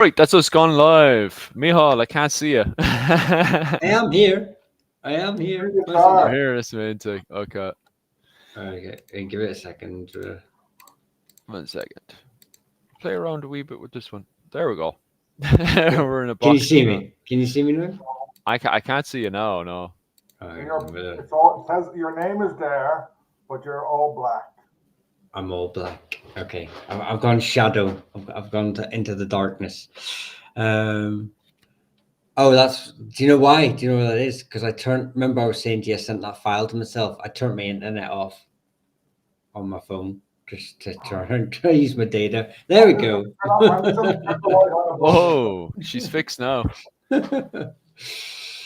Right, that's us gone live. Mihal, I can't see you. I am here. I am here. We're here, it's amazing. Okay. Okay, give it a second. 1 second. Play around a wee bit with this one. There we go. We're in a box. Can you see me? Can you see me now? I can't see you now, no. It's all, it says your name is there, but you're all black. I'm all black. Okay, I've gone shadow. I've gone into the darkness. Oh, that's. Do you know why? Do you know what that is? Because Remember, I was saying to you, I sent that file to myself. I turned my internet off on my phone just to try to use my data. There we go. Oh, she's fixed now.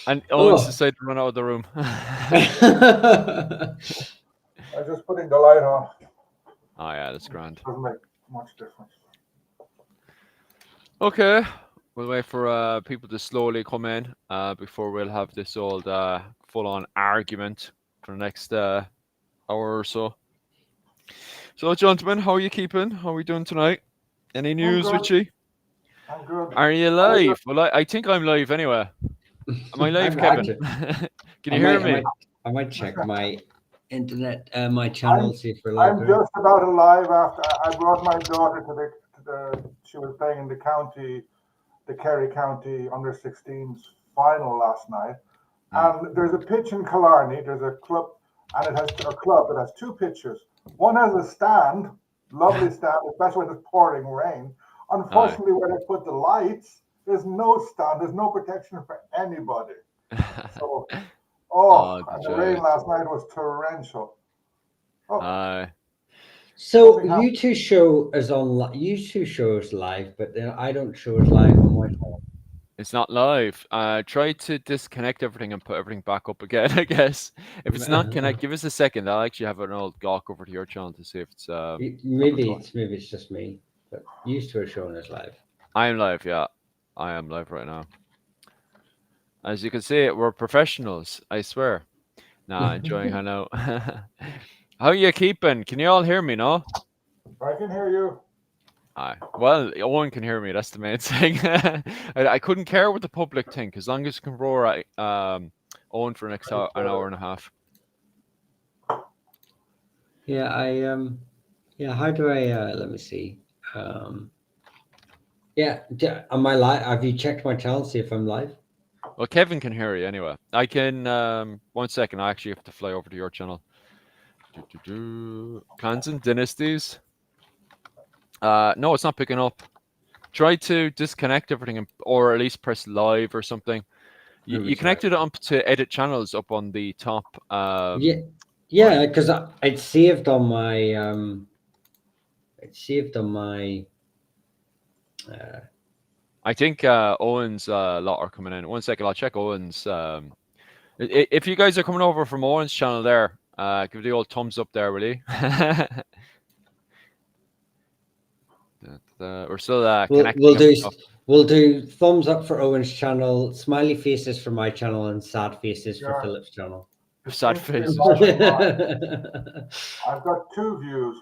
And Owen's decided to run out of the room. I'm just putting the light on. Oh yeah, that's grand. Doesn't make much difference. Okay, we'll wait for people to slowly come in before we'll have this old full-on argument for the next hour or so. So, gentlemen, how are you keeping? How are we doing tonight? Any news, Richie? I'm good. Are you live? Well, I think I'm live anyway. Am I live, Kevin? Can you hear me? I might check my internet, my channel, see if we're live. I'm just about alive after I brought my daughter to the she was playing in the Kerry County under-16s final last night. And there's a pitch in Killarney, there's a club, and it has two pitches. One has a stand, lovely stand, especially when it's pouring rain. Unfortunately, where they put the lights, there's no stand, there's no protection for anybody. So, and the rain last night was torrential. So you two show us live, but I don't show us live on my phone. It's not live. Try to disconnect everything and put everything back up again, I guess. If it's not connect, give us a second. I'll actually have an old gawk over to your channel to see if it's maybe it's just me, but you two are showing us live. I am live, yeah. I am live right now. As you can see, we're professionals, I swear. Nah, enjoying hang out. How you keeping? Can you all hear me, no? I can hear you. Aye. Well, Owen can hear me. That's the main thing. I couldn't care with the public thing, as long as you can roar at Owen for the next an hour and a half. Yeah, how do I? Let me see. Yeah, am I live? Have you checked my channel, see if I'm live? Well, Kevin can hear you anyway. I can. 1 second. I actually have to fly over to your channel. Clans and dynasties. No, it's not picking up. Try to disconnect everything, or at least press live or something. You connected it up to edit channels up on the top. Yeah, because it's saved on my. I think Owen's lot are coming in. 1 second, I'll check Owen's. If you guys are coming over from Owen's channel there, give the old thumbs up there, will you? We're still connecting. We'll do thumbs up for Owen's channel, smiley faces for my channel, and sad faces for Philip's channel. Sad faces. I've got 2 views.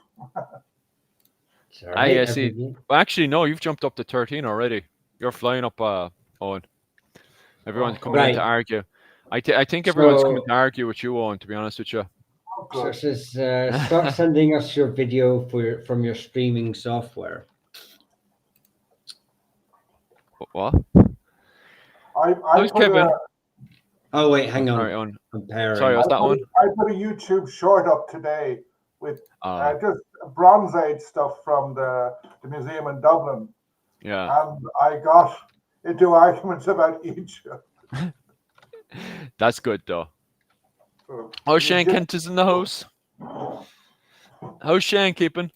I see. Well, actually, no, you've jumped up to 13 already. You're flying up, Owen. Everyone's coming in to argue. I think everyone's coming to argue with you, Owen, to be honest with you. So it says, start sending us your video from your streaming software. What? How's Kevin? Oh, wait, hang on. Sorry, Owen. Sorry, was that one? I put a YouTube short up today with just Bronze Age stuff from the museum in Dublin. Yeah. And I got into arguments about Egypt. That's good, though. Oh, Shane Kent is in the house. How's Shane keeping?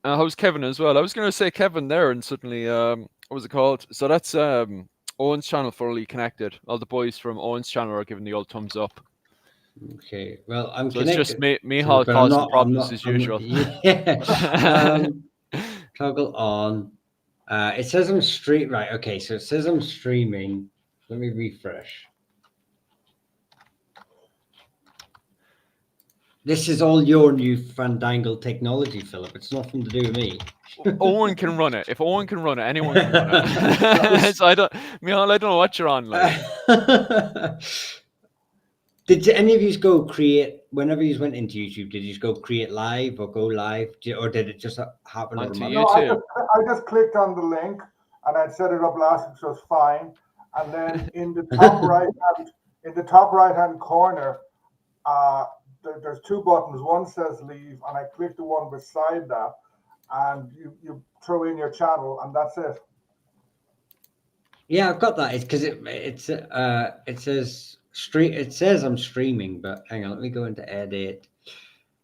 How's Kevin as well? I was going to say Kevin there, and suddenly, what was it called? So that's Owen's channel fully connected. All the boys from Owen's channel are giving the old thumbs up. Okay, well, I'm so connected. It's just me causing problems as usual. Toggle on. It says I'm stream. Right, okay, so it says I'm streaming. Let me refresh. This is all your new fandangle technology, Philip. It's nothing to do with me. Owen can run it. If Owen can run it, anyone can run it. So I don't know what you're on like. Did any of you go create, whenever you went into YouTube, did you go create live or go live? Or did it just happen Onto automatically? No, YouTube. I just clicked on the link and I'd set it up last week, so it was fine. And then in the top right hand corner, there's two buttons. One says leave, and I click the one beside that, and you throw in your channel, and that's it. Yeah, I've got that. It's because it says stream. It says I'm streaming, but hang on, let me go into edit,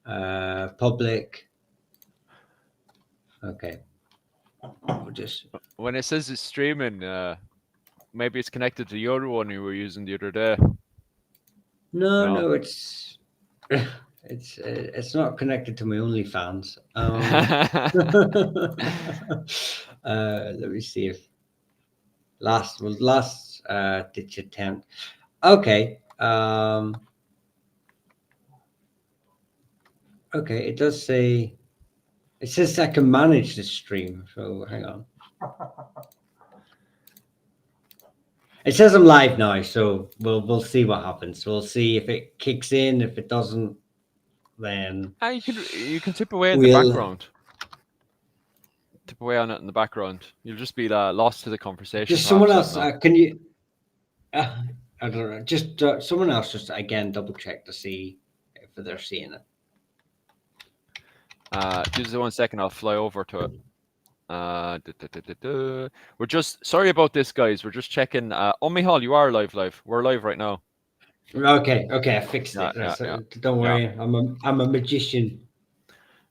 public. Okay, we'll just. When it says it's streaming, maybe it's connected to the other one you were using the other day. No, it's it's not connected to my OnlyFans. Let me see if last ditch attempt. Okay. Okay, it does say. It says I can manage the stream. So hang on. It says I'm live now, so we'll see what happens. We'll see if it kicks in. If it doesn't, then you can tip away in the background. Tip away on it in the background. You'll just be lost to the conversation. Just someone else. Can you? I don't know. Just someone else. Just again double check to see if they're seeing it. Just 1 second. I'll fly over to it. We're just sorry about this, guys. We're just checking. Oh, Michal, you are live. We're live right now. Okay, I fixed it. Yeah. Don't worry, I'm a magician.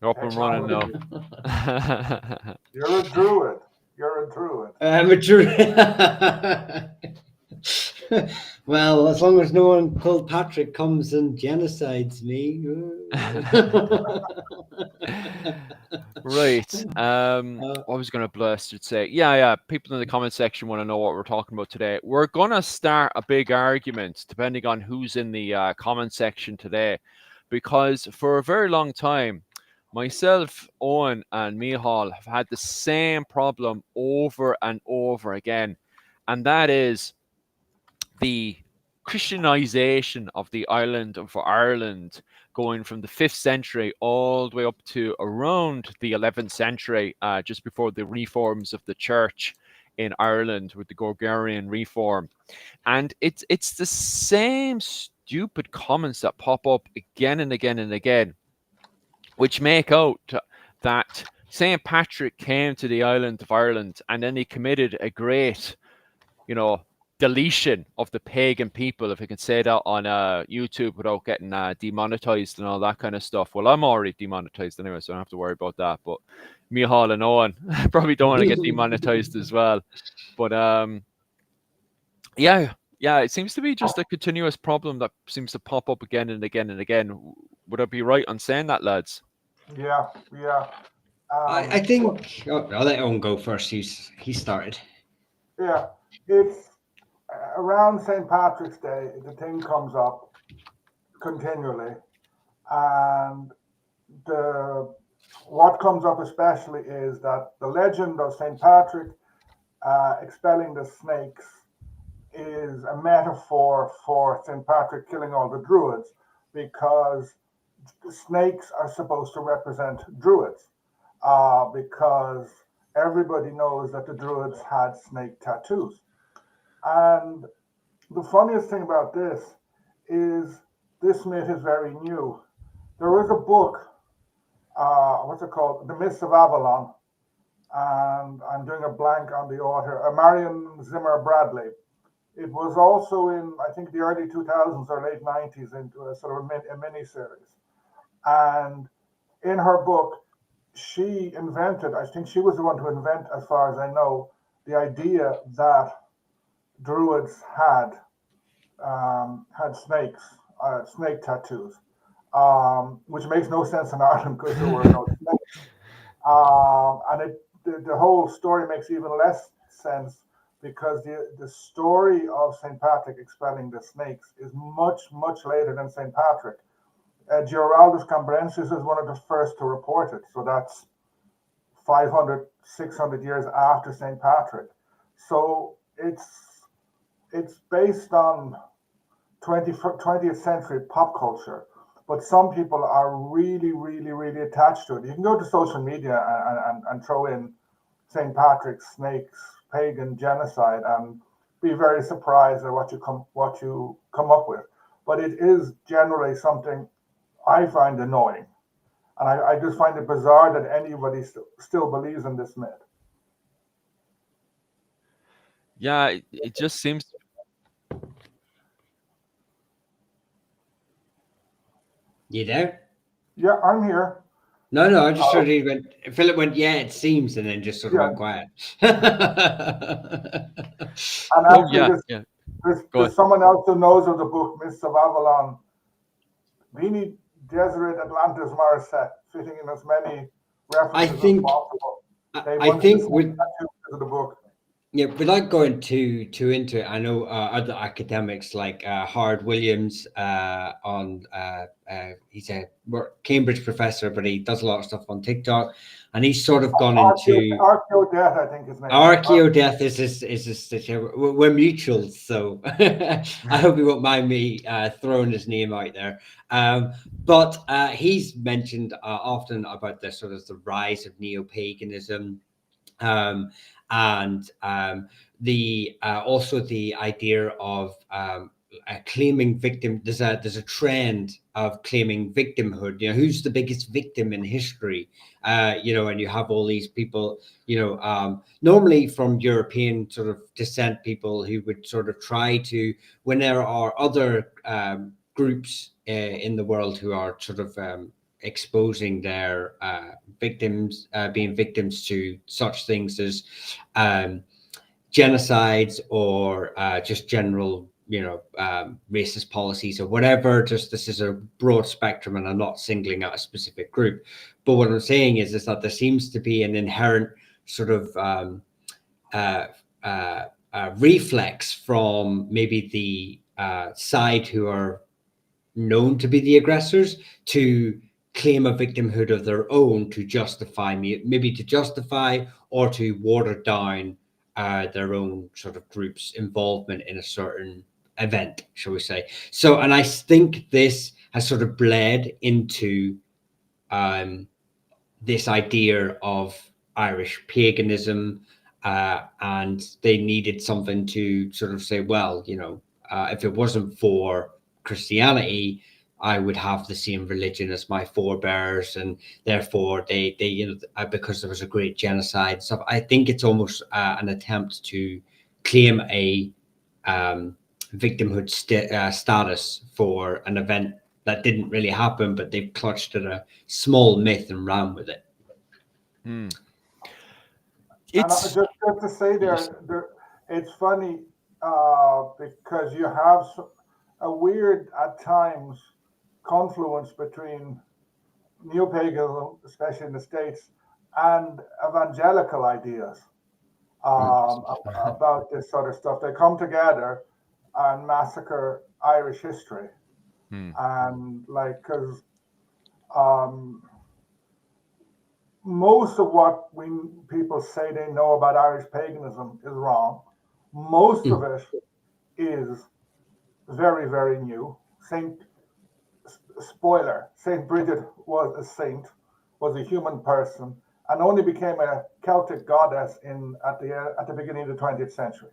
You're up and running now. You're a druid. I'm a druid. Well, as long as no one called Patrick comes and genocides me. Right. I was going to blast to say, yeah. People in the comment section want to know what we're talking about today. We're going to start a big argument, depending on who's in the comment section today, because for a very long time, myself, Owen, and Michal have had the same problem over and over again, and that is the Christianization of the island of Ireland, going from the 5th century all the way up to around the 11th century, just before the reforms of the church in Ireland with the Gregorian reform. And it's the same stupid comments that pop up again and again and again, which make out that St. Patrick came to the island of Ireland and then he committed a great, deletion of the pagan people, if I can say that on YouTube without getting demonetized and all that kind of stuff. Well, I'm already demonetized anyway, so I don't have to worry about that. But Michal and Owen probably don't want to get demonetized as well. But yeah, it seems to be just a continuous problem that seems to pop up again and again and again. Would I be right on saying that, lads? Yeah. I think I'll let Owen go first. He started. Yeah, it's around St. Patrick's Day. The thing comes up continually, and what comes up especially is that the legend of St. Patrick expelling the snakes is a metaphor for St. Patrick killing all the druids, because the snakes are supposed to represent druids, because everybody knows that the druids had snake tattoos. And the funniest thing about this is this myth is very new. There is a book, what's it called? The Myths of Avalon. And I'm doing a blank on the author, Marion Zimmer Bradley. It was also in, I think, the early 2000s or late 90s, into a sort of a mini-series. And in her book, she invented, I think she was the one to invent, as far as I know, the idea that druids had snakes, snake tattoos, which makes no sense in Ireland because there were no snakes. And the whole story makes even less sense because the story of St. Patrick expelling the snakes is much, much later than St. Patrick. Giraldus Cambrensis is one of the first to report it. So that's 500, 600 years after St. Patrick. So it's based on 20th century pop culture, but some people are really, really, really attached to it. You can go to social media and throw in St. Patrick's, snakes, pagan, genocide, and be very surprised at what you come up with. But it is generally something I find annoying. And I just find it bizarre that anybody still believes in this myth. Yeah, it just seems. You there? Yeah, I'm here. No, I just heard he went. Philip went, yeah, it seems, and then just sort of Yeah. went quiet. And Oh actually, yeah. there's Go ahead. someone else who knows of the book, Myths of Avalon. Vini Deseret Atlantis Marset, fitting in as many references as possible. I think with the book. Yeah, without going too into it, I know other academics like Howard Williams he's a Cambridge professor, but he does a lot of stuff on TikTok, and he's sort of gone into Archaeodeath, I think his name. Archaeodeath is we're mutuals, so I hope you won't mind me throwing his name out there. But he's mentioned often about the sort of the rise of neo-paganism. And the also the idea of claiming victim. There's a trend of claiming victimhood. You know, who's the biggest victim in history? And you have all these people. Normally from European sort of descent, people who would sort of try to, when there are other groups in the world who are sort of exposing their victims, being victims to such things as genocides or just general, racist policies or whatever. Just this is a broad spectrum, and I'm not singling out a specific group. But what I'm saying is that there seems to be an inherent sort of reflex from maybe the side who are known to be the aggressors to claim a victimhood of their own to justify or to water down their own sort of group's involvement in a certain event, shall we say. So, and I think this has sort of bled into this idea of Irish paganism, and they needed something to sort of say, well, if it wasn't for Christianity, I would have the same religion as my forebears, and therefore they because there was a great genocide stuff. I think it's almost an attempt to claim a victimhood status for an event that didn't really happen, but they've clutched at a small myth and ran with it. It's just to say there it's funny because you have a weird, at times, confluence between neo-paganism, especially in the States, and evangelical ideas about this sort of stuff. They come together and massacre Irish history. And because most of what people say they know about Irish paganism is wrong. Most of it is very, very new. Saint Bridget was a saint, was a human person, and only became a Celtic goddess at the beginning of the 20th century.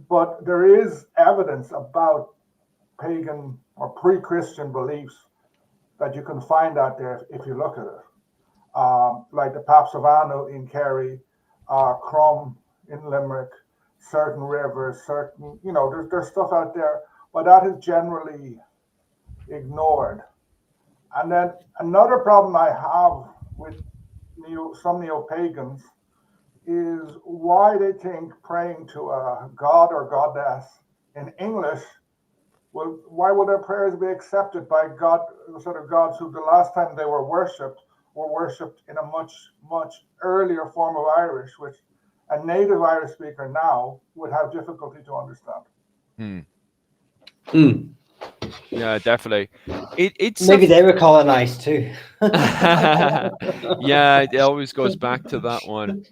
But there is evidence about pagan or pre-Christian beliefs that you can find out there if you look at it. Like the Paps of Anno in Kerry, Crum in Limerick, certain rivers, there's stuff out there, but that is generally ignored. And then another problem I have with some neo-pagans is why they think praying to a god or goddess in English, well, why will their prayers be accepted by sort of gods who the last time they were worshipped in a much, much earlier form of Irish, which a native Irish speaker now would have difficulty to understand. Yeah, definitely. It's Maybe they were colonized too. yeah, it always goes back to that one.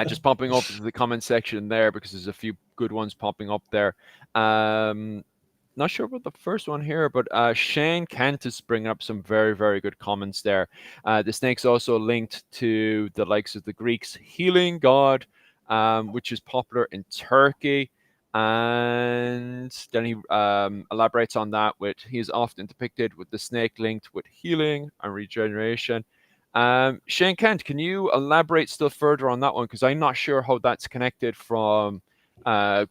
Just popping up to the comment section there because there's a few good ones popping up there. Not sure about the first one here, but Shane Kent is bringing up some very, very good comments there. The snake's also linked to the likes of the Greeks' healing god, which is popular in Turkey. And then he elaborates on that with he is often depicted with the snake linked with healing and regeneration. Shane Kent, can you elaborate still further on that one? Because I'm not sure how that's connected from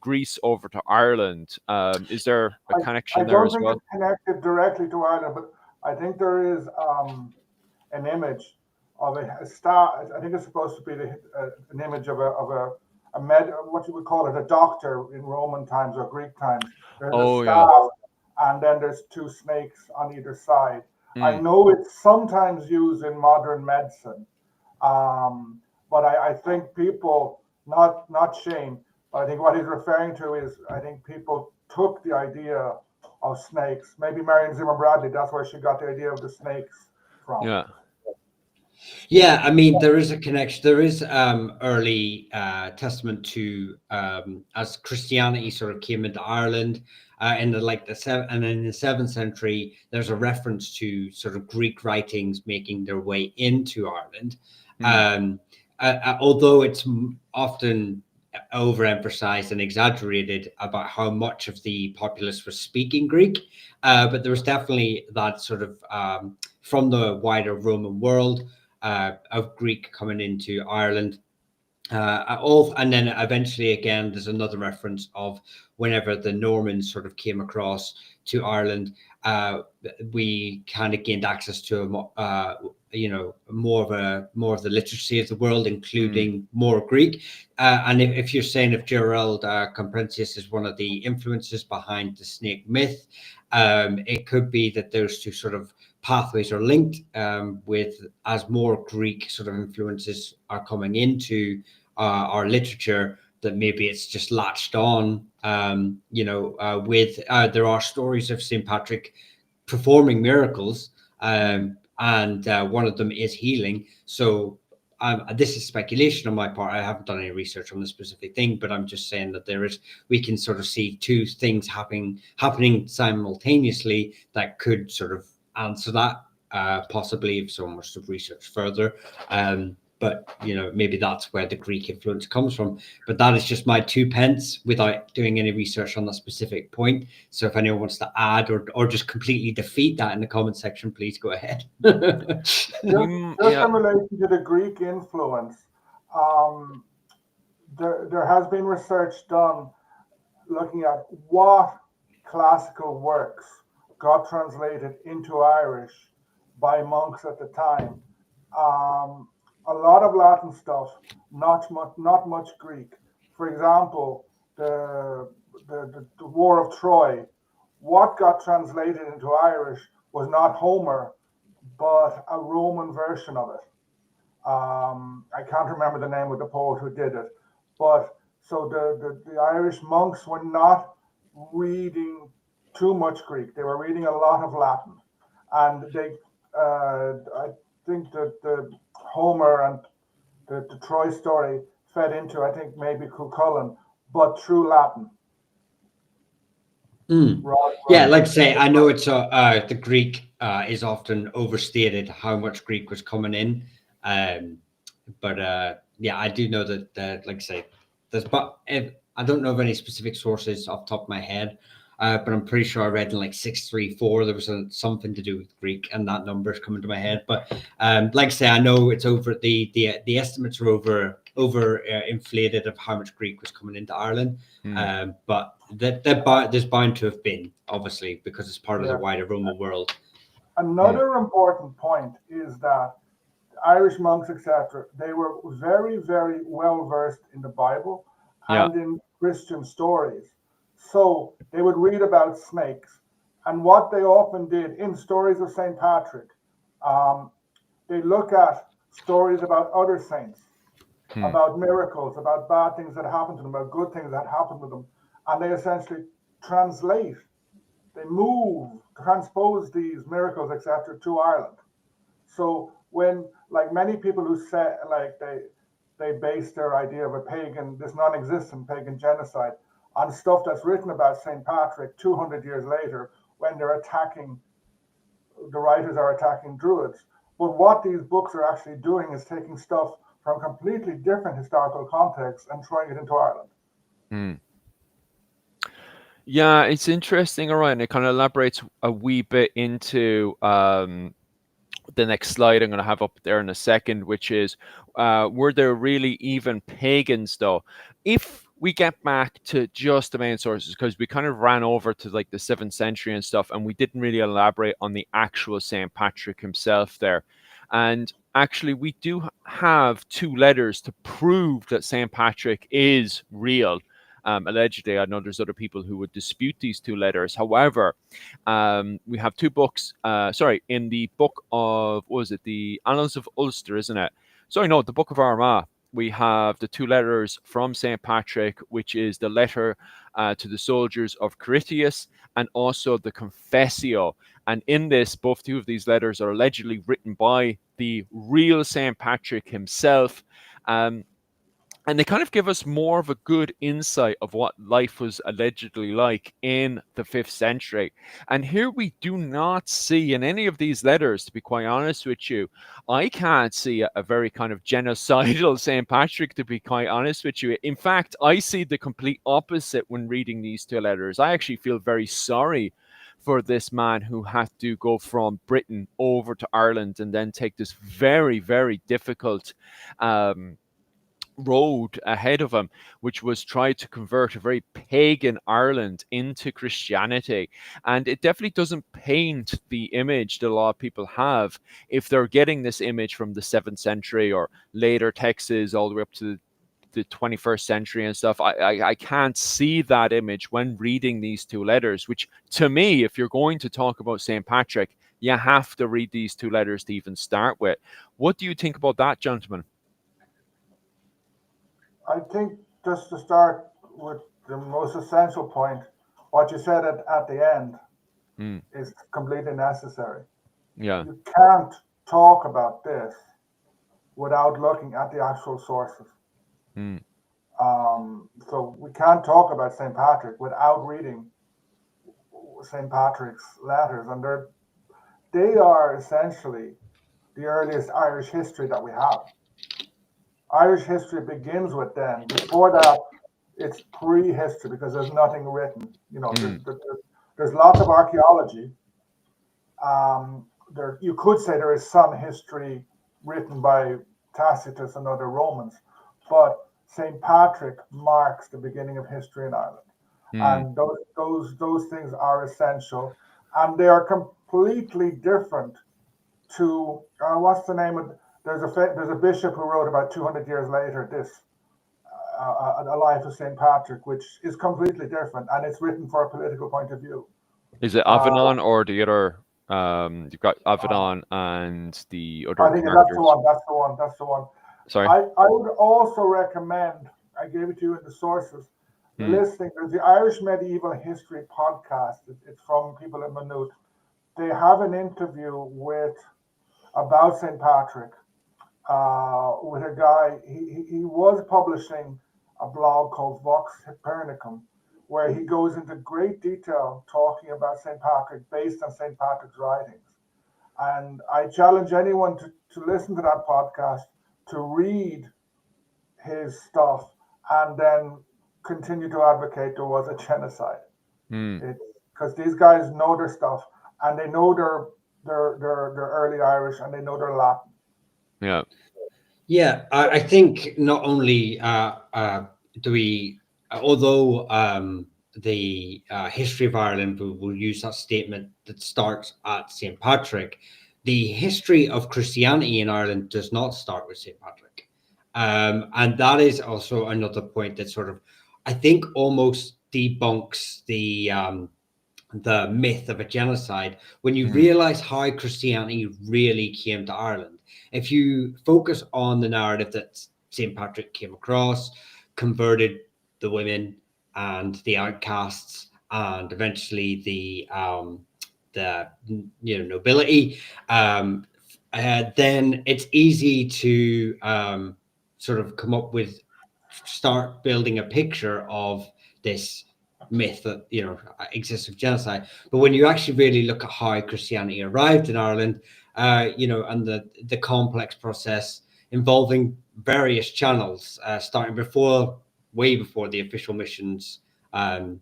Greece over to Ireland. Is there a connection I there don't as think well? it's connected directly to Ireland, but I think there is an image of a star. I think it's supposed to be an image of a what you would call it, a doctor in Roman times or Greek times. There's a Oh yeah. staff, and then there's two snakes on either side. I Mm, know it's sometimes used in modern medicine, but I think people, not Shane, but I think what he's referring to is I think people took the idea of snakes. Maybe Marion Zimmer Bradley, that's where she got the idea of the snakes from. yeah. Yeah, I mean, there is a connection. There is early testament to as Christianity sort of came into Ireland in the 7th century. There's a reference to sort of Greek writings making their way into Ireland, Mm, although it's often overemphasized and exaggerated about how much of the populace was speaking Greek. But there was definitely that sort of from the wider Roman world. Of Greek coming into Ireland. And then eventually again, there's another reference of whenever the Normans sort of came across to Ireland, we kind of gained access to more of the literacy of the world, including more Greek. And if you're saying if Gerald Compensius is one of the influences behind the snake myth, it could be that those two sort of pathways are linked with as more Greek sort of influences are coming into our literature, that maybe it's just latched on. There are stories of St. Patrick performing miracles, and one of them is healing. So this is speculation on my part. I haven't done any research on the specific thing, but I'm just saying that we can sort of see two things happening simultaneously that could sort of answer that, possibly if someone was to research further. But maybe that's where the Greek influence comes from. But that is just my 2 pence without doing any research on that specific point. So if anyone wants to add or just completely defeat that in the comment section, please go ahead. Just in relation to the Greek influence, there has been research done looking at what classical works got translated into Irish by monks at the time. A lot of Latin stuff, not much Greek. For example, the War of Troy. What got translated into Irish was not Homer, but a Roman version of it. I can't remember the name of the poet who did it, but so the Irish monks were not reading too much Greek. They were reading a lot of Latin, and I think that the Homer and the Troy story fed into, I think, maybe Cuchulainn, but through Latin. Yeah, like I say, I know it's the Greek is often overstated how much Greek was coming in, but yeah, I do know that like I say, I don't know of any specific sources off the top of my head, but I'm pretty sure I read in like 634 there was something to do with Greek, and that number is coming to my head. But like I say, I know it's over the estimates are over inflated of how much Greek was coming into Ireland, but there's bound to have been, obviously, because it's part of the wider Roman world. Another important point is that Irish monks, etc., they were very, very well versed in the Bible and in Christian stories. So they would read about snakes. And what they often did in stories of St. Patrick, they look at stories about other saints, about miracles, about bad things that happened to them, about good things that happened to them. And they essentially translate they move, transpose these miracles, etc., to Ireland. So when, like many people who say, like they base their idea of a pagan, this non-existent pagan genocide on stuff that's written about St. Patrick 200 years later, when they're attacking, the writers are attacking Druids. But what these books are actually doing is taking stuff from completely different historical contexts and throwing it into Ireland. Mm. Yeah, it's interesting, all right, and it kind of elaborates a wee bit into the next slide I'm going to have up there in a second, which is were there really even pagans though? If we get back to just the main sources, because we kind of ran over to like the 7th century and stuff, and we didn't really elaborate on the actual St. Patrick himself there. And actually, we do have 2 letters to prove that St. Patrick is real. Allegedly, I know there's other people who would dispute these 2 letters. However, we have 2 books. In the book of, what was it, the Annals of Ulster, isn't it? Sorry, no, the Book of Armagh. We have the 2 letters from St. Patrick, which is the letter to the soldiers of Critias and also the Confessio. And in this, both 2 of these letters are allegedly written by the real St. Patrick himself. And they kind of give us more of a good insight of what life was allegedly like in the 5th century. And here we do not see in any of these letters, to be quite honest with you, I can't see a very kind of genocidal St. Patrick, to be quite honest with you. In fact, I see the complete opposite when reading these 2 letters. I actually feel very sorry for this man who had to go from Britain over to Ireland and then take this very, very difficult road ahead of him, which was try to convert a very pagan Ireland into Christianity. And it definitely doesn't paint the image that a lot of people have if they're getting this image from the 7th century or later texts all the way up to the 21st century and stuff. I can't see that image when reading these 2 letters, which to me, if you're going to talk about St. Patrick, you have to read these 2 letters to even start with. What do you think about that, gentlemen? I think just to start with the most essential point, what you said at the end is completely necessary. Yeah. You can't talk about this without looking at the actual sources. So we can't talk about St. Patrick without reading St. Patrick's letters, and they are essentially the earliest Irish history that we have. Irish history begins with them. Before that, it's pre-history because there's nothing written. There's lots of archaeology. You could say there is some history written by Tacitus and other Romans, but St. Patrick marks the beginning of history in Ireland, and those things are essential, and they are completely different to what's the name of. There's a bishop who wrote about 200 years later a life of St. Patrick, which is completely different, and it's written for a political point of view. Is it Avenant or the other? You've got Avenant and the other. I think characters. That's the one. Sorry. I would also recommend, I gave it to you in the sources, listening. There's the Irish Medieval History podcast. It's from people in Maynooth. They have an interview about St. Patrick with a guy. He was publishing a blog called Vox Hypernicum, where he goes into great detail talking about St. Patrick based on St. Patrick's writings. And I challenge anyone to listen to that podcast, to read his stuff, and then continue to advocate there was a genocide. Because these guys know their stuff, and they know their early Irish, and they know their Latin. Yeah. Yeah, I think not only do we, although the history of Ireland will use that statement that starts at St. Patrick, the history of Christianity in Ireland does not start with St. Patrick. And that is also another point that sort of, I think, almost debunks the myth of a genocide when you realize how Christianity really came to Ireland. If you focus on the narrative that St. Patrick came across, converted the women and the outcasts and eventually the nobility, then it's easy to sort of come up with, start building a picture of this myth that exists of genocide. But when you actually really look at how Christianity arrived in Ireland, and the complex process involving various channels, starting way before the official missions in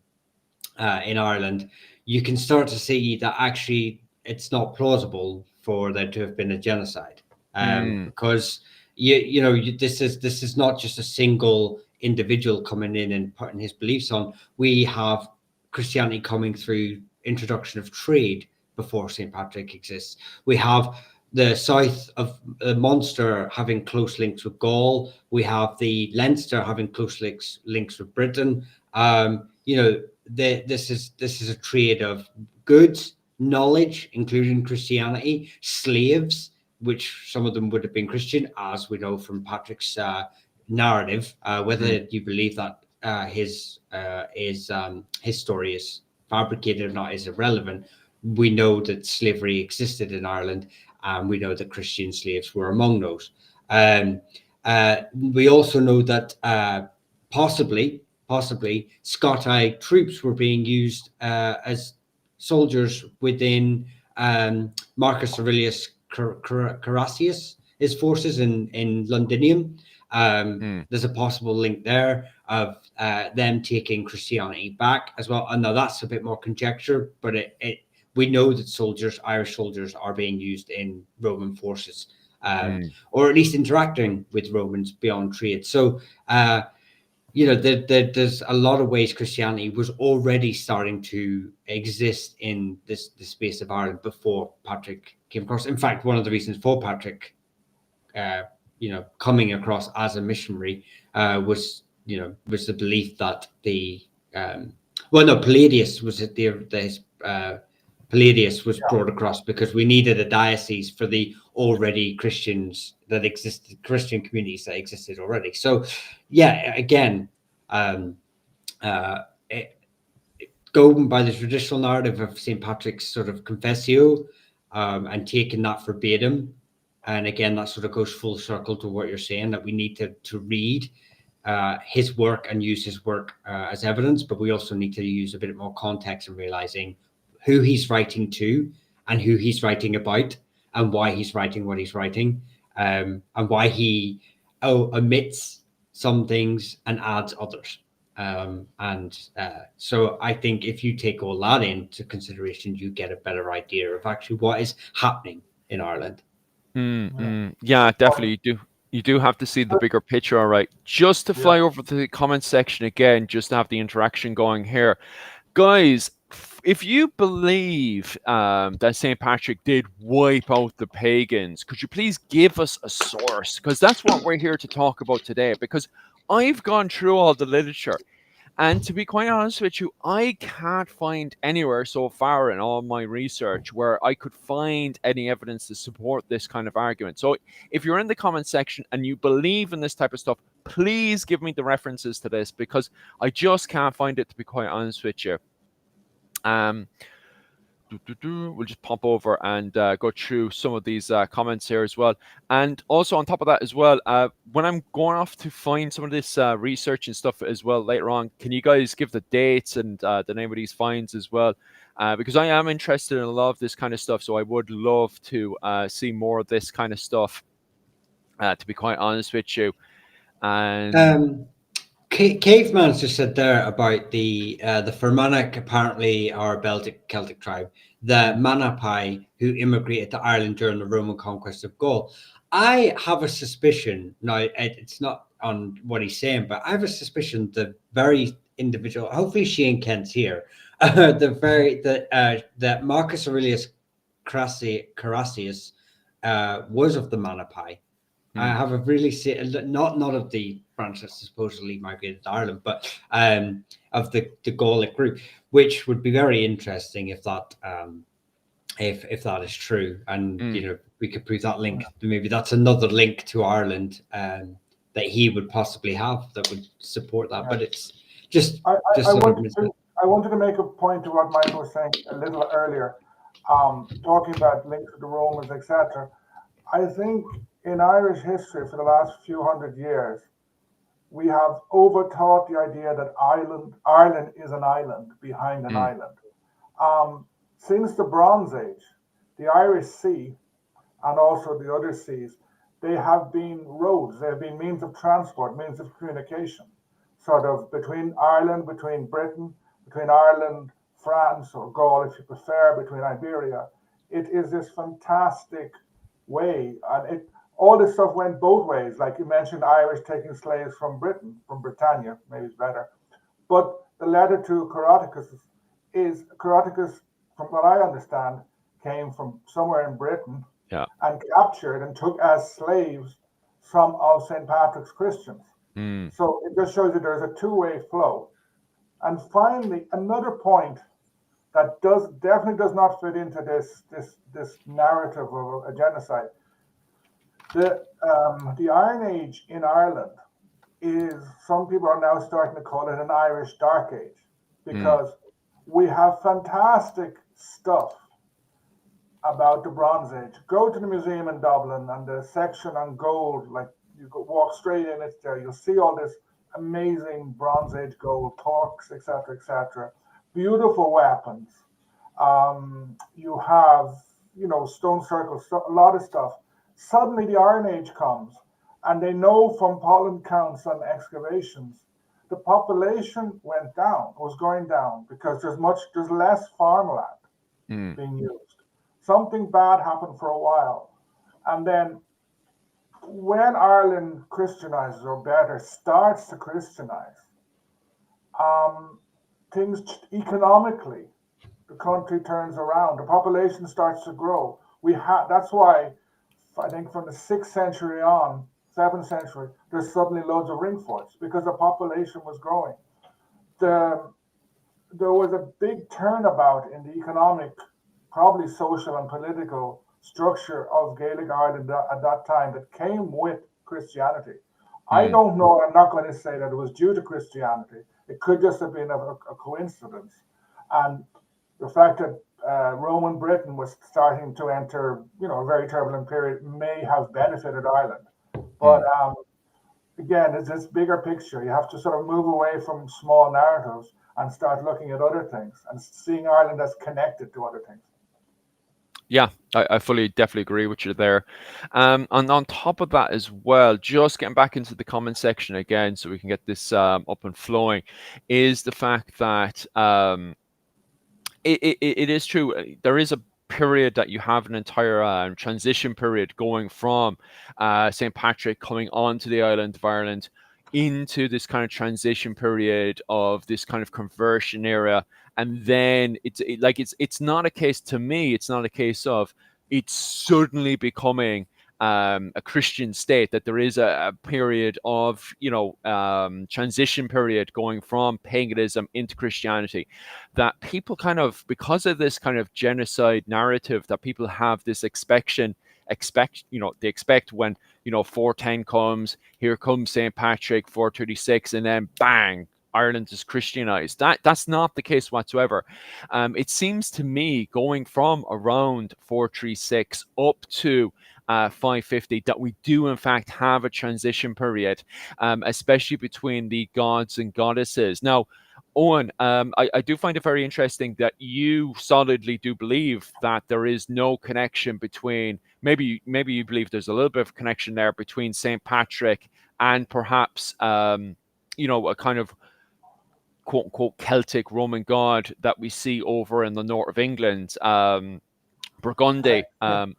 Ireland, you can start to see that actually it's not plausible for there to have been a genocide, because this is not just a single individual coming in and putting his beliefs on. We have Christianity coming through introduction of trade before St. Patrick exists. We have the south of Munster having close links with Gaul. We have the Leinster having close links with Britain. This is a trade of goods, knowledge, including Christianity, slaves, which some of them would have been Christian, as we know from Patrick's narrative. Whether you believe that his story is fabricated or not is irrelevant. We know that slavery existed in Ireland, and we know that Christian slaves were among those. We also know that possibly Scotti troops were being used as soldiers within Marcus Aurelius Carausius, his forces in Londinium. There's a possible link there of them taking Christianity back as well. And now that's a bit more conjecture, but we know that Irish soldiers are being used in Roman forces, or at least interacting with Romans beyond trade. So, there's a lot of ways Christianity was already starting to exist in the space of Ireland before Patrick came across. In fact, one of the reasons for Patrick, coming across as a missionary, was the belief that Palladius was Palladius was brought across because we needed a diocese for the already Christian communities that existed already. So, again, going by the traditional narrative of St. Patrick's sort of confessio, and taking that verbatim, and again, that sort of goes full circle to what you're saying, that we need to read his work and use his work as evidence, but we also need to use a bit more context and realizing who he's writing to and who he's writing about and why he's writing what he's writing, and why he omits some things and adds others. So I think if you take all that into consideration, you get a better idea of actually what is happening in Ireland. Yeah, definitely. You do have to see the bigger picture. All right, just to fly over to the comment section again, just to have the interaction going here, guys. If you believe that St. Patrick did wipe out the pagans, could you please give us a source? Because that's what we're here to talk about today. Because I've gone through all the literature, and to be quite honest with you, I can't find anywhere so far in all my research where I could find any evidence to support this kind of argument. So if you're in the comment section and you believe in this type of stuff, please give me the references to this, because I just can't find it, to be quite honest with you. We'll just pop over and go through some of these comments here as well. And also on top of that as well, when I'm going off to find some of this research and stuff as well later on, can you guys give the dates and the name of these finds as well? Because I am interested in a lot of this kind of stuff, so I would love to see more of this kind of stuff, to be quite honest with you. And Caveman's just said there about the Fermanagh apparently are a Celtic tribe, the Manapai who immigrated to Ireland during the Roman conquest of Gaul. I have a suspicion, now it's not on what he's saying, but I have a suspicion the very individual, hopefully Shane Kent's here, that Marcus Aurelius Carausius was of the Manapai. I have a really not of the branch that supposedly migrated to Ireland, but of the Gallic group, which would be very interesting if that is true, and we could prove that link. Maybe that's another link to Ireland that he would possibly have that would support that. But it's just I I wanted to make a point to what Michael was saying a little earlier, talking about links to the Romans, etc. I think in Irish history for the last few hundred years, we have overtaught the idea that Ireland is an island behind an island. Since the Bronze Age, the Irish Sea and also the other seas, they have been roads, they have been means of transport, means of communication, sort of between Ireland, between Britain, between Ireland, France, or Gaul, if you prefer, between Iberia. It is this fantastic way, and all this stuff went both ways. Like you mentioned, Irish taking slaves from Britain, from Britannia, maybe it's better. But the letter to Coroticus, from what I understand, came from somewhere in Britain and captured and took as slaves some of St. Patrick's Christians. So it just shows you there's a two-way flow. And finally, another point that definitely does not fit into this narrative of a genocide. The Iron Age in Ireland is, some people are now starting to call it an Irish Dark Age, because we have fantastic stuff about the Bronze Age. Go to the museum in Dublin and the section on gold, like you go walk straight in, it's there. You'll see all this amazing Bronze Age gold, torques, etc., etc. Beautiful weapons. You have, stone circles, a lot of stuff. Suddenly the Iron Age comes, and they know from pollen counts and excavations, the population was going down because there's less farmland being used. Something bad happened for a while. And then when Ireland Christianizes, or better, starts to Christianize, things economically, the country turns around, the population starts to grow. That's why I think from the 6th century on, 7th century, there's suddenly loads of ring forts because the population was growing. There was a big turnabout in the economic, probably social and political structure of Gaelic Ireland at that time that came with Christianity. I don't know, I'm not going to say that it was due to Christianity. It could just have been a coincidence. And the fact that Roman Britain was starting to enter, a very turbulent period may have benefited Ireland. But again, it's this bigger picture. You have to sort of move away from small narratives and start looking at other things and seeing Ireland as connected to other things. Yeah, I definitely agree with you there. And on top of that as well, just getting back into the comment section again so we can get this up and flowing, is the fact that it is true. There is a period that you have an entire transition period going from St. Patrick coming onto the island of Ireland into this kind of transition period of this kind of conversion era. And then it's not a case, to me, it's not a case of it's suddenly becoming a Christian state, that there is a period of, transition period going from paganism into Christianity, that people kind of, because of this kind of genocide narrative, that people have this they expect when, 410 comes, here comes St. Patrick, 436, and then bang, Ireland is Christianized. That's not the case whatsoever. It seems to me, going from around 436 up to 550, that we do in fact have a transition period, especially between the gods and goddesses. Now, Owen, I do find it very interesting that you solidly do believe that there is no connection between, maybe you believe there's a little bit of connection there between St. Patrick and perhaps, a kind of quote unquote Celtic Roman god that we see over in the north of England, Burgundy. St.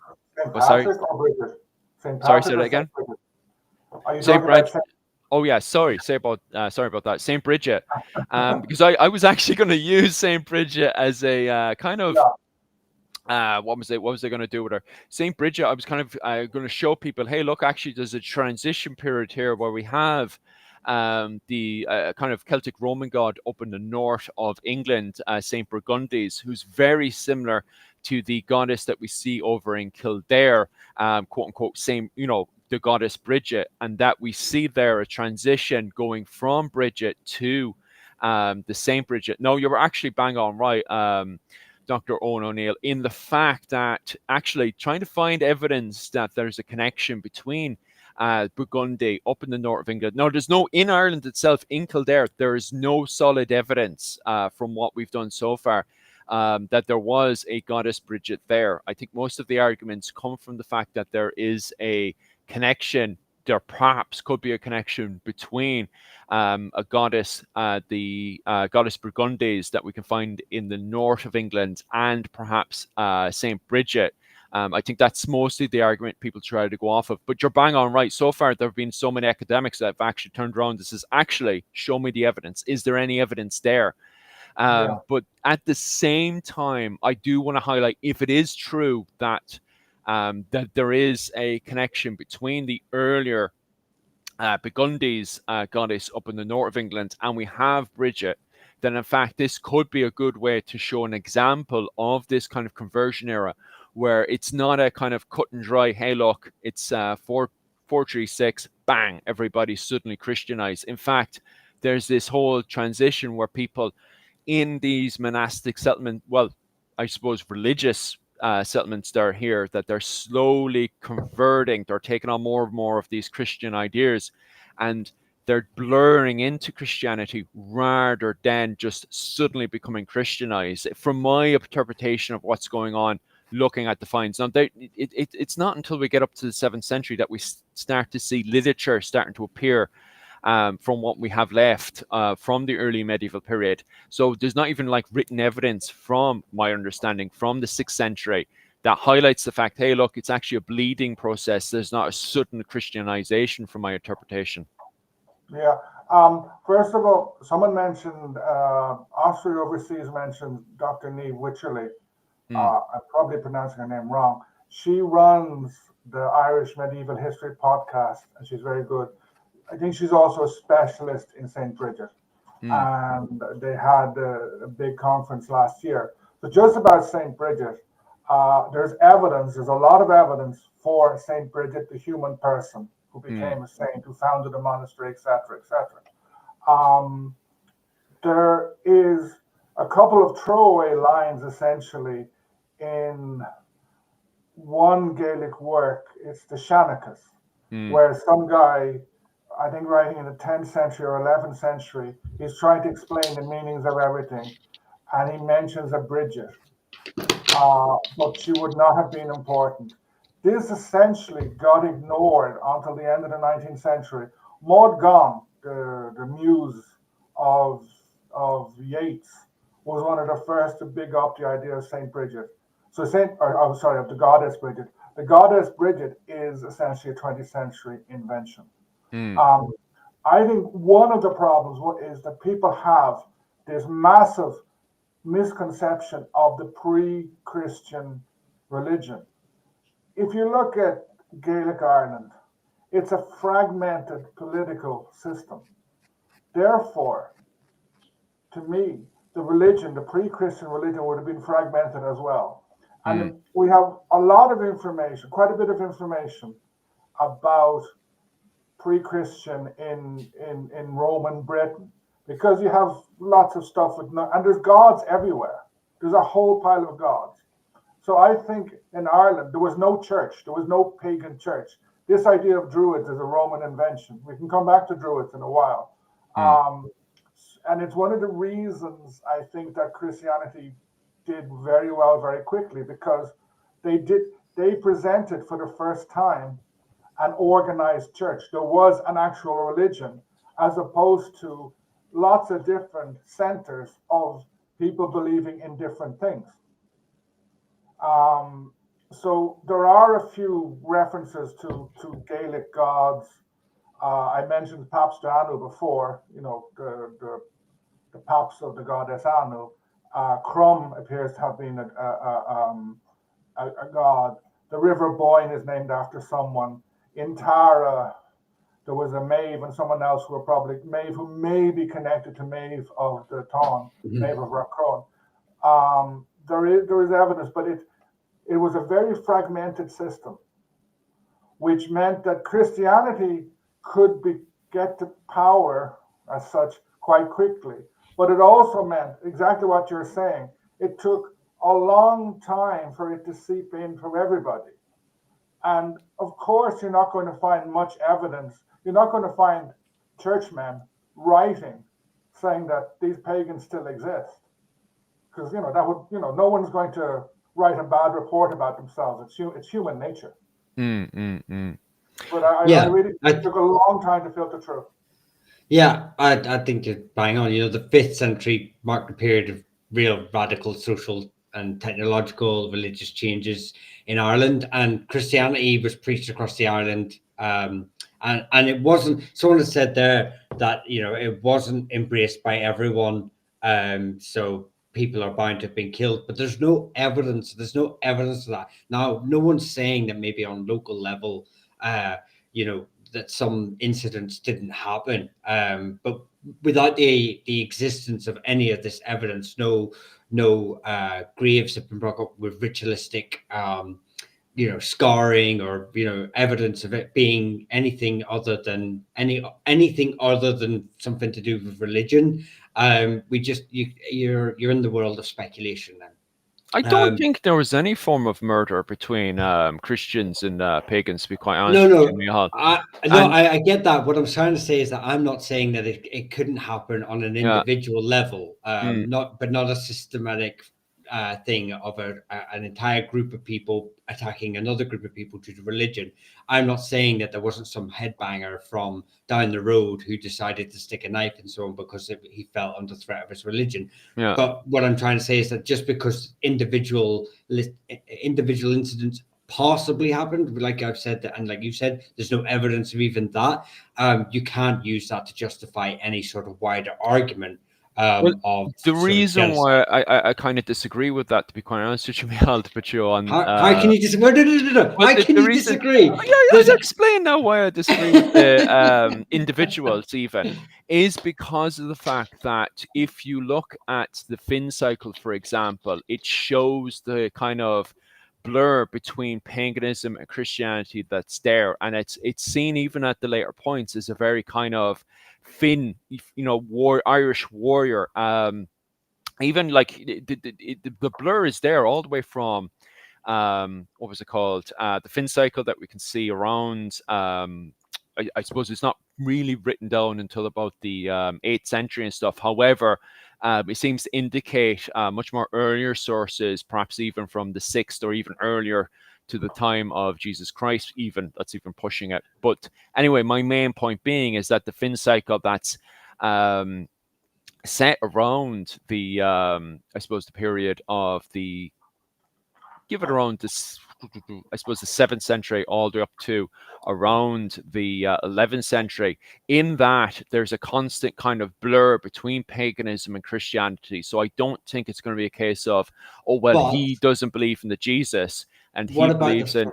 Sorry, Patrick or Bridget? say that again. Are you St. talking about St. Oh yeah, sorry about that. St. Bridget, because I was actually going to use St. Bridget as a kind of what was I going to do with her? St. Bridget, I was kind of going to show people, hey, look, actually, there's a transition period here where we have the kind of Celtic Roman god up in the north of England, St. Burgundy's, who's very similar to the goddess that we see over in Kildare, quote unquote, same, the goddess Bridget, and that we see there a transition going from Bridget to the Saint Bridget. No, you were actually bang on right, Dr. Owen O'Neill, in the fact that actually trying to find evidence that there's a connection between Burgundy up in the north of England. No, there's no, in Ireland itself, in Kildare, there is no solid evidence from what we've done so far that there was a goddess Bridget there. I think most of the arguments come from the fact that there is a connection. There perhaps could be a connection between a goddess, the goddess Burgundies that we can find in the north of England, and perhaps Saint Bridget. I think that's mostly the argument people try to go off of. But you're bang on right. So far, there have been so many academics that have actually turned around. This is actually, show me the evidence. Is there any evidence there? But at the same time, I do want to highlight, if it is true that that there is a connection between the earlier Burgundies goddess up in the north of England, and we have Bridget, then in fact this could be a good way to show an example of this kind of conversion era, where it's not a kind of cut and dry, hey look, it's 436, bang, everybody's suddenly Christianized. In fact, there's this whole transition where people in these monastic settlement, well, I suppose religious settlements that are here, that they're slowly converting, they're taking on more and more of these Christian ideas, and they're blurring into Christianity rather than just suddenly becoming Christianized. From my interpretation of what's going on, looking at the finds, now it's not until we get up to the 7th century that we start to see literature starting to appear from what we have left from the early medieval period. So there's not even like written evidence, from my understanding, from the 6th century that highlights the fact, hey, look, it's actually a bleeding process. There's not a sudden Christianization, from my interpretation. Yeah. First of all, someone mentioned, Austria Overseas mentioned Dr. Niamh Wycherley. I'm probably pronouncing her name wrong. She runs the Irish Medieval History podcast, and she's very good. I think she's also a specialist in St. Bridget. And they had a big conference last year. So just about St. Bridget, there's a lot of evidence for St. Bridget, the human person who became a saint, who founded a monastery, etc., etc. There is a couple of throwaway lines, essentially, in one Gaelic work. It's the Shanachas, where some guy, I think writing in the 10th century or 11th century, he's trying to explain the meanings of everything, and he mentions a Bridget, but she would not have been important. This essentially got ignored until the end of the 19th century. Maud Gonne, the muse of Yeats, was one of the first to big up the idea of Saint Bridget. So of the goddess Bridget. The goddess Bridget is essentially a 20th century invention. I think one of the problems is that people have this massive misconception of the pre-Christian religion. If you look at Gaelic Ireland, it's a fragmented political system. Therefore, to me, the pre-Christian religion would have been fragmented as well. And we have a lot of information, quite a bit of information about pre-Christian in Roman Britain, because you have lots of stuff and there's gods everywhere. There's a whole pile of gods. So I think in Ireland there was no church, there was no pagan church. This idea of Druids is a Roman invention. We can come back to Druids in a while. And it's one of the reasons I think that Christianity did very well very quickly, because they presented for the first time an organized church. There was an actual religion, as opposed to lots of different centers of people believing in different things. So there are a few references to Gaelic gods. I mentioned Paps de Anu before, the paps of the goddess Anu. Crum appears to have been a god. The River Boyne is named after someone. In Tara, there was a Maeve and someone else who were probably Maeve, who may be connected to Maeve of the Taun, Maeve of Rathcrone. There is evidence, but it was a very fragmented system, which meant that Christianity could get to power as such quite quickly. But it also meant exactly what you're saying. It took a long time for it to seep in from everybody. And of course, you're not going to find much evidence. You're not going to find churchmen writing saying that these pagans still exist. Because, that would, no one's going to write a bad report about themselves. It's human nature. But I really think it took a long time to filter through. Yeah, I think you're bang on. The 5th century marked a period of real radical social and technological religious changes in Ireland, and Christianity was preached across the island. And it wasn't. Someone has said there that it wasn't embraced by everyone. So people are bound to have been killed, but there's no evidence. There's no evidence of that. Now, no one's saying that maybe on local level, that some incidents didn't happen. But without the existence of any of this evidence, no graves have been brought up with ritualistic scarring or evidence of it being anything other than something to do with religion. You're in the world of speculation then. I don't think there was any form of murder between Christians and pagans, to be quite honest with you, I get that. What I'm trying to say is that I'm not saying that it couldn't happen on an individual level, not a systematic thing of an entire group of people attacking another group of people due to religion. I'm not saying that there wasn't some headbanger from down the road who decided to stick a knife in someone because he felt under threat of his religion. Yeah. But what I'm trying to say is that just because individual incidents possibly happened, like I've said, and like you said, there's no evidence of even that. You can't use that to justify any sort of wider argument. The reason why I kind of disagree with that, to be quite honest with you, Michal, to put you on. How can you disagree? No. How can you disagree? I'll explain now why I disagree with the individuals, even, is because of the fact that if you look at the Finn cycle, for example, it shows the kind of blur between paganism and Christianity that's there, and it's seen even at the later points as a very kind of Finn, Irish warrior. Even like the blur is there all the way from what was it called? The Finn cycle that we can see around. I suppose it's not really written down until about the 8th century and stuff. However, it seems to indicate much more earlier sources, perhaps even from the 6th or even earlier to the time of Jesus Christ, that's even pushing it. But anyway, my main point being is that the Finn cycle that's set around the, I suppose, the period of around this, I suppose, the 7th century all the way up to around the 11th century. In that, there's a constant kind of blur between paganism and Christianity. So I don't think it's going to be a case of, he doesn't believe in the Jesus and he believes in.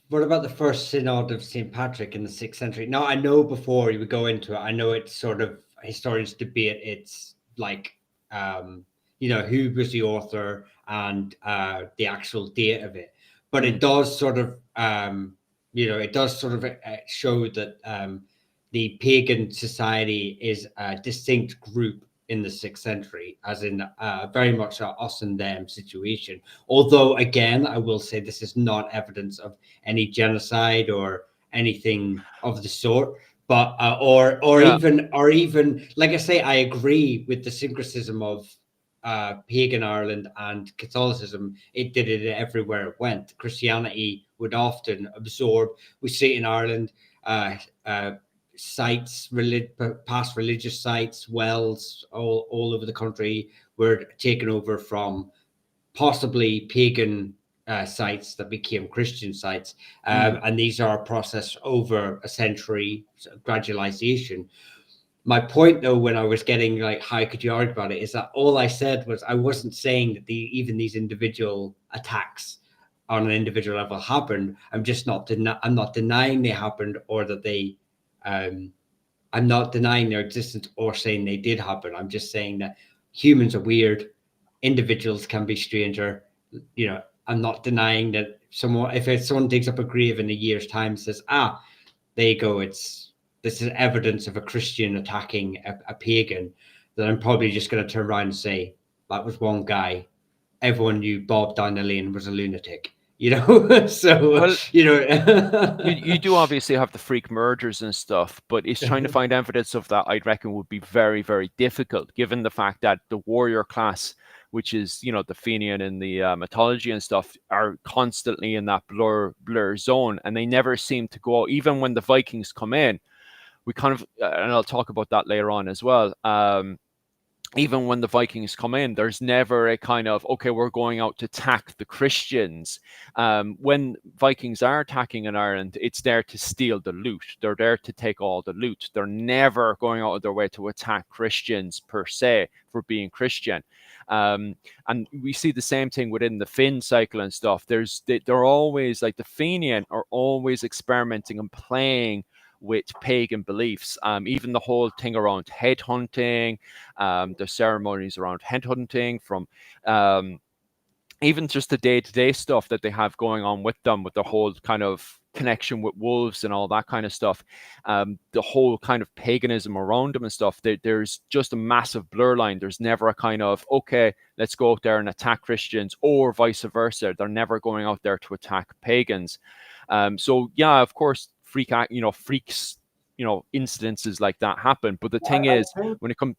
What about the first synod of St. Patrick in the 6th century? Now, I know before you would go into it, I know it's sort of historians debate. It's like, who was the author and the actual date of it. But it does sort of, show that the pagan society is a distinct group in the 6th century, as in very much a us and them situation. Although, again, I will say this is not evidence of any genocide or anything of the sort. But even like I say, I agree with the syncretism of Pagan Ireland and Catholicism. It did it everywhere it went. Christianity would often absorb. We see in Ireland sites, past religious sites, wells all over the country were taken over from possibly pagan sites that became Christian sites. And these are processed over a century, gradualization. My point, though, when I was getting like, how could you argue about it, is that all I said was I wasn't saying that even these individual attacks on an individual level happened. I'm just not I'm not denying they happened, or that they I'm not denying their existence or saying they did happen. I'm just saying that humans are weird. Individuals can be stranger. I'm not denying that if someone digs up a grave in a year's time and says, there you go, this is evidence of a Christian attacking a pagan. then I'm probably just going to turn around and say, that was one guy. Everyone knew Bob down the lane was a lunatic, you know? So, Well, you know. you do obviously have the freak mergers and stuff, but it's trying to find evidence of that, I'd reckon, would be very, very difficult, given the fact that the warrior class, which is, you know, the Fenian in the mythology and stuff, are constantly in that blur zone, and they never seem to go out. Even when the Vikings come in, we kind of, and I'll talk about that later on as well. Even when the Vikings come in, there's never a kind of, okay, we're going out to attack the Christians. When Vikings are attacking in Ireland, it's there to steal the loot. They're there to take all the loot. They're never going out of their way to attack Christians per se for being Christian. And we see the same thing within the Finn cycle and stuff. They're always, like, the Fenian are always experimenting and playing with pagan beliefs. Even the whole thing around headhunting, the ceremonies around headhunting, from even just the day-to-day stuff that they have going on with them, with the whole kind of connection with wolves and all that kind of stuff, the whole kind of paganism around them and stuff. There's just a massive blur line. There's never a kind of, okay, let's go out there and attack Christians, or vice versa. They're never going out there to attack pagans. So yeah, of course, freaks, incidences like that happen. But the thing is, when it comes,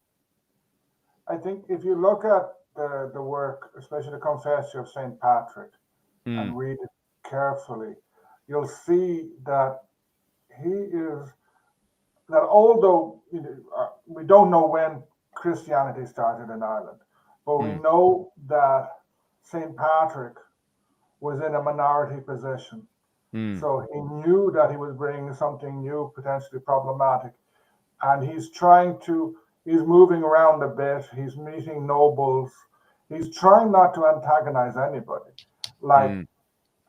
I think if you look at the work, especially the Confessio of St. Patrick, and read it carefully, you'll see that although we don't know when Christianity started in Ireland, but we know that St. Patrick was in a minority position. So he knew that he was bringing something new, potentially problematic, and he's moving around a bit. He's meeting nobles. He's trying not to antagonize anybody.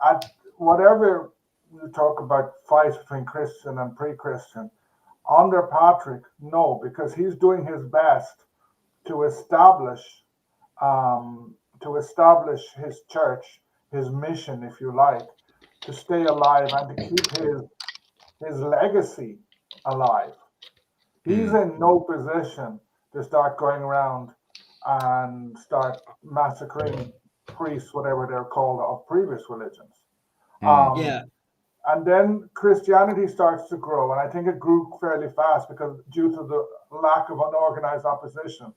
At whatever you talk about fights between Christian and pre-Christian, under Patrick, no, because he's doing his best to establish his church, his mission, if you like, to stay alive and to keep his legacy alive. He's in no position to start going around and start massacring priests, whatever they're called, of previous religions. And then Christianity starts to grow, and I think it grew fairly fast because due to the lack of unorganized opposition.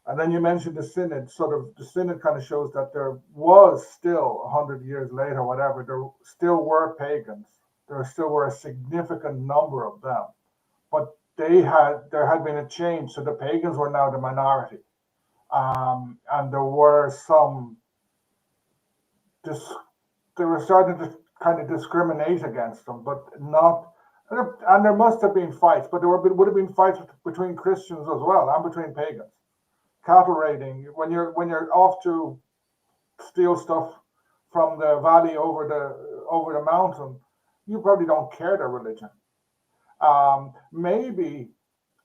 And then you mentioned the synod. The synod kind of shows that there was still 100 years later, whatever, there still were pagans. There still were a significant number of them, but there had been a change. So the pagans were now the minority, and there were they were starting to kind of discriminate against them, but not. And there must have been fights, but would have been fights between Christians as well and between pagans. Cattle raiding, when you're off to steal stuff from the valley over the mountain, you probably don't care their religion. Maybe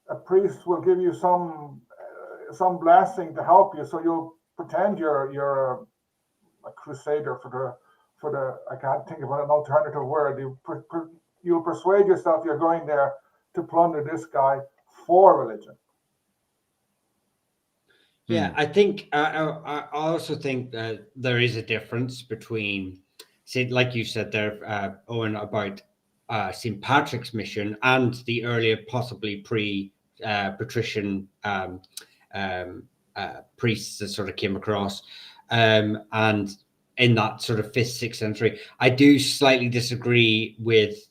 a priest will give you some blessing to help you, so you'll pretend you're a crusader for the I can't think of an alternative word. You'll persuade yourself you're going there to plunder this guy for religion. Yeah, I think I also think that there is a difference between, say, like you said there, Owen, about St. Patrick's mission and the earlier, possibly pre-patrician priests that sort of came across, and in that sort of 5th, 6th century. I do slightly disagree with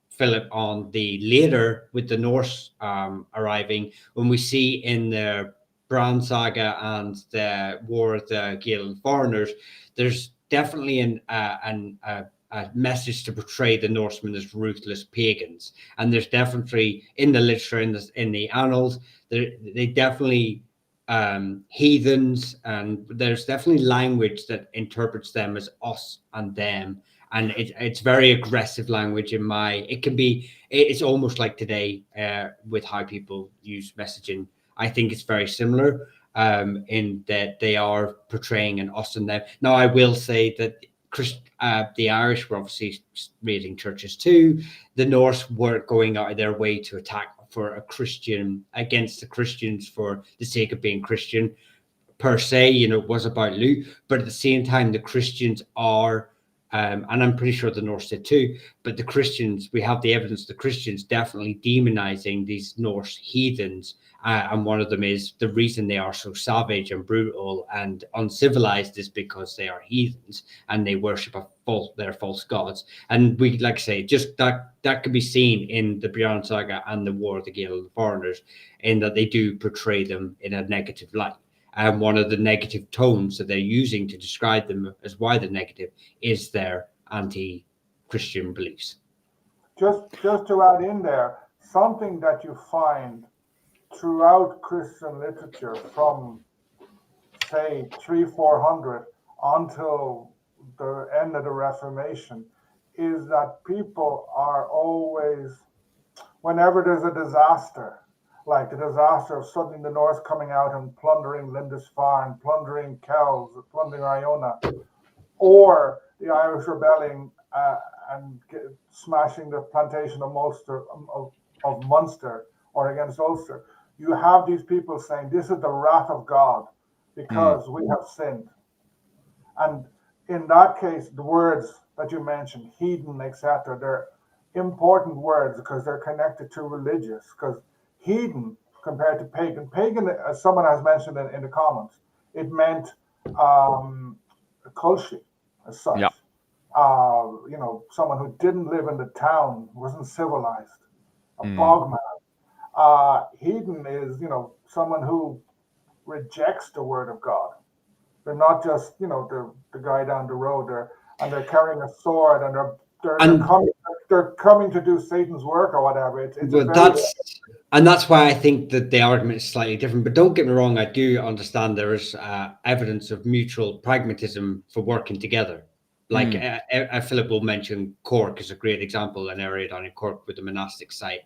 Philip on the later, with the Norse arriving, when we see in the Bran Saga and the War of the Gael Foreigners, there's definitely a message to portray the Norsemen as ruthless pagans, and there's definitely in the literature, in the annals, they definitely heathens, and there's definitely language that interprets them as us and them, and it's very aggressive language. It's almost like today with how people use messaging. I think it's very similar in that they are portraying an us and them. Now, I will say that the Irish were obviously raiding churches too. The Norse were going out of their way to attack for a Christian against the Christians for the sake of being Christian per se. It was about loot, but at the same time, the Christians are, and I'm pretty sure the Norse did too, but the Christians, we have the evidence, the Christians definitely demonizing these Norse heathens. And one of them is the reason they are so savage and brutal and uncivilized is because they are heathens and they worship their false gods. And we, like I say, just that could be seen in the Bjorn Saga and the War of the Gael of the Foreigners, in that they do portray them in a negative light. And one of the negative tones that they're using to describe them as why they're negative is their anti-Christian beliefs. Just to add in there, something that you find throughout Christian literature from, say, 300-400 until the end of the Reformation is that people are always, whenever there's a disaster, like the disaster of suddenly the Norse coming out and plundering Lindisfarne, plundering Kells, plundering Iona, or the Irish rebelling and smashing the plantation of Munster or against Ulster, you have these people saying this is the wrath of God because we have sinned. And in that case, the words that you mentioned, heathen, etc., they're important words because they're connected to religious. Because heathen compared to pagan, as someone has mentioned in the comments, it meant kulshi as such. Yeah. Someone who didn't live in the town, wasn't civilized, a bogman. Heathen is, someone who rejects the word of God. They're not just, the guy down the road there, and they're carrying a sword, and they're coming to do Satan's work or whatever. That's why I think that the argument is slightly different. But don't get me wrong, I do understand there is evidence of mutual pragmatism for working together. Like Philip will mention Cork is a great example, an area down in Cork with a monastic site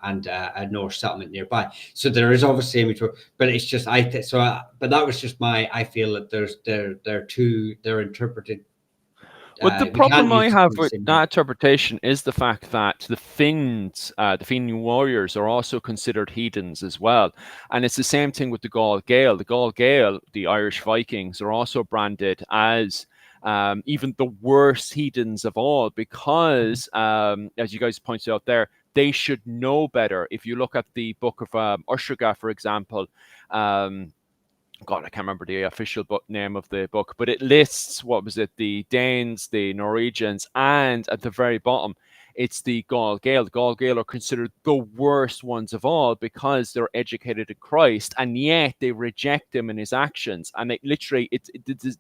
and a Norse settlement nearby. So there is obviously a mutual, but it's just but that was just I feel that they're interpreted. But the problem I have with that interpretation is the fact that the Finns, the Finn warriors, are also considered heathens as well. And it's the same thing with the Gael Gael. The Gael Gael, the Irish Vikings, are also branded as even the worst heathens of all because, as you guys pointed out there, they should know better. If you look at the book of Ushraga, for example, God, I can't remember the official name of the book, but it lists, the Danes, the Norwegians, and at the very bottom, it's the Gael Gael. The Gael Gael are considered the worst ones of all because they're educated in Christ, and yet they reject him in his actions. And it's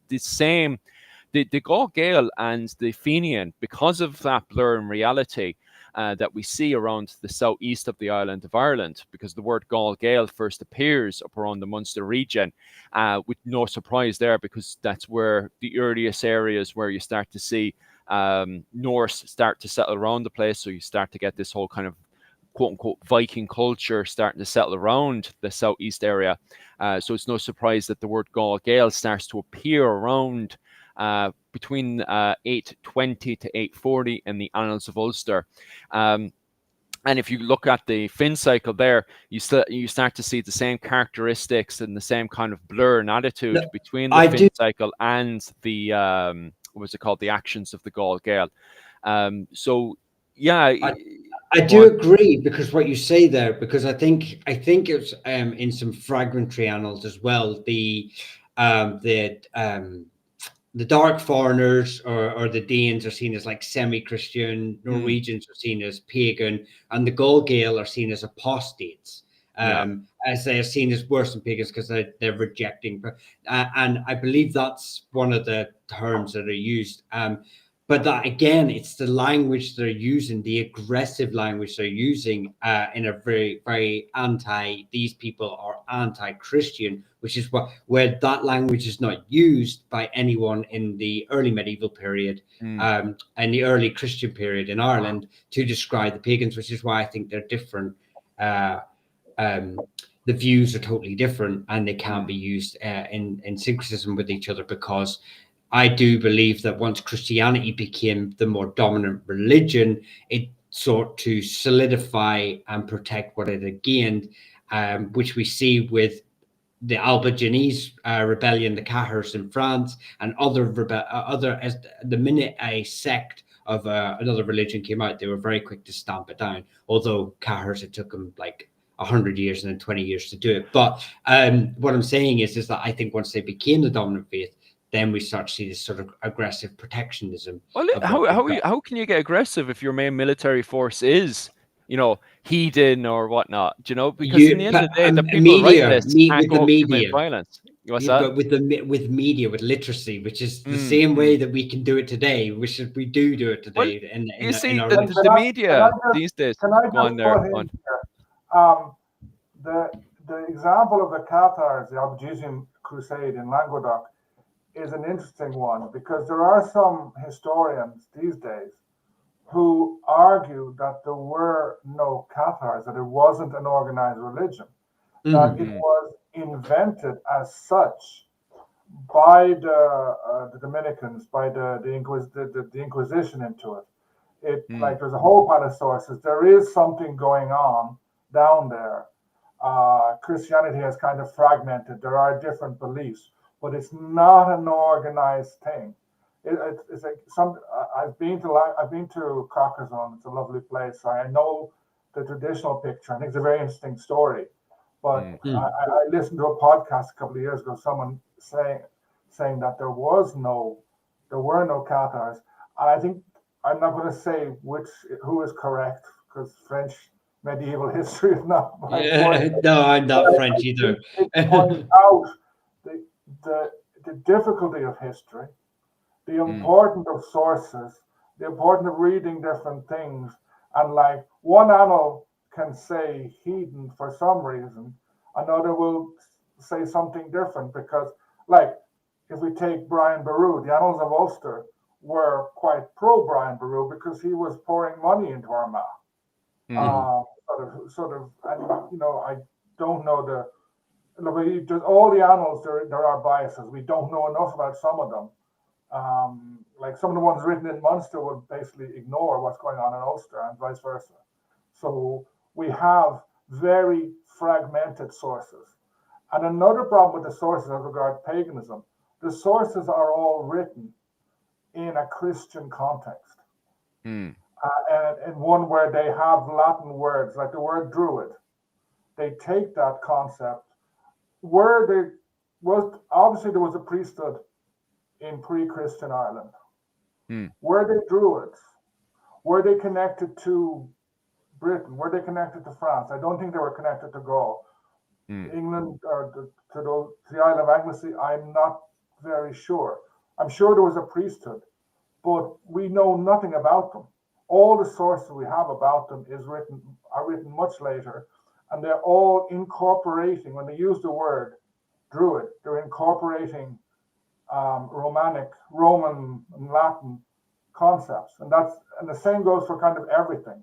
the same. The Gael Gael and the Fenian, because of that blur in reality, that we see around the southeast of the island of Ireland, because the word Gael Gael first appears up around the Munster region, with no surprise there, because that's where the earliest areas where you start to see Norse start to settle around the place. So you start to get this whole kind of quote unquote Viking culture starting to settle around the southeast area. So it's no surprise that the word Gael Gael starts to appear around between 820 to 840 in the Annals of Ulster. And if you look at the Finn cycle there, you start to see the same characteristics and the same kind of blur and attitude between the Finn cycle and the the actions of the Gael Gael. So yeah, I do agree, because what you say there, because I think it's in some fragmentary annals as well. The dark foreigners or the Danes are seen as like semi-Christian, Norwegians are seen as pagan, and the Gael Gael are seen as apostates, as they are seen as worse than pagans because they're rejecting. And I believe that's one of the terms that are used. But that, again, it's the language they're using, the aggressive language they're using in a very, very these people are anti-Christian, which is where that language is not used by anyone in the early medieval period and the early Christian period in Ireland to describe the pagans, which is why I think they're different. The views are totally different, and they can't be used in syncretism with each other, because I do believe that once Christianity became the more dominant religion, it sought to solidify and protect what it had gained, which we see with the Albigenese rebellion, the Cahors in France, and as the minute a sect of another religion came out, they were very quick to stamp it down. Although Cahors, it took them like 100 years and then 20 years to do it. But what I'm saying is that I think once they became the dominant faith, then we start to see this sort of aggressive protectionism. Well, how can you get aggressive if your main military force is, heathen or whatnot? Do you know? Because in the end of the day, the people writing this can't go commit violence. What's that? But with media, with literacy, which is the same way that we can do it today, which we do it today. Well, you see, the media these days. Can I go on there. On. The example of the Cathars, the Albigensian Crusade in Languedoc, is an interesting one because there are some historians these days who argue that there were no Cathars, that it wasn't an organized religion, that it was invented as such by the Dominicans, by the Inquisition into it. Like there's a whole pile of sources. There is something going on down there. Christianity has kind of fragmented. There are different beliefs, but it's not an organized thing. It's like I've been to Carcassonne. It's a lovely place. So I know the traditional picture. I think it's a very interesting story. But I listened to a podcast a couple of years ago. Someone saying that there were no Cathars. And I think I'm not going to say who is correct because French medieval history is not. No, I'm not French either. It points out the difficulty of history, the importance of sources, the importance of reading different things, and like one annal can say heathen for some reason, another will say something different because, like, if we take Brian Boru, the Annals of Ulster were quite pro Brian Boru because he was pouring money into Armagh. Sort of, and I don't know just all the annals. There are biases. We don't know enough about some of them. Like some of the ones written in Munster would basically ignore what's going on in Ulster and vice versa. So we have very fragmented sources. And another problem with the sources as regard paganism, the sources are all written in a Christian context. And one where they have Latin words, like the word druid. They take that concept where obviously there was a priesthood in pre-Christian Ireland. Were they druids? Were they connected to Britain? Were they connected to France? I don't think they were connected to Gaul. England or to the Isle of Anglesey, I'm not very sure. I'm sure there was a priesthood, but we know nothing about them. All the sources we have about them are written much later, and they're all incorporating. When they use the word druid, they're incorporating Roman, and Latin concepts, and the same goes for kind of everything.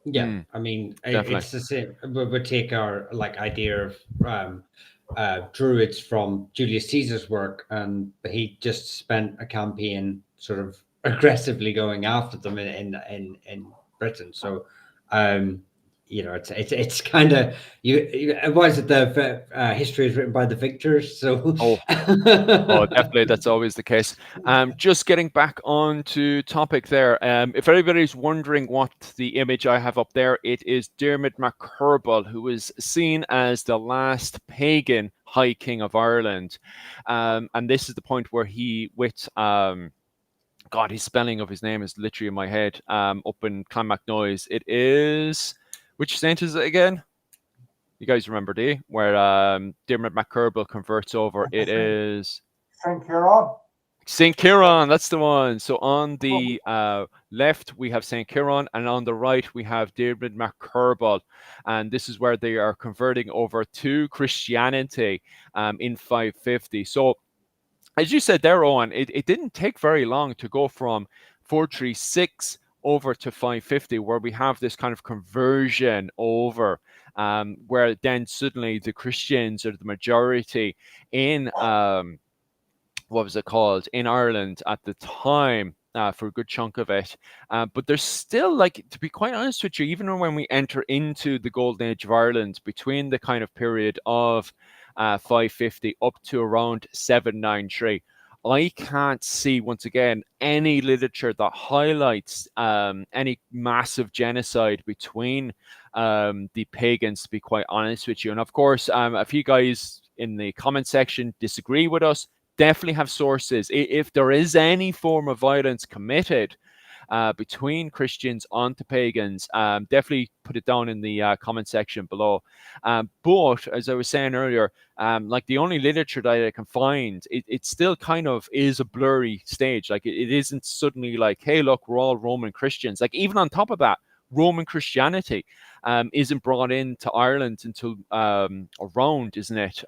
Yeah, I mean, it's the same. We take our idea of druids from Julius Caesar's work, and he just spent a campaign sort of aggressively going after them in Britain. So, it's kind of why is it the history is written by the victors? So definitely, that's always the case. Just getting back onto topic there. If anybody's wondering what the image I have up there, it is Diarmaid MacCurbal, who is seen as the last pagan High King of Ireland, and this is the point where he God, his spelling of his name is literally in my head. Up in Clonmacnoise, it is. Which saint is it again? You guys remember, do you? Where Diarmaid MacCurbal converts over. It is St. Kieran. St. Kieran, that's the one. So on the left, we have St. Kieran, and on the right, we have Diarmaid MacCurbal. And this is where they are converting over to Christianity in 550. So, as you said there, Owen, it didn't take very long to go from 436 over to 550, where we have this kind of conversion over, where then suddenly the Christians are the majority in, what was it called, in Ireland at the time. for a good chunk of it. But there's still, like, to be quite honest with you, even when we enter into the Golden Age of Ireland, between the kind of period of 550 up to around 793, I can't see, once again, any literature that highlights any massive genocide between the pagans, to be quite honest with you. And of course, if you guys in the comment section disagree with us, definitely have sources. If there is any form of violence committed between Christians onto pagans, definitely put it down in the comment section below. But as I was saying earlier, like, the only literature that I can find, it still kind of is a blurry stage. Like, it isn't suddenly like, hey, look, we're all Roman Christians. Like, even on top of that, Roman Christianity isn't brought into Ireland until around, isn't it?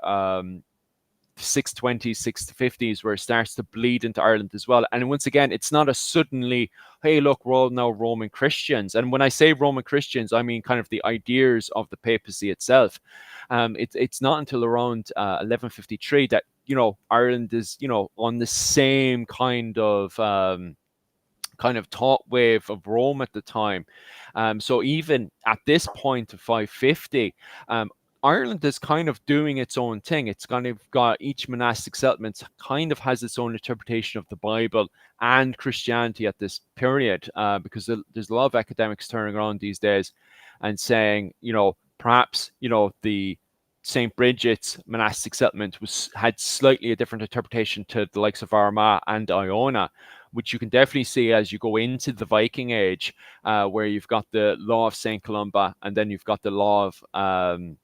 620s, 650s, where it starts to bleed into Ireland as well. And once again, it's not a suddenly, hey, look, we're all now Roman Christians. And when I say Roman Christians, I mean kind of the ideas of the papacy itself. It's not until around 1153 that, Ireland is, on the same kind of thought wave of Rome at the time. So even at this point of 550, Ireland is kind of doing its own thing. It's kind of got, each monastic settlement kind of has its own interpretation of the Bible and Christianity at this period, because there's a lot of academics turning around these days and saying, perhaps, the St. Bridget's monastic settlement had slightly a different interpretation to the likes of Armagh and Iona, which you can definitely see as you go into the Viking age, where you've got the law of St. Columba, and then you've got the law of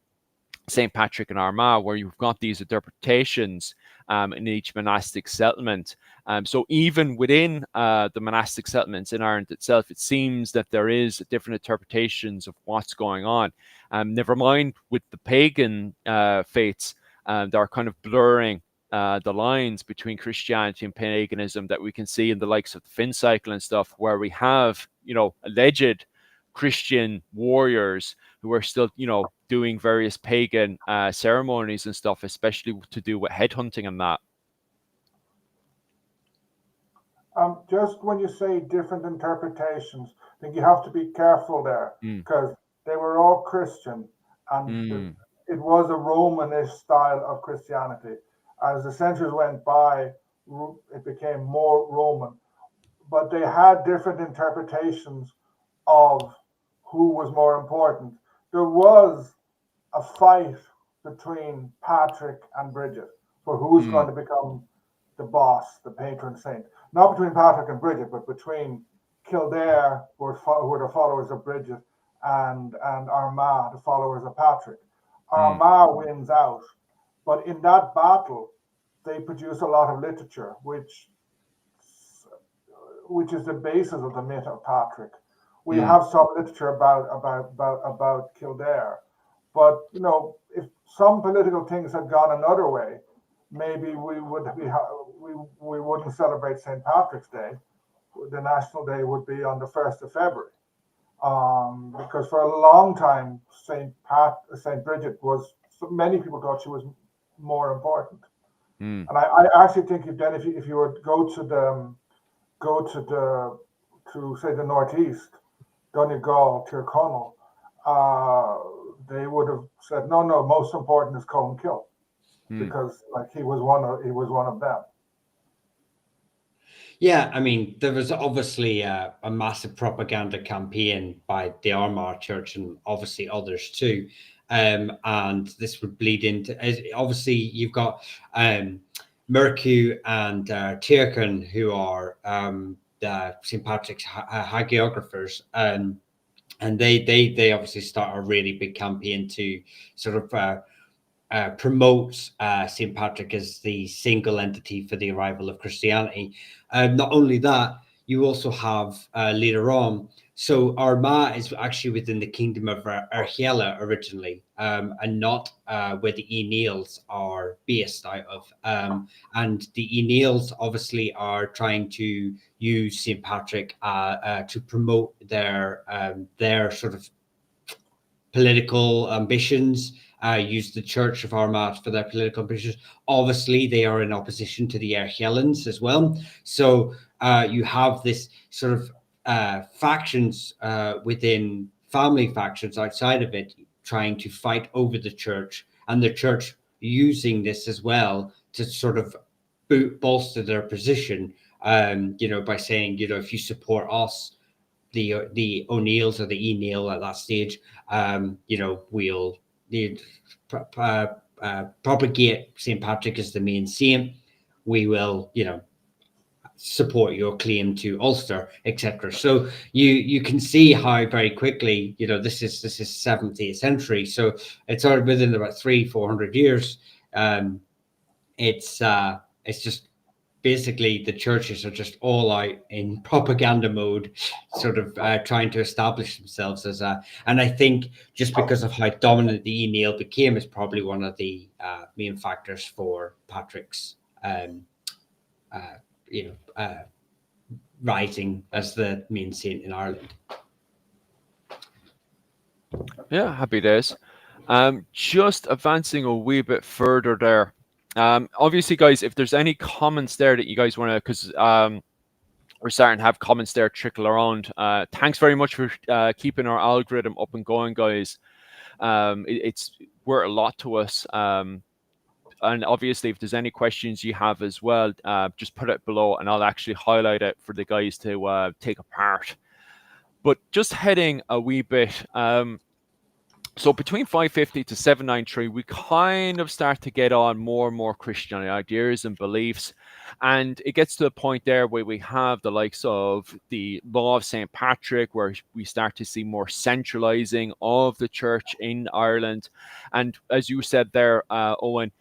St. Patrick and Armagh, where you've got these interpretations in each monastic settlement. So even within the monastic settlements in Ireland itself, it seems that there is different interpretations of what's going on. Never mind with the pagan faiths, that are kind of blurring the lines between Christianity and paganism, that we can see in the likes of the Finn cycle and stuff, where we have, alleged Christian warriors who are still, doing various pagan ceremonies and stuff, especially to do with headhunting and that. Just when you say different interpretations, I think you have to be careful there, because they were all Christian, and it was a Romanist style of Christianity. As the centuries went by, it became more Roman, but they had different interpretations of who was more important. There was a fight between Patrick and Bridget for who's going to become the boss, the patron saint. Not between Patrick and Bridget, but between Kildare, who were the followers of Bridget, and Armagh, the followers of Patrick. Armagh wins out, but in that battle, they produce a lot of literature, which is the basis of the myth of Patrick. We have some literature about Kildare, but if some political things had gone another way, maybe we wouldn't celebrate St. Patrick's Day. The national day would be on the 1st of February, because for a long time St. Bridget was. Many people thought she was more important, and I actually think if you were to go to say the northeast, Donegal, Tyrconnell, they would have said no. Most important is Colmkill, because he was one of them. Yeah, I mean, there was obviously a massive propaganda campaign by the Armagh Church and obviously others too. And this would bleed into, obviously, you've got Mercu and Tyrconnell, who are the St. Patrick's hagiographers. And they obviously start a really big campaign to sort of promote St. Patrick as the single entity for the arrival of Christianity. Not only that, you also have later on. So Armagh is actually within the kingdom of Archaeology originally, and not where the Eneals are based out of. And the Eneals obviously are trying to use St. Patrick to promote their sort of political ambitions, use the Church of Armagh for their political positions. Obviously, they are in opposition to the Archaeologians as well. So you have this sort of factions within family factions outside of it trying to fight over the church, and the church using this as well to sort of bolster their position, by saying, if you support us, the O'Neills or the Neil at that stage, we'll propagate St. Patrick as the main saint. We will, support your claim to Ulster, etc. So you can see how very quickly, this is 7th, 8th century. So it's already within about 300-400 years. It's just basically the churches are just all out in propaganda mode, sort of trying to establish themselves as and I think just because of how dominant the Neil became is probably one of the main factors for Patrick's rising as the main saint in Ireland. Yeah, happy days. Just advancing a wee bit further there. Obviously, guys, if there's any comments there that you guys want to, because we're starting to have comments there trickle around. Thanks very much for keeping our algorithm up and going, guys. It's worth a lot to us. And obviously, if there's any questions you have as well, just put it below and I'll actually highlight it for the guys to take apart. But just heading a wee bit, so between 550 to 793, we kind of start to get on more and more Christian ideas and beliefs. And it gets to the point there where we have the likes of the law of St. Patrick, where we start to see more centralizing of the church in Ireland. And as you said there, Owen,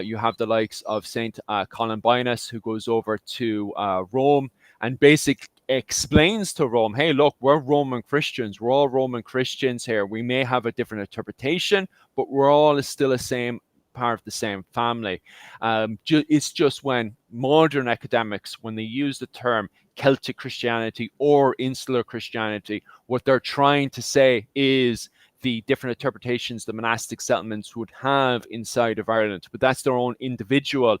you have the likes of St. Columbanus, who goes over to Rome and basically explains to Rome, hey, look, we're Roman Christians. We're all Roman Christians here. We may have a different interpretation, but we're all still the same part of the same family. It's just when modern academics, when they use the term Celtic Christianity or Insular Christianity, what they're trying to say is the different interpretations the monastic settlements would have inside of Ireland, but that's their own individual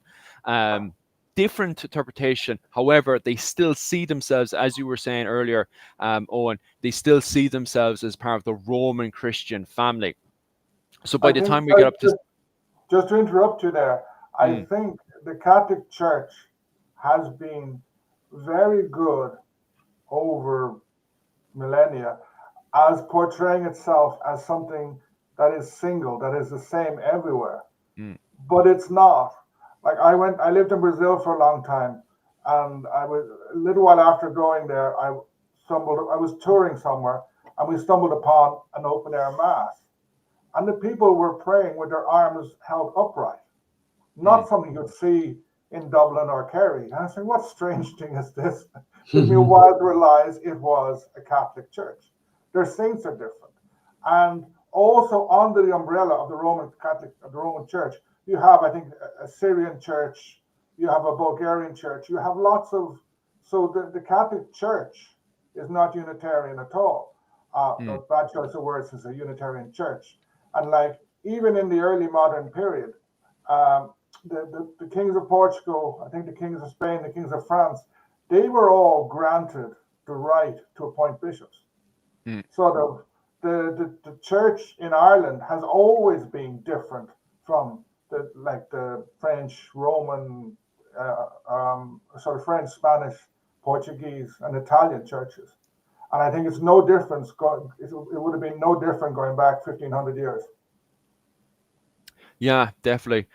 different interpretation. However, they still see themselves, as you were saying earlier, Owen, they still see themselves as part of the Roman Christian family. So by the time we get up to... Just to interrupt you there, I think the Catholic Church has been very good over millennia as portraying itself as something that is single, that is the same everywhere. But it's not. Like I lived in Brazil for a long time, and I was a little while after going there, I was touring somewhere, and we stumbled upon an open air mass, and the people were praying with their arms held upright, not something you'd see in Dublin or Kerry. And I said, what strange thing is this? It took me a while to realize it was a Catholic church. Their saints are different, and also under the umbrella of the Roman Church, you have, I think, a Syrian church, you have a Bulgarian church, you have lots of, so the Catholic Church is not Unitarian at all. Bad choice of words, is a Unitarian church. And like, even in the early modern period, the kings of Portugal, I think the kings of Spain, the kings of France, they were all granted the right to appoint bishops. So the church in Ireland has always been different from the French, Roman, sort of French, Spanish, Portuguese, and Italian churches. And I think it's no difference. It would have been no different going back 1,500 years. Yeah, definitely.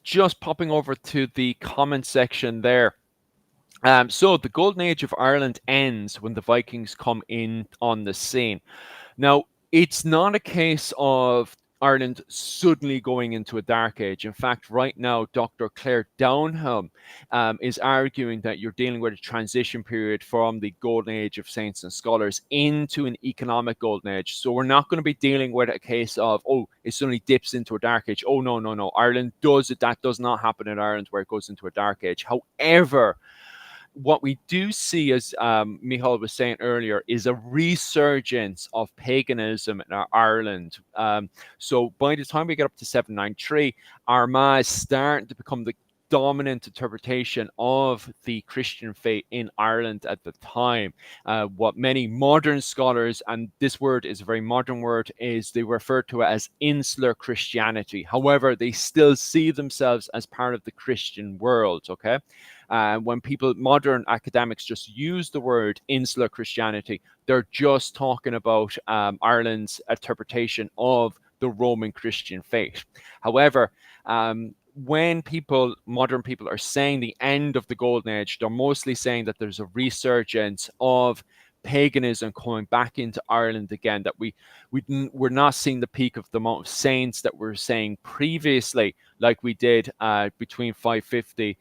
Just popping over to the comment section there. So the golden age of Ireland ends when the Vikings come in on the scene. Now, it's not a case of Ireland suddenly going into a dark age. In fact, right now, Dr. Claire Downham is arguing that you're dealing with a transition period from the golden age of saints and scholars into an economic golden age. So we're not going to be dealing with a case of, oh, it suddenly dips into a dark age. Oh, no. Ireland does it. That does not happen in Ireland where it goes into a dark age. However, what we do see, as Michal was saying earlier, is a resurgence of paganism in Ireland. So by the time we get up to 793, Armagh is starting to become the dominant interpretation of the Christian faith in Ireland at the time. What many modern scholars, and this word is a very modern word, is they refer to it as Insular Christianity. However, they still see themselves as part of the Christian world, okay? When modern academics just use the word Insular Christianity, they're just talking about Ireland's interpretation of the Roman Christian faith. However, when modern people are saying the end of the Golden Age, they're mostly saying that there's a resurgence of paganism coming back into Ireland again, that we're not seeing the peak of the amount of saints that we're saying previously, like we did between 550,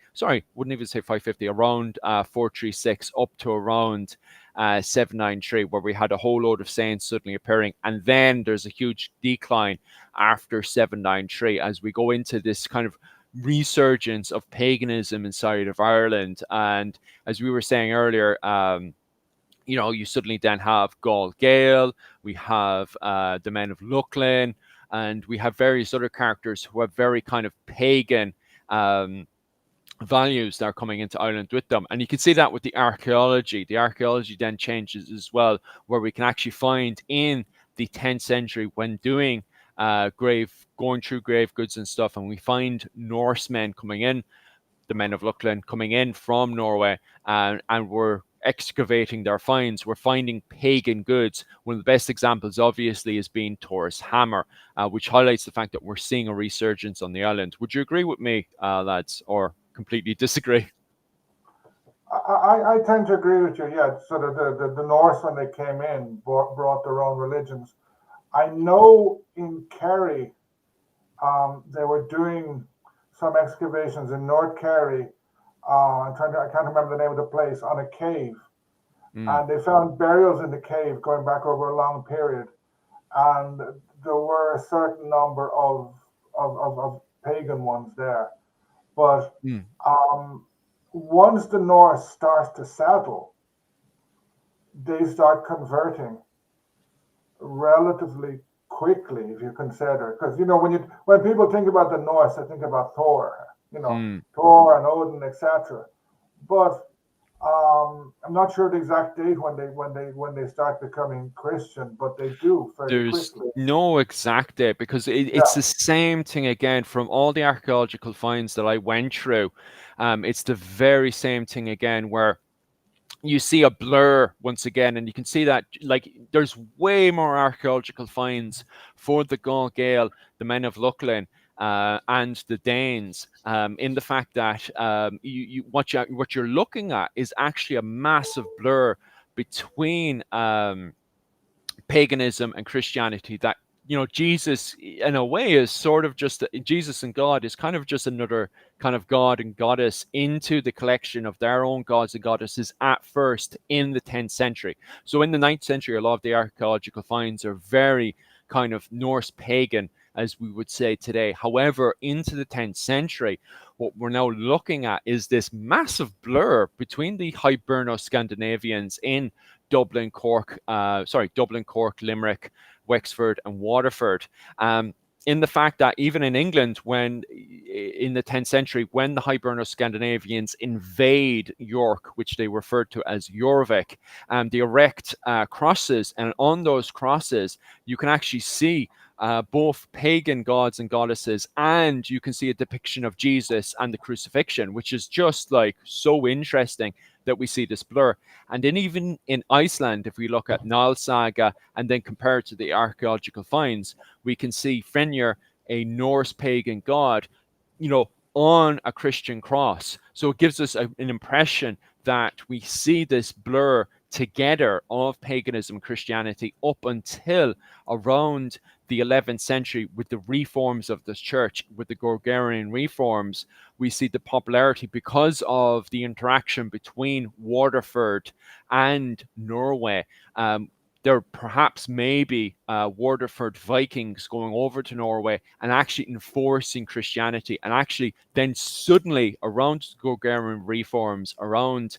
wouldn't even say 550, around 436 up to around 793, where we had a whole load of saints suddenly appearing, and then there's a huge decline after 793 as we go into this kind of resurgence of paganism inside of Ireland. And as we were saying earlier, you suddenly then have Gall Gael, we have the men of Luckland, and we have various other characters who have very kind of pagan values that are coming into Ireland with them. And you can see that with the archaeology. The archaeology then changes as well, where we can actually find in the 10th century, when doing going through grave goods and stuff, and we find Norsemen coming in, the men of Luckland coming in from Norway, and we're excavating their finds. We're finding pagan goods. One of the best examples, obviously, is being Thor's hammer, which highlights the fact that we're seeing a resurgence on the island. Would you agree with me, lads, or completely disagree? I tend to agree with you. Yeah, so the Norse, when they came in, brought their own religions. I know in Kerry, they were doing some excavations in North Kerry. I can't remember the name of the place, on a cave. And they found burials in the cave going back over a long period. And there were a certain number of pagan ones there. But once the Norse starts to settle, they start converting relatively quickly, if you consider, because when people think about the Norse, they think about Thor, Thor and Odin, etc. But I'm not sure the exact date when they start becoming Christian, but they do very quickly. No exact date, because it's the same thing again from all the archaeological finds that I went through. It's the very same thing again, where you see a blur once again, and you can see that like there's way more archaeological finds for the Gall Gael, the men of Luckland, and the Danes, in the fact that what you're looking at is actually a massive blur between paganism and Christianity. That Jesus in a way is sort of just Jesus and God is kind of just another kind of god and goddess into the collection of their own gods and goddesses at first in the 10th century. So in the 9th century, a lot of the archaeological finds are very kind of Norse pagan, as we would say today. However, into the 10th century, what we're now looking at is this massive blur between the Hiberno-Scandinavians in Dublin, Cork, Limerick, Wexford, and Waterford. In the fact that even in England, when in the 10th century, when the Hiberno-Scandinavians invade York, which they referred to as Jorvik, they erect crosses, and on those crosses, you can actually see both pagan gods and goddesses, and you can see a depiction of Jesus and the crucifixion, which is just like so interesting that we see this blur. And then even in Iceland, if we look at Nile Saga and then compare it to the archaeological finds, we can see Fenrir, a Norse pagan god, on a Christian cross. So it gives us an impression that we see this blur together of paganism and Christianity up until around the 11th century with the reforms of this church, with the Gregorian reforms. We see the popularity because of the interaction between Waterford and Norway. there perhaps maybe Waterford Vikings going over to Norway and actually enforcing Christianity, and actually then suddenly around Gregorian reforms around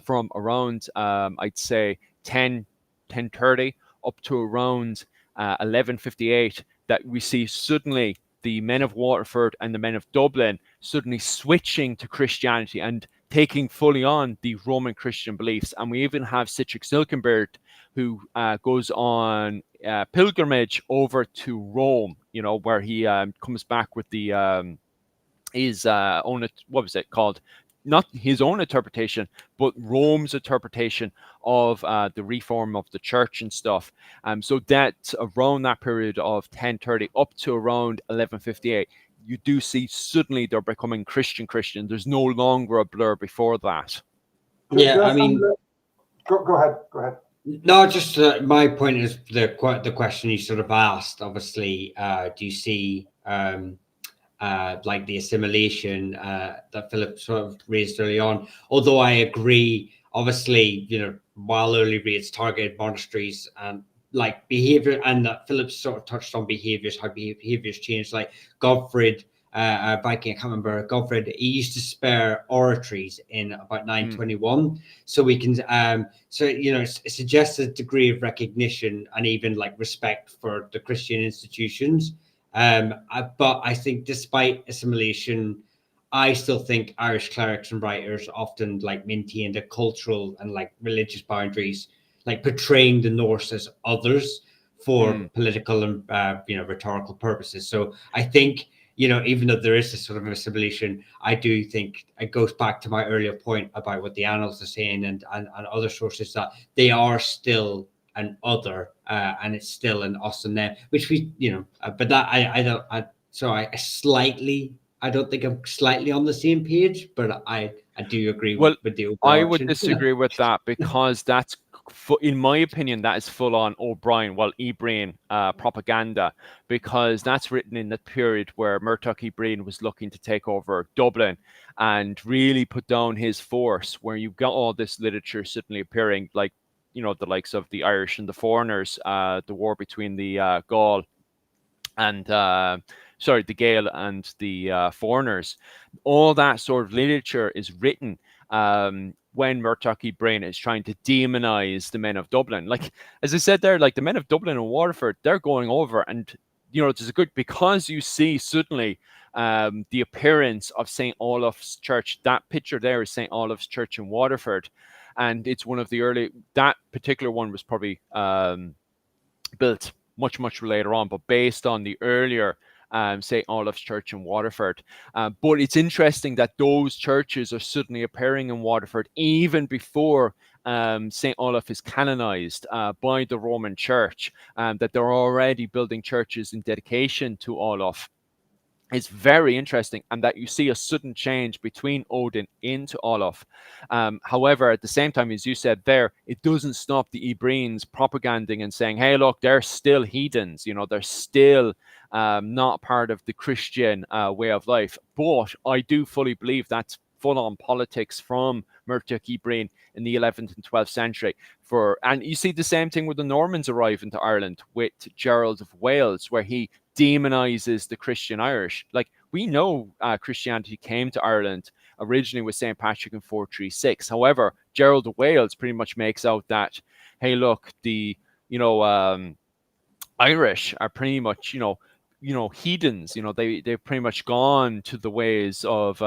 from around I'd say 1030 up to around 1158, that we see suddenly the men of Waterford and the men of Dublin suddenly switching to Christianity and taking fully on the Roman Christian beliefs. And we even have Citric Silkenbeard, who goes on pilgrimage over to Rome, where he comes back with the his own, what was it called? Not his own interpretation, but Rome's interpretation of the reform of the church and stuff. So that around that period of 1030 up to around 1158, you do see suddenly they're becoming Christian. There's no longer a blur before that. Yeah, I mean, go ahead. No, just my point is the question you sort of asked. Obviously, do you see like the assimilation that Philip sort of raised early on? Although I agree, obviously, while early reads targeted monasteries and like behavior, and that Philip sort of touched on behaviors, how behaviors changed. Like Godfred, Viking, I can't remember, Godfred, he used to spare oratories in about 921. So we can, it suggests a degree of recognition and even like respect for the Christian institutions. But I think despite assimilation, I still think Irish clerics and writers often like maintained a cultural and like religious boundaries, like portraying the Norse as others for political and rhetorical purposes. So I think, even though there is this sort of assimilation, I do think it goes back to my earlier point about what the annals are saying and other sources, that they are still an other, and it's still an us and them, which we, but that I don't think I'm slightly on the same page, but I do agree with the overarching. I would disagree with that, because that's, in my opinion, that is full on O'Brien, Ebrien propaganda, because that's written in the period where Murtagh Ebrien was looking to take over Dublin and really put down his force, where you've got all this literature suddenly appearing, like, the likes of the Irish and the foreigners, the war between the Gaul and the Gael and the foreigners. All that sort of literature is written when Murtagh Ebrien is trying to demonize the men of Dublin. Like, as I said there, like the men of Dublin and Waterford, they're going over, and there's a good, because you see suddenly the appearance of St. Olaf's Church. That picture there is St. Olaf's Church in Waterford, and it's one of the early. That particular one was probably built much later on, but based on the earlier St. Olaf's Church in Waterford. But it's interesting that those churches are suddenly appearing in Waterford even before St. Olaf is canonized by the Roman Church, that they're already building churches in dedication to Olaf. It's very interesting, and that you see a sudden change between Odin into Olaf. However, at the same time, as you said there, it doesn't stop the Ebriens propaganding and saying, hey, look, they're still heathens, they're still not part of the Christian way of life. But I do fully believe that's full-on politics from Murtagh Ebrien in the 11th and 12th century. And you see the same thing with the Normans arriving to Ireland with Gerald of Wales, where he demonizes the Christian Irish. Like, we know Christianity came to Ireland originally with St. Patrick in 436. However, Gerald of Wales pretty much makes out that, hey, look, the Irish are pretty much heathens. They've pretty much gone to the ways of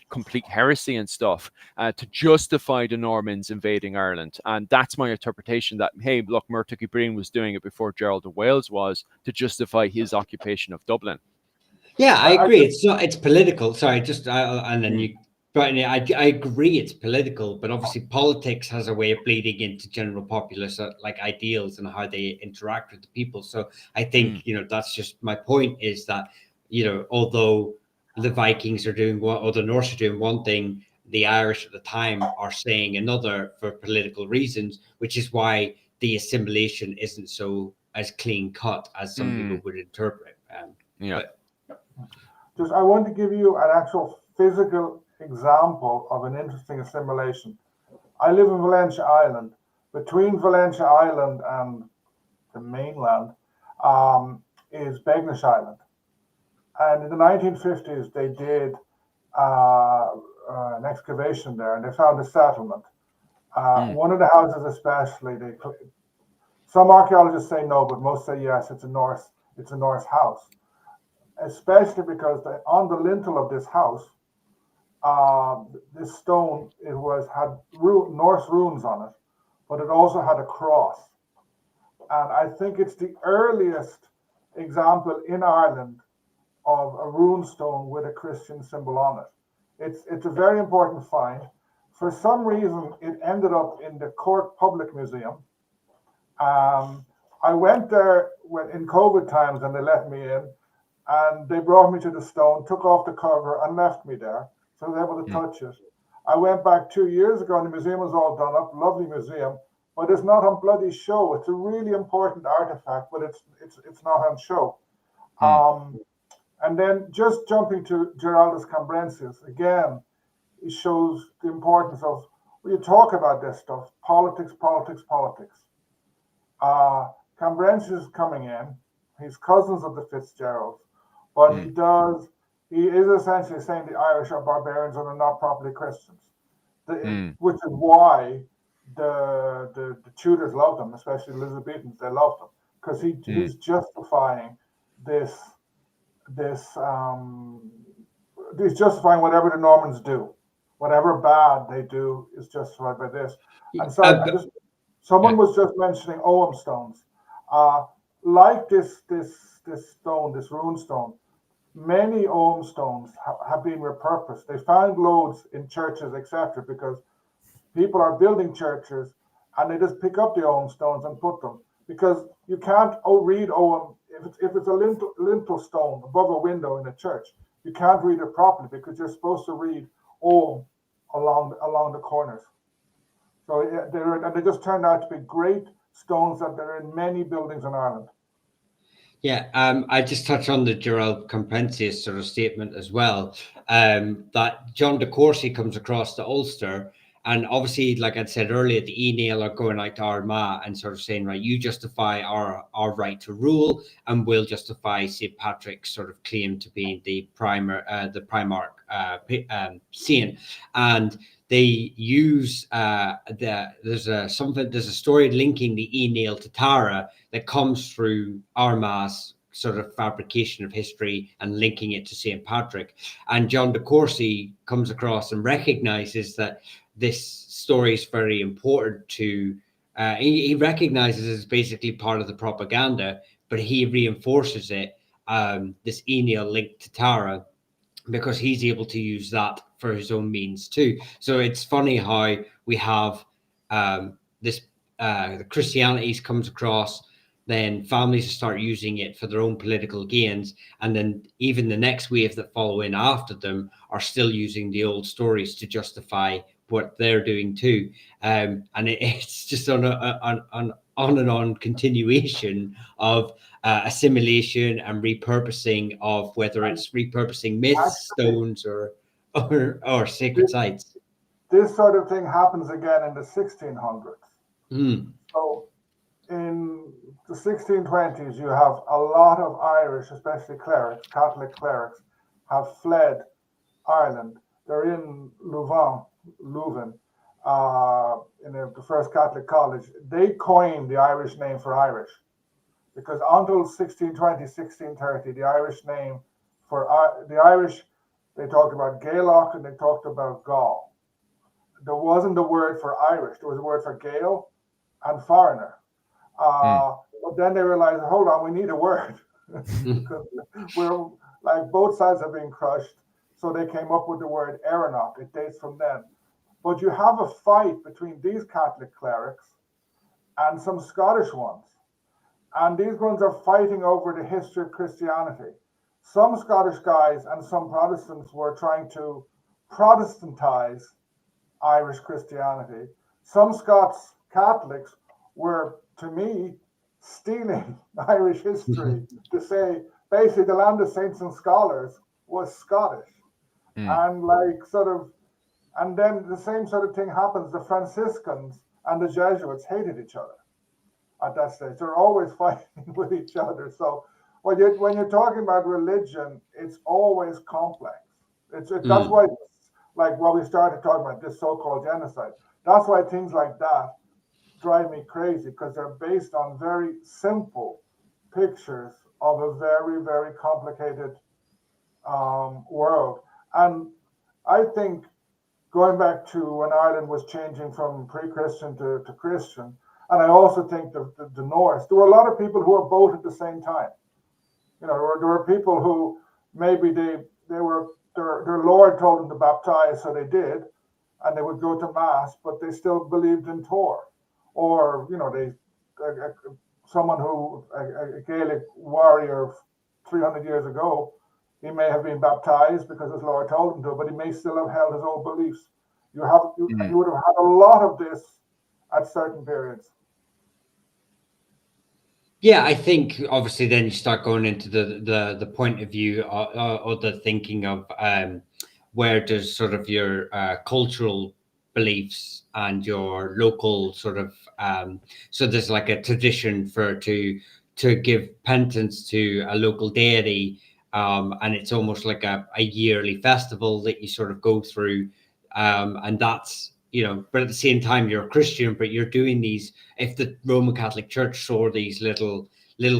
complete heresy and stuff to justify the Normans invading Ireland. And that's my interpretation, that, hey, look, Murtagh Ebrien was doing it before Gerald of Wales was, to justify his occupation of Dublin. Yeah, I agree. It's political. Sorry, just and then you. But I agree, it's political, but obviously politics has a way of bleeding into general populace, like ideals and how they interact with the people. So I think that's just my point, is that although the Vikings are doing one, or the Norse are doing one thing, the Irish at the time are saying another for political reasons, which is why the assimilation isn't so as clean cut as some people would interpret. I want to give you an actual physical example of an interesting assimilation. I live in Valencia Island. between Valentia Island and the mainland is Beagnish Island. And in the 1950s, they did an excavation there, and they found a settlement. One of the houses, especially, some archaeologists say no, but most say yes. It's a Norse house, especially because on the lintel of this house, this stone had Norse runes on it, but it also had a cross. And I think it's the earliest example in Ireland of a rune stone with a Christian symbol on it. It's a very important find. For some reason, it ended up in the Cork Public Museum. I went there in COVID times, and they let me in, and they brought me to the stone, took off the cover, and left me there, so I was able to touch it. I went back 2 years ago, and the museum was all done up, lovely museum, but it's not on bloody show. It's a really important artifact, but it's not on show. And then just jumping to Giraldus Cambrensis, again, it shows the importance of, when you talk about this stuff, politics. Cambrensis is coming in. He's cousins of the Fitzgeralds, but he is essentially saying the Irish are barbarians and are not properly Christians, which is why the Tudors loved him, especially the Elizabethans. They loved him because he's justifying he's justifying whatever the Normans do, whatever bad they do is justified by this. And so someone was just mentioning Ogham stones, like this stone, this rune stone. Many Ogham stones have been repurposed. They found loads in churches, etc., because people are building churches and they just pick up the Ogham stones and put them, because you can't read Ogham if it's a lintel stone above a window in a church. You can't read it properly because you're supposed to read Ogham along the corners. So they just turned out to be great stones that are in many buildings in Ireland. Yeah, I just touch on the Gerald Cambrensis sort of statement as well, that John de Courcy comes across the Ulster, and obviously, like I said earlier, the Aoineal are going out to Armagh and sort of saying, right, you justify our right to rule, and we'll justify St. Patrick's sort of claim to being the Primarch saint, and they use there's a story linking the Aoineal to Tara that comes through Armagh's sort of fabrication of history and linking it to St. Patrick. And John de Courcy comes across and recognizes that this story is very important to, he recognizes it as basically part of the propaganda, but he reinforces it, this Aoineal link to Tara, because he's able to use that for his own means too. So it's funny how we have the Christianities comes across, then families start using it for their own political gains, and then even the next wave that follow in after them are still using the old stories to justify what they're doing too. And it's just on and on continuation of assimilation and repurposing of whether it's repurposing myths, stones, or sacred sites. This sort of thing happens again in the 1600s. So in the 1620s, you have a lot of Irish, especially clerics, Catholic clerics, have fled Ireland. They're in Louvain, in the first Catholic college. They coined the Irish name for Irish, because until 1620, 1630, the Irish name for the Irish, they talked about Gaelic and they talked about Gaul. There wasn't a word for Irish. There was a word for Gael and foreigner. But then they realized, hold on, we need a word. We're like, both sides have been crushed. So they came up with the word Erenach. It dates from then. But you have a fight between these Catholic clerics and some Scottish ones. And these ones are fighting over the history of Christianity. Some Scottish guys and some Protestants were trying to Protestantize Irish Christianity. Some Scots Catholics were, to me, stealing Irish history to say, basically, the land of saints and scholars was Scottish. And like sort of, and then the same sort of thing happens. The Franciscans and the Jesuits hated each other at that stage. They're always fighting with each other. So when you're talking about religion, it's always complex. That's why, like what we started talking about, this so-called genocide. That's why things like that drive me crazy, because they're based on very simple pictures of a very, very complicated world. And I think going back to when Ireland was changing from pre-Christian to Christian, and I also think the Norse, there were a lot of people who were both at the same time. You know, there were people who maybe they were their Lord told them to baptize, so they did, and they would go to mass, but they still believed in Tor, or you know, someone who a Gaelic warrior 300 years ago, he may have been baptized because his Lord told him to, but he may still have held his old beliefs. You would have had a lot of this at certain periods. Yeah, I think obviously then you start going into the point of view or the thinking of where does sort of your cultural beliefs and your local sort of so there's like a tradition to give penance to a local deity, and it's almost like a yearly festival that you sort of go through, and that's, you know, but at the same time you're a Christian, but you're doing these, if the Roman Catholic Church saw these little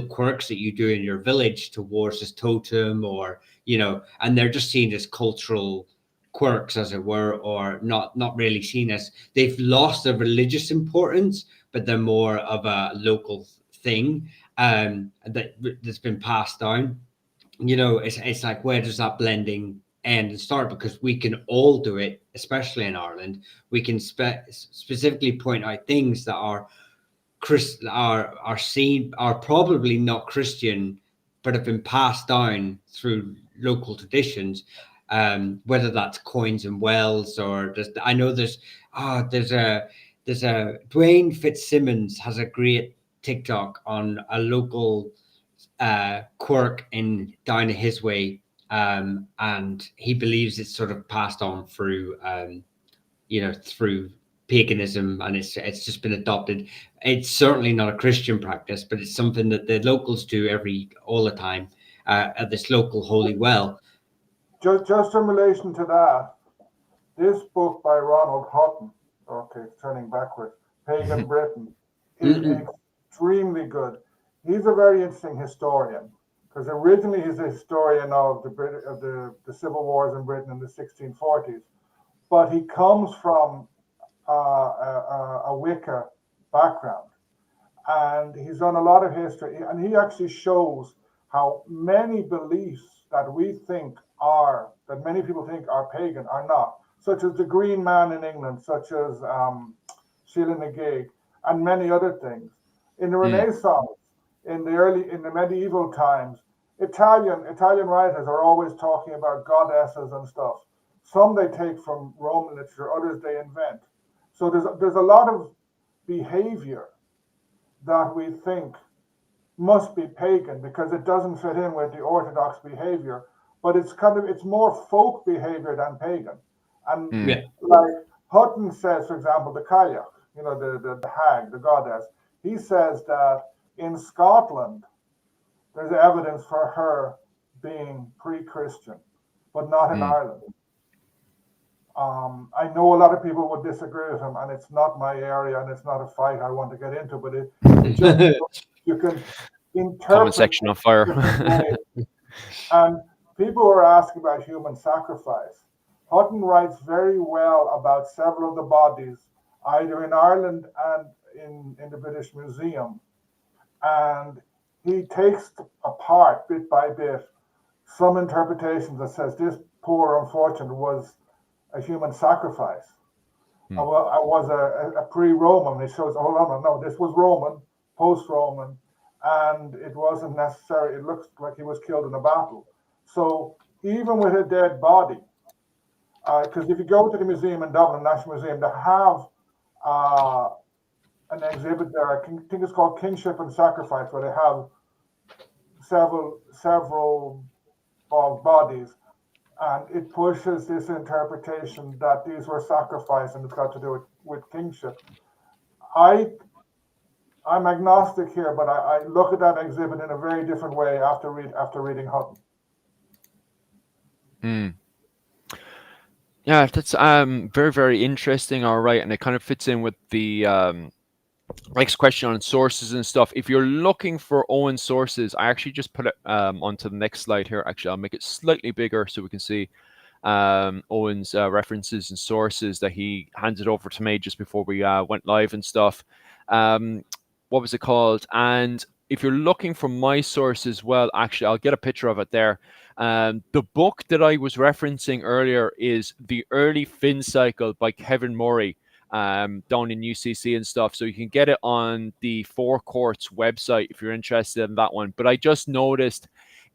quirks that you do in your village towards this totem, or, you know, and they're just seen as cultural quirks, as it were, or not really seen as, they've lost their religious importance, but they're more of a local thing that's been passed down. You know, it's like, where does that blending end and start? Because we can all do it, especially in Ireland. We can specifically point out things that are seen, are probably not Christian, but have been passed down through local traditions. Whether that's coins and wells, or I know there's a Dwayne Fitzsimmons has a great TikTok on a local quirk in down his way, and he believes it's sort of passed on through you know, through paganism, and it's just been adopted. It's certainly not a Christian practice, but it's something that the locals do all the time at this local holy well. Just in relation to that, this book by Ronald Hutton, okay, turning backwards, Pagan Britain, is extremely good. He's a very interesting historian, because originally he's a historian of the civil wars in Britain in the 1640s, but he comes from a Wicca background, and he's done a lot of history, and he actually shows how many beliefs that many people think are pagan are not, such as the Green Man in England, such as Sheila na Gig, and many other things. In the Renaissance, in the medieval times, Italian writers are always talking about goddesses and stuff. Some they take from Roman literature, others they invent. So there's a lot of behavior that we think must be pagan because it doesn't fit in with the orthodox behavior, but it's more folk behavior than pagan. And like Hutton says, for example, the Cailleach, you know, the hag, the goddess, he says that in Scotland there's evidence for her being pre-Christian, but not in Ireland. I know a lot of people would disagree with him, and it's not my area, and it's not a fight I want to get into, but it just, you can interpret comment section on fire. And people were asking about human sacrifice. Hutton writes very well about several of the bodies, either in Ireland and in the British Museum. And he takes apart bit by bit some interpretations that says this poor unfortunate was a human sacrifice. I was a pre-Roman. It shows, hold on, no, this was Roman, post-Roman, and it wasn't necessary. It looks like he was killed in a battle. So even with a dead body, because if you go to the museum in Dublin, National Museum, they have an exhibit there. I think it's called Kingship and Sacrifice, where they have several bodies, and it pushes this interpretation that these were sacrificed and it's got to do with kingship. I'm agnostic here, but I look at that exhibit in a very different way after reading Hutton. Yeah, that's very, very interesting. All right, and it kind of fits in with the next question on sources and stuff. If you're looking for Owen's sources, I actually just put it onto the next slide here. Actually, I'll make it slightly bigger so we can see Owen's references and sources that he handed over to me just before we went live and stuff. What was it called? And if you're looking for my sources, well, actually, I'll get a picture of it there. The book that I was referencing earlier is The Early Fin Cycle by Kevin Murray, down in UCC and stuff. So you can get it on the Four Courts website if you're interested in that one. But I just noticed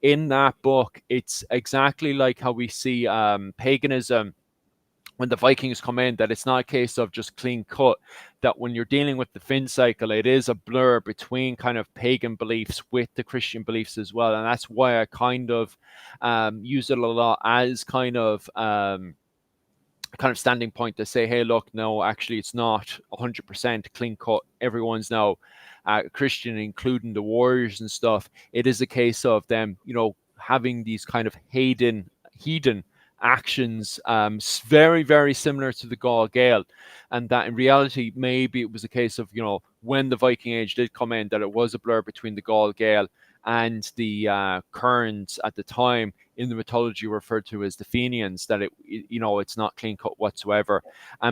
in that book, it's exactly like how we see paganism when the Vikings come in, that it's not a case of just clean cut, that when you're dealing with the Finn cycle, it is a blur between kind of pagan beliefs with the Christian beliefs as well. And that's why I kind of use it a lot as kind of standing point to say, hey, look, no, actually, it's not 100% clean cut. Everyone's now Christian, including the warriors and stuff. It is a case of them, having these kind of heathen actions, very, very similar to the Gaul Gael, and that in reality, maybe it was a case of, when the Viking Age did come in, that it was a blur between the Gaul Gael and the currents at the time in the mythology referred to as the Fenians, that it's not clean cut whatsoever.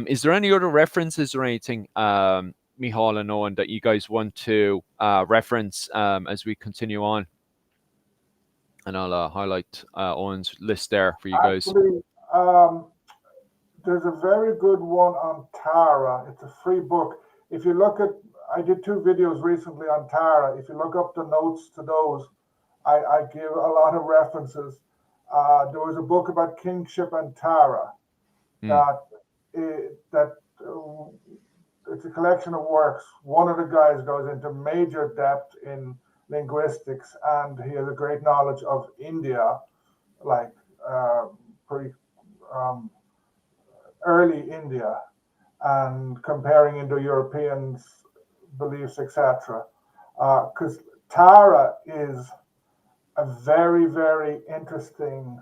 Is there any other references or anything, Michal and Owen, that you guys want to reference as we continue on? And I'll highlight Owen's list there for you guys. Actually, there's a very good one on Tara. It's a free book. If you look at, I did 2 videos recently on Tara. If you look up the notes to those, I give a lot of references. There was a book about kingship and Tara that it's a collection of works. One of the guys goes into major depth in linguistics, and he has a great knowledge of India, like early India, and comparing Indo-Europeans' beliefs, etc. Because Tara is a very, very interesting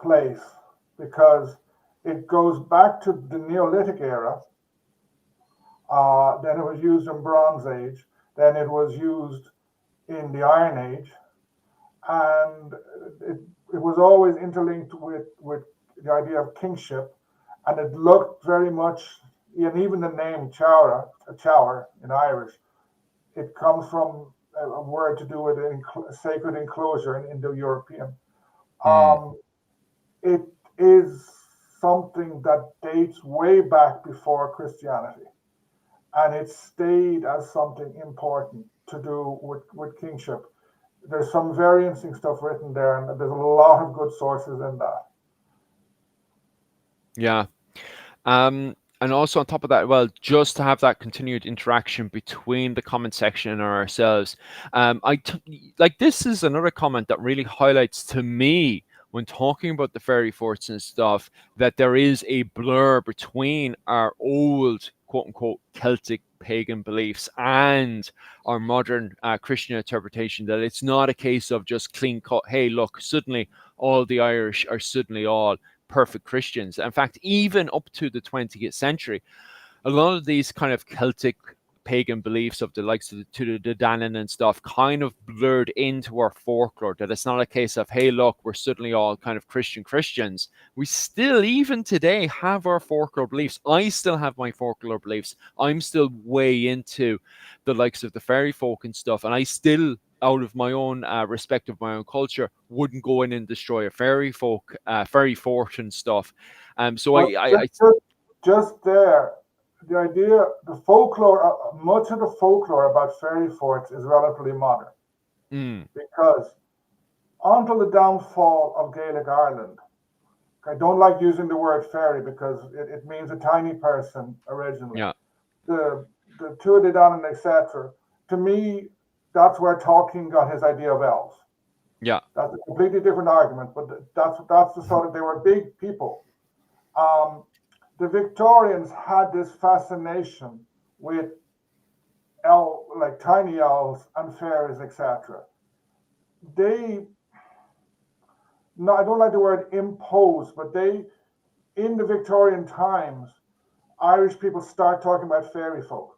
place because it goes back to the Neolithic era. Then it was used in Bronze Age. Then it was used in the Iron Age, and it was always interlinked with the idea of kingship, and it looked very much, and even the name Chower in Irish, it comes from a word to do with sacred enclosure in Indo-European. It is something that dates way back before Christianity, and it stayed as something important to do with kingship. There's some very interesting stuff written there, and there's a lot of good sources in that. Yeah. And also on top of that, well, just to have that continued interaction between the comment section and ourselves. This is another comment that really highlights to me when talking about the fairy forts and stuff, that there is a blur between our old quote unquote Celtic pagan beliefs and our modern Christian interpretation, that it's not a case of just clean cut, hey, look, suddenly all the Irish are suddenly all perfect Christians. In fact, even up to the 20th century, a lot of these kind of Celtic pagan beliefs of the likes of the Danann and stuff kind of blurred into our folklore, that it's not a case of, hey, look, we're suddenly all kind of Christians. We still, even today, have our folklore beliefs. I still have my folklore beliefs. I'm still way into the likes of the fairy folk and stuff, and I still, out of my own respect of my own culture, wouldn't go in and destroy a fairy fort and stuff. Just there, the idea, the folklore, much of the folklore about fairy forts is relatively modern. Because until the downfall of Gaelic Ireland, I don't like using the word fairy because it means a tiny person originally. Yeah. The Tuatha Dé Danann, etc. To me, that's where Tolkien got his idea of elves. Yeah. That's a completely different argument, but that's the sort of, they were big people. The Victorians had this fascination with like tiny elves and fairies, etc. They, no, I don't like the word impose, but they, in the Victorian times, Irish people start talking about fairy folk.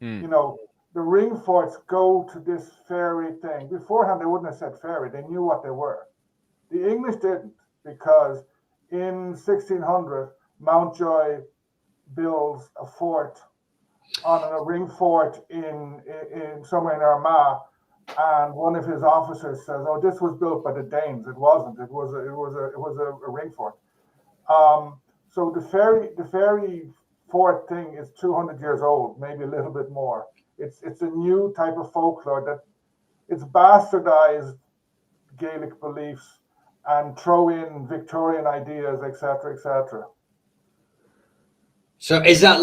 You know, the ring forts go to this fairy thing. Beforehand, they wouldn't have said fairy. They knew what they were. The English didn't, because in 1600, Mountjoy builds a fort on a ring fort in somewhere in Armagh, and one of his officers says, "Oh, this was built by the Danes." It wasn't. It was a ring fort. So the fairy fort thing is 200 years old, maybe a little bit more. It's a new type of folklore that it's bastardized Gaelic beliefs and throw in Victorian ideas, etc., etc. So is that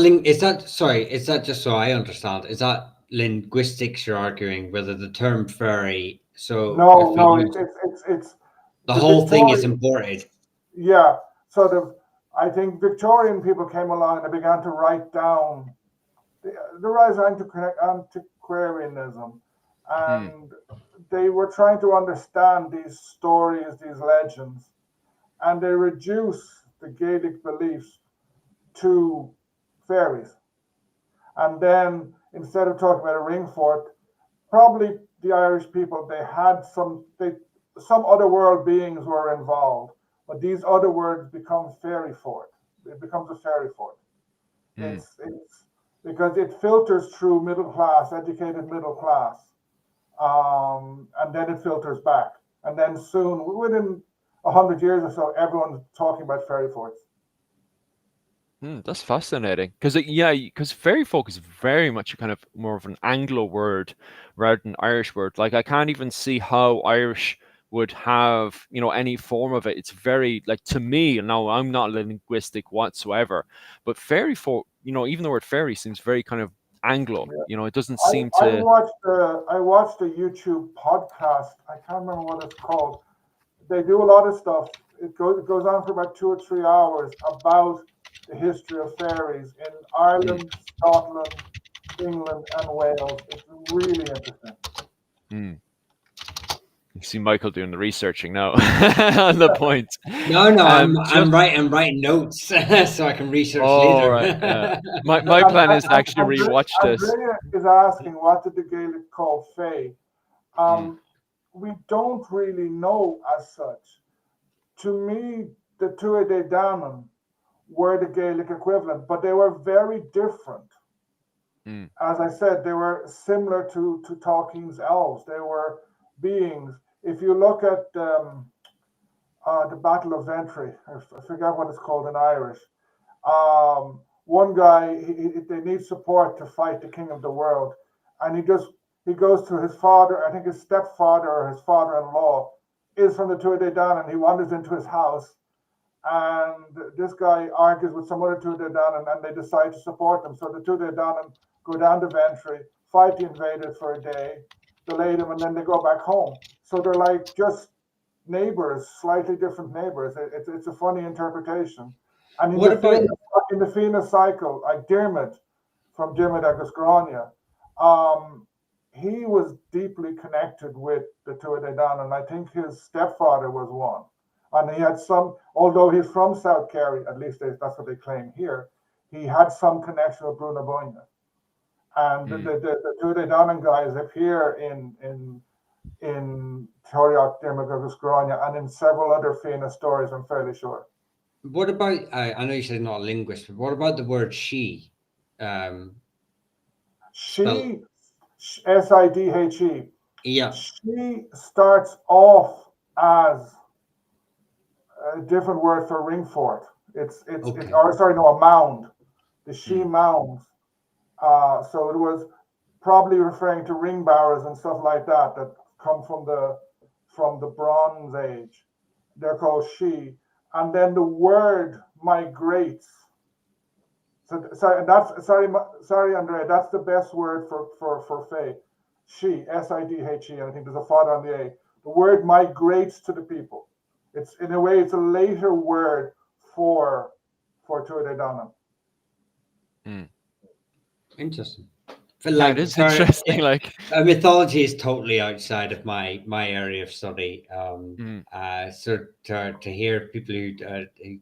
just so I understand? Is that linguistics you're arguing, whether the term fairy? So No, if we no, use it's the the whole thing is Victorian. imported. Yeah, so I think Victorian people came along and they began to write down the rise of antiquarianism, and they were trying to understand these stories, these legends, and they reduce the Gaelic beliefs to fairies. And then instead of talking about a ring fort, probably the Irish people, they had some other world beings were involved, but these other words become fairy fort. It becomes a fairy fort. It's because it filters through middle class, educated middle class, and then it filters back, and then soon, within 100 years or so, everyone's talking about fairy forts. That's fascinating because fairy folk is very much a kind of more of an Anglo word rather than Irish word. Like I can't even see how Irish would have any form of it. It's very like to me. Now I'm not linguistic whatsoever, but fairy folk, even the word fairy seems very kind of Anglo. It doesn't seem to. I watched a YouTube podcast. I can't remember what it's called. They do a lot of stuff. It goes on for about 2 or 3 hours about the history of fairies in Ireland, Scotland, England, and Wales. It's really interesting. You see Michael doing the researching now on the point. No, I'm writing notes so I can research later. Right, yeah. My plan is to actually rewatch this. Andrea is asking, what did the Gaelic call fae? We don't really know as such. To me, the Tuatha Dé Danann were the Gaelic equivalent, but they were very different. As I said, they were similar to Tolkien's elves. They were beings. If you look at the Battle of Ventry, I forget what it's called in Irish. One guy, they need support to fight the king of the world, and he goes to his father. I think his stepfather or his father-in-law is from the Tuatha Dé Danann, and he wanders into his house. And this guy argues with some other Tuatha Dé Danann, and they decide to support them. So the Tuatha Dé Danann go down to Ventry, fight the invaders for a day, delay them, and then they go back home. So they're like just neighbors, slightly different neighbors. It's a funny interpretation. And in the Fianna cycle, like Dermot from Dermot agus Grania, he was deeply connected with the Tuatha Dé Danann, and I think his stepfather was one. And he had although he's from South Kerry, at least that's what they claim here, he had some connection with Bruna Boyna. And the Tuatha Dé Danann guys appear in Teoiriach Dermot agus Grania and in several other Fianna stories, I'm fairly sure. What about, I know you said not a linguist, but what about the word she? She, Sidhe. Yeah. She starts off as a different word for ring fort. A mound. The she mounds. So it was probably referring to ring barrows and stuff like that come from the Bronze Age. They're called she, and then the word migrates. So sorry, Andrea. That's the best word for fae. She, Sidhe, and I think there's a fada on the A. The word migrates to the people. It's in a way it's a later word for Tuatha Dé Danann. Interesting. Yeah, it is interesting. Like, mythology is totally outside of my area of study. mm, So to hear people who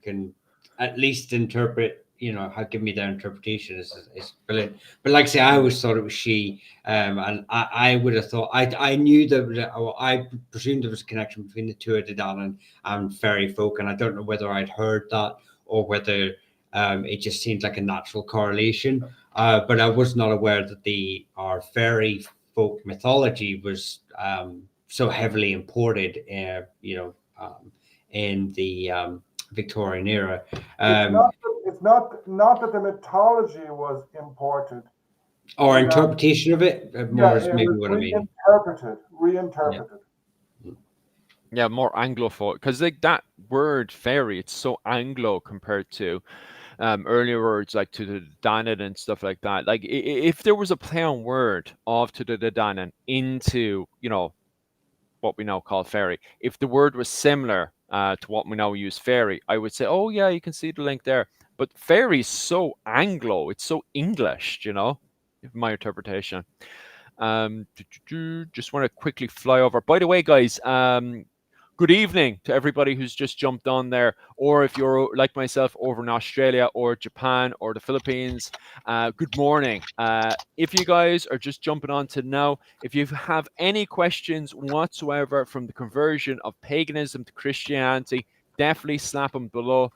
can at least interpret, how give me their interpretation is brilliant. But like I say, I always thought it was she, and I would have thought I knew that I presumed there was a connection between the two of the Danan and fairy folk, and I don't know whether I'd heard that or whether it just seemed like a natural correlation. But I was not aware that our fairy folk mythology was so heavily imported, in the Victorian era. It's not that the mythology was imported. Or interpretation of it, more is maybe what I mean. Reinterpreted. yeah, more Anglophone, because like that word fairy, it's so Anglo compared to earlier words like to the Danan and stuff like that. Like if there was a play on word of to the Danan into what we now call fairy, if the word was similar to what we now use fairy, I would say, oh yeah, you can see the link there. But fairy is so Anglo, it's so English, my interpretation. Just want to quickly fly over. By the way, guys, good evening to everybody who's just jumped on there, or if you're like myself over in Australia or Japan or the Philippines, good morning. If you guys are just jumping on to now, if you have any questions whatsoever from the conversion of paganism to Christianity, definitely slap them below.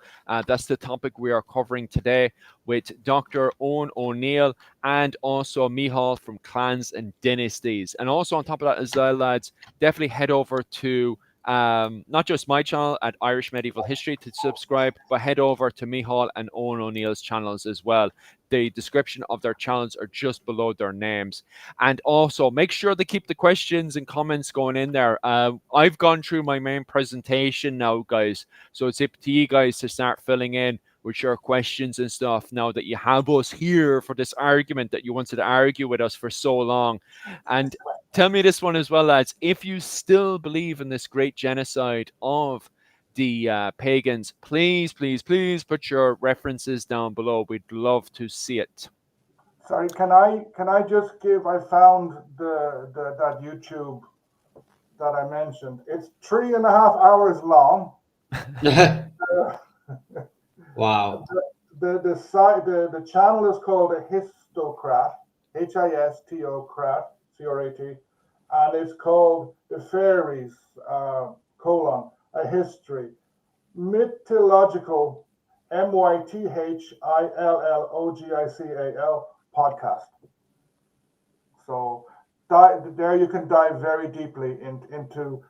That's the topic we are covering today with Dr. Owen O'Neill and also Michal from Clans and Dynasties. And also on top of that as well, lads, definitely head over to not just my channel at Irish Medieval History to subscribe, but head over to Michal and Owen O'Neill's channels as well. The description of their channels are just below their names. And also make sure to keep the questions and comments going in there. I've gone through my main presentation now, guys. So it's up to you guys to start filling in with your questions and stuff now that you have us here for this argument that you wanted to argue with us for so long. And tell me this one as well, lads. If you still believe in this great genocide of the pagans, please put your references down below. We'd love to see it. Sorry, can I just give? I found that YouTube that I mentioned. It's 3.5 hours long. Wow. The channel is called a Histocrat, Histocrat, CRAT, and it's called The Fairies, a History, Mythological, MYTHILLOGICAL podcast. So there you can dive very deeply into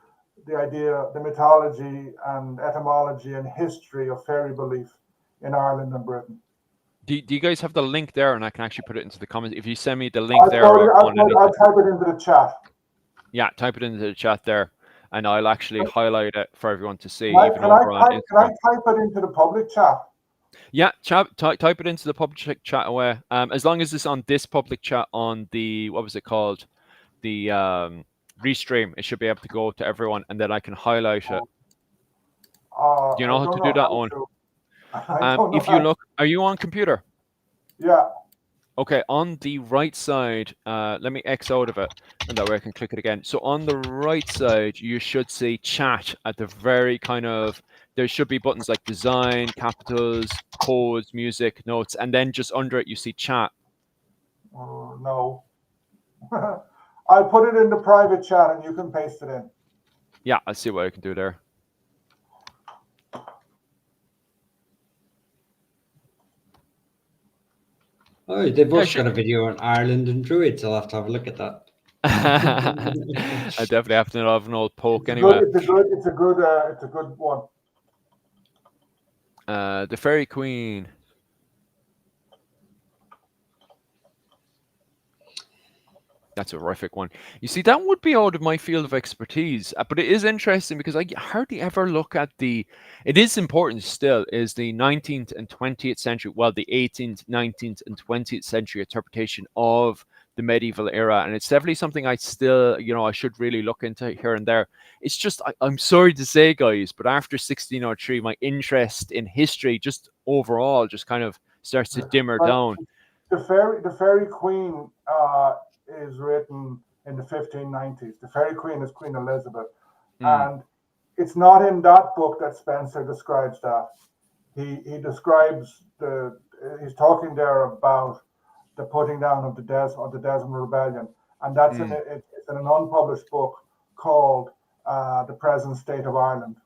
the idea, the mythology and etymology and history of fairy belief in Ireland and Britain. Do you guys have the link there? And I can actually put it into the comments. If you send me the link there. I'll type it into the chat. Yeah, type it into the chat there. And I'll actually highlight it for everyone to see. Can I type it into the public chat? Yeah, type it into the public chat away. As long as it's on this public chat on the, what was it called? The restream, it should be able to go to everyone, and then I can highlight it. Do you know how to do that, Owen? If you look, are you on computer? Yeah. Okay, on the right side, let me X out of it, and that way I can click it again. So on the right side, you should see chat at the very there should be buttons like design, capitals, codes, music, notes, and then just under it, you see chat. No. I'll put it in the private chat and you can paste it in. Yeah, I'll see what I can do there. Oh, they've also got a video on Ireland and Druids. I'll have to have a look at that. I definitely have to have an old poke anyway. It's a good one. The Fairy Queen. That's a horrific one. You see, that would be out of my field of expertise, but it is interesting because I hardly ever look at it is important still, is the 19th and 20th century, well, the 18th, 19th and 20th century interpretation of the medieval era. And it's definitely something I still, I should really look into here and there. It's just, I'm sorry to say, guys, but after 1603, my interest in history just overall just kind of starts to dimmer down. The Fairy Queen is written in the 1590s. The Fairy Queen is Queen Elizabeth, and it's not in that book that Spencer describes that. He describes he's talking there about the putting down of the Desmond Rebellion, and that's it's in an unpublished book called The Present State of Ireland,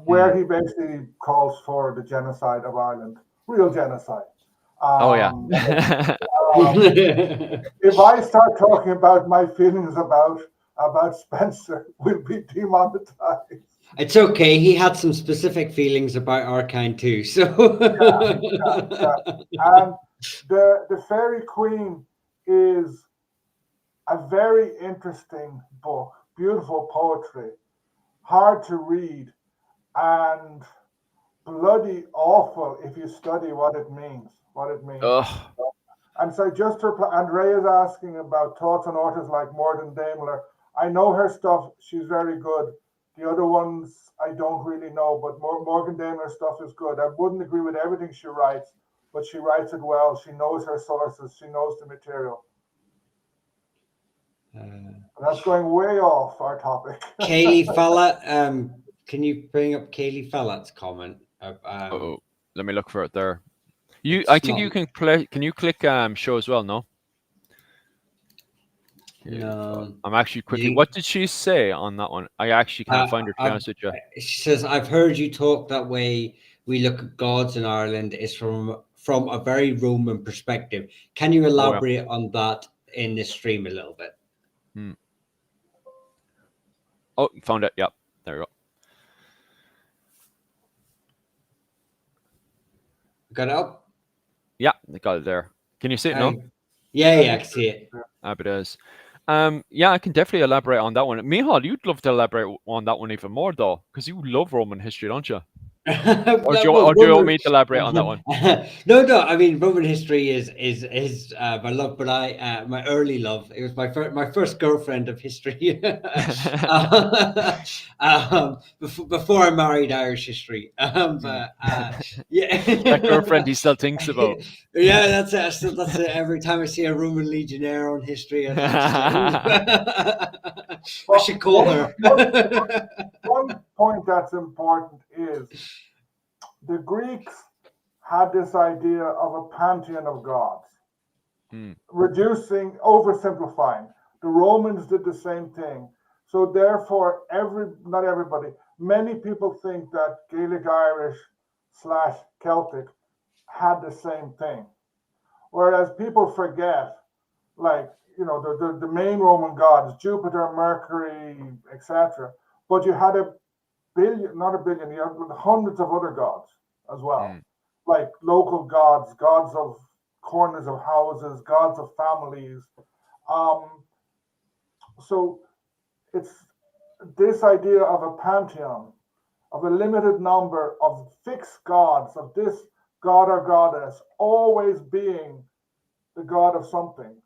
where he basically calls for the genocide of Ireland, real genocide. If I start talking about my feelings about Spencer, we'll be demonetized. It's okay. He had some specific feelings about our kind too. So, yeah. And the Fairy Queen is a very interesting book, beautiful poetry, hard to read, and bloody awful if you study what it means. And so just to reply, Andrea is asking about thoughts on authors like Morgan Daimler. I know her stuff, she's very good. The other ones I don't really know, but Morgan Daimler's stuff is good. I wouldn't agree with everything she writes, but she writes it well. She knows her sources, she knows the material. That's going way off our topic. Kaylee Fallat, can you bring up Kaylee Fallat's comment? Let me look for it there. I think you can play. Can you click show as well? No. No. I'm actually quickly. What did she say on that one? I actually can't find her. To be honest with you. She says, "I've heard you talk that way. We look at gods in Ireland is from a very Roman perspective. Can you elaborate on that in this stream a little bit?" Oh, found it. Yep, there we go. Got it up? Yeah, I got it there. Can you see it now? Yeah, I can see it. It is. Yeah, I can definitely elaborate on that one. Mihal, you'd love to elaborate on that one even more, though, because you love Roman history, don't you? Or do you want me to elaborate on that one? No. I mean, Roman history is my love, but my early love. It was my first girlfriend of history. Before I married Irish history. Yeah, that girlfriend he still thinks about. Yeah, that's it. That's it. Every time I see a Roman legionnaire on history, I should call her. One point that's important is the Greeks had this idea of a pantheon of gods, oversimplifying. The Romans did the same thing. So therefore, not everybody, many people think that Gaelic Irish / Celtic had the same thing. Whereas people forget, like, the main Roman gods, Jupiter, Mercury, etc. But you had not a billion, you had hundreds of other gods as well. Like local gods of corners of houses, gods of families. So it's this idea of a pantheon, of a limited number of fixed gods, of this god or goddess always being the god of something,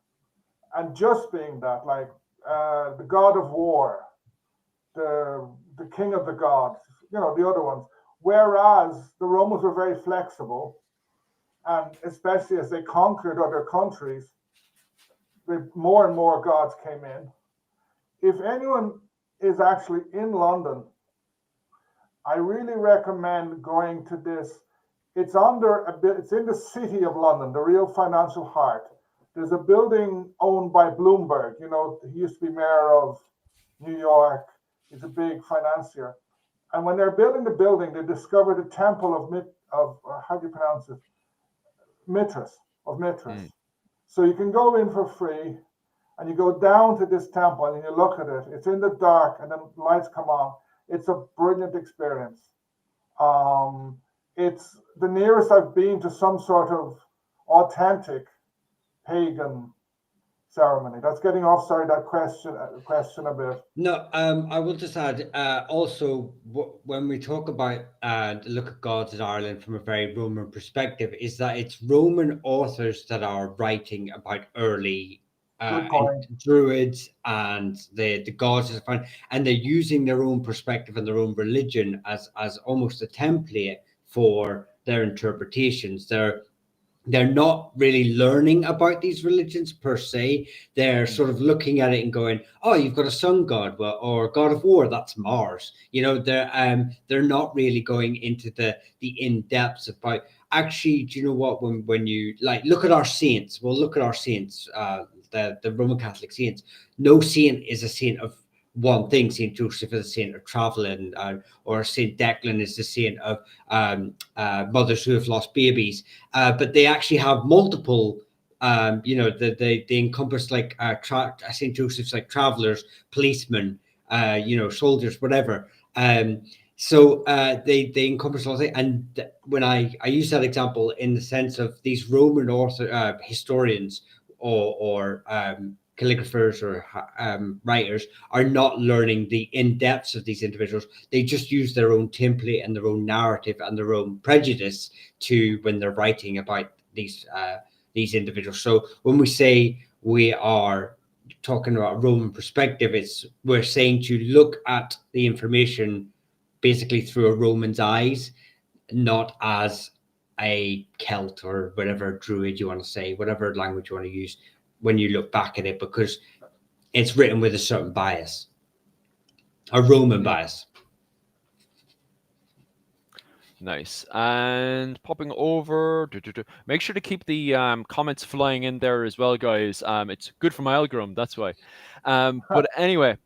and just being that, like the god of war, the king of the gods, the other ones. Whereas the Romans were very flexible, and especially as they conquered other countries, more and more gods came in. If anyone is actually in London, I really recommend going to this. It's in the city of London, the real financial heart. There's a building owned by Bloomberg. He used to be mayor of New York. He's a big financier. And when they're building the building, they discovered a temple of how do you pronounce it? Mithras. So you can go in for free, and you go down to this temple and you look at it. It's in the dark, and then lights come on. It's a brilliant experience. It's the nearest I've been to some sort of authentic pagan ceremony. That's getting off. Sorry, that question a bit. No, I will just add. Also, when we talk about the look at gods in Ireland from a very Roman perspective, is that it's Roman authors that are writing about early druids and the gods, and they're using their own perspective and their own religion as almost a template for their interpretations. they're not really learning about these religions per se. They're sort of looking at it and going, "Oh, you've got a sun god, well, or god of war, that's Mars." You know, they're not really going into the in depths about actually. Do you know what? When you like look at our saints, well, look at our saints, the Roman Catholic saints. No saint is a saint of one thing. Saint Joseph is a saint of traveling, or Saint Declan is the saint of mothers who have lost babies. But they actually have multiple. You know, they encompass like Saint Joseph's, like travelers, policemen, you know, soldiers, whatever. They encompass a lot of things. And when I use that example in the sense of these Roman author historians or calligraphers or writers are not learning the in-depths of these individuals. They just use their own template and their own narrative and their own prejudice to when they're writing about these individuals. So when we say we are talking about a Roman perspective, we're saying to look at the information basically through a Roman's eyes, not as a Celt or whatever Druid you want to say, whatever language you want to use when you look back at it, because it's written with a certain bias, a Roman bias. Nice. And popping over, make sure to keep the comments flying in there as well, guys. It's good for my algorithm, that's why. But anyway,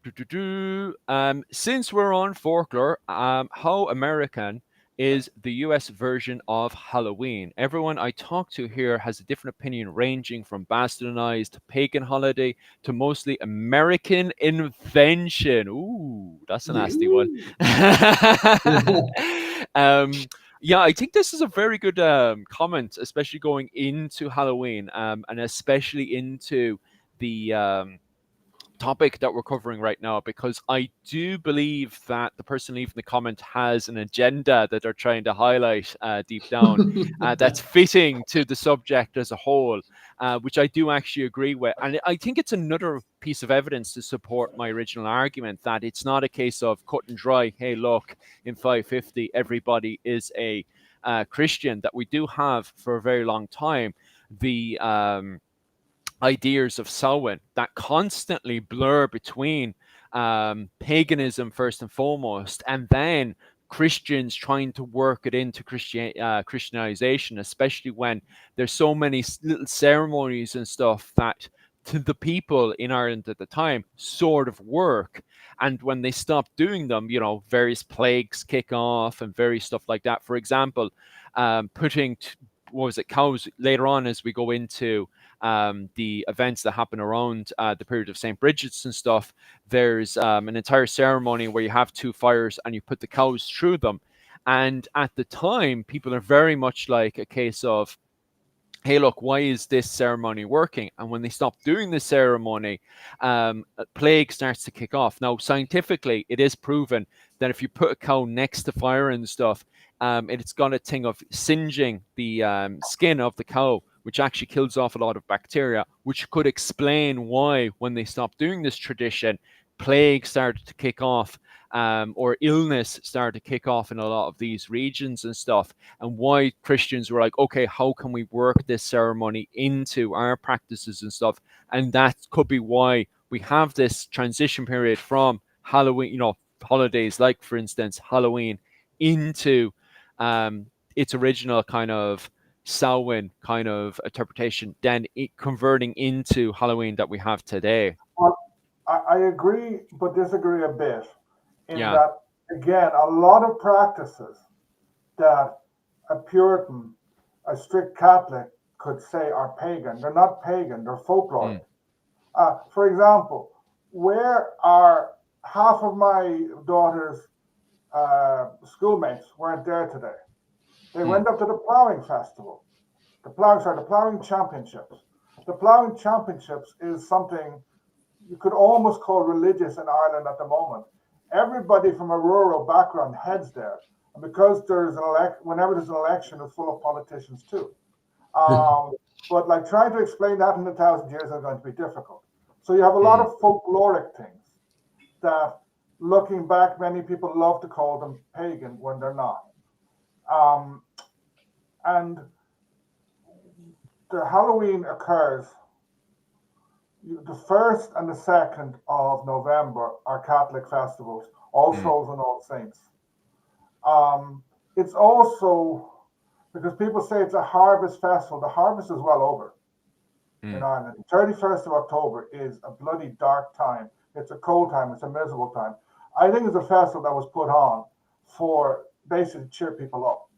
since we're on folklore, how American is the US version of Halloween? Everyone I talk to here has a different opinion, ranging from bastardized pagan holiday to mostly American invention. Ooh, that's a nasty one. Yeah, I think this is a very good comment, especially going into Halloween, and especially into the topic that we're covering right now, because I do believe that the person leaving the comment has an agenda that they're trying to highlight deep down that's fitting to the subject as a whole, which I do actually agree with. And I think it's another piece of evidence to support my original argument that it's not a case of cut and dry, hey, look, in 550, everybody is a Christian, that we do have for a very long time the ideas of Samhain that constantly blur between paganism first and foremost, and then Christians trying to work it into Christianization, especially when there's so many little ceremonies and stuff that to the people in Ireland at the time sort of work. And when they stop doing them, you know, various plagues kick off and various stuff like that. For example, putting cows later on as we go into the events that happen around the period of St. Bridget's and stuff. There's an entire ceremony where you have two fires and you put the cows through them. And at the time, people are very much like a case of, hey, look, why is this ceremony working? And when they stop doing the ceremony, a plague starts to kick off. Now, scientifically, it is proven that if you put a cow next to fire and stuff, it's got a thing of singeing the skin of the cow, which actually kills off a lot of bacteria, which could explain why, when they stopped doing this tradition, plague started to kick off, or illness started to kick off in a lot of these regions and stuff, and why Christians were like, okay, how can we work this ceremony into our practices and stuff? And that could be why we have this transition period from Halloween, you know, holidays like, for instance, Halloween, into its original kind of Samhain kind of interpretation, then it converting into Halloween that we have today. Well, I agree, but disagree a bit in Yeah. that, again, a lot of practices that a Puritan, a strict Catholic could say are pagan. They're not pagan, they're folklore. For example, where are half of my daughter's schoolmates weren't there today? They went up to the ploughing festival. The ploughing championships. The ploughing championships is something you could almost call religious in Ireland at the moment. Everybody from a rural background heads there, and because there's whenever there's an election, it's full of politicians too. But like trying to explain that in 1,000 years is going to be difficult. So you have a lot of folkloric things that, looking back, many people love to call them pagan when they're not. And the Halloween occurs. The 1st and the 2nd of November are Catholic festivals, All Souls and All Saints. It's also because people say it's a harvest festival. The harvest is well over in Ireland. 31st of October is a bloody dark time. It's a cold time. It's a miserable time. I think it's a festival that was put on for basically to cheer people up